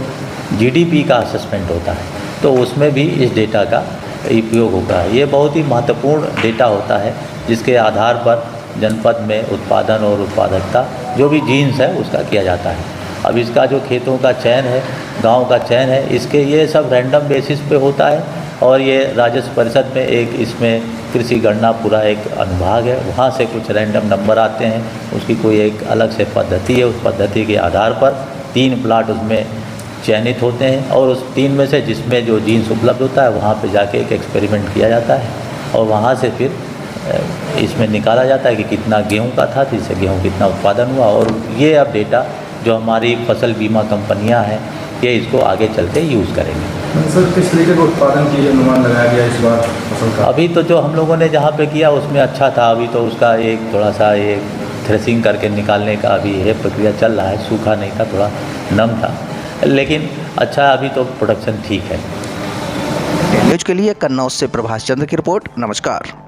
GDP का असेसमेंट होता है, तो उसमें भी इस डेटा का उपयोग होगा। ये बहुत ही महत्वपूर्ण डेटा होता है, जिसके आधार पर जनपद में उत्पादन और उत्पादकता जो भी जीन्स है उसका किया जाता है। अब इसका जो खेतों का चयन है, गांव का चयन है, इसके ये सब रैंडम बेसिस पे होता है और ये राजस्व परिषद में एक इसमें कृषि गणना पूरा एक अनुभाग है, वहाँ से कुछ रैंडम नंबर आते हैं, उसकी कोई एक अलग से पद्धति है। उस पद्धति के आधार पर 3 प्लाट उसमें चयनित होते हैं और उस 3 में से जिसमें जो जीन्स उपलब्ध होता है वहाँ पे जाके एक एक्सपेरिमेंट किया जाता है और वहाँ से फिर इसमें निकाला जाता है कि कितना गेहूं का था, जिससे गेहूं कितना उत्पादन हुआ। और ये अब डेटा जो हमारी फसल बीमा कंपनियां हैं, ये इसको आगे चल के यूज़ करेंगे। सर किस तरीके का उत्पादन की अनुमान लगाया गया इस बार फसल का? अभी तो जो हम लोगों ने जहाँ पे किया उसमें अच्छा था। अभी तो उसका एक थोड़ा सा एक थ्रेसिंग करके निकालने का अभी ये प्रक्रिया चल रहा है। सूखा नहीं था, थोड़ा नम था, लेकिन अच्छा अभी तो प्रोडक्शन ठीक है। न्यूज के लिए कन्नौज से प्रभाष चंद्र की रिपोर्ट। नमस्कार।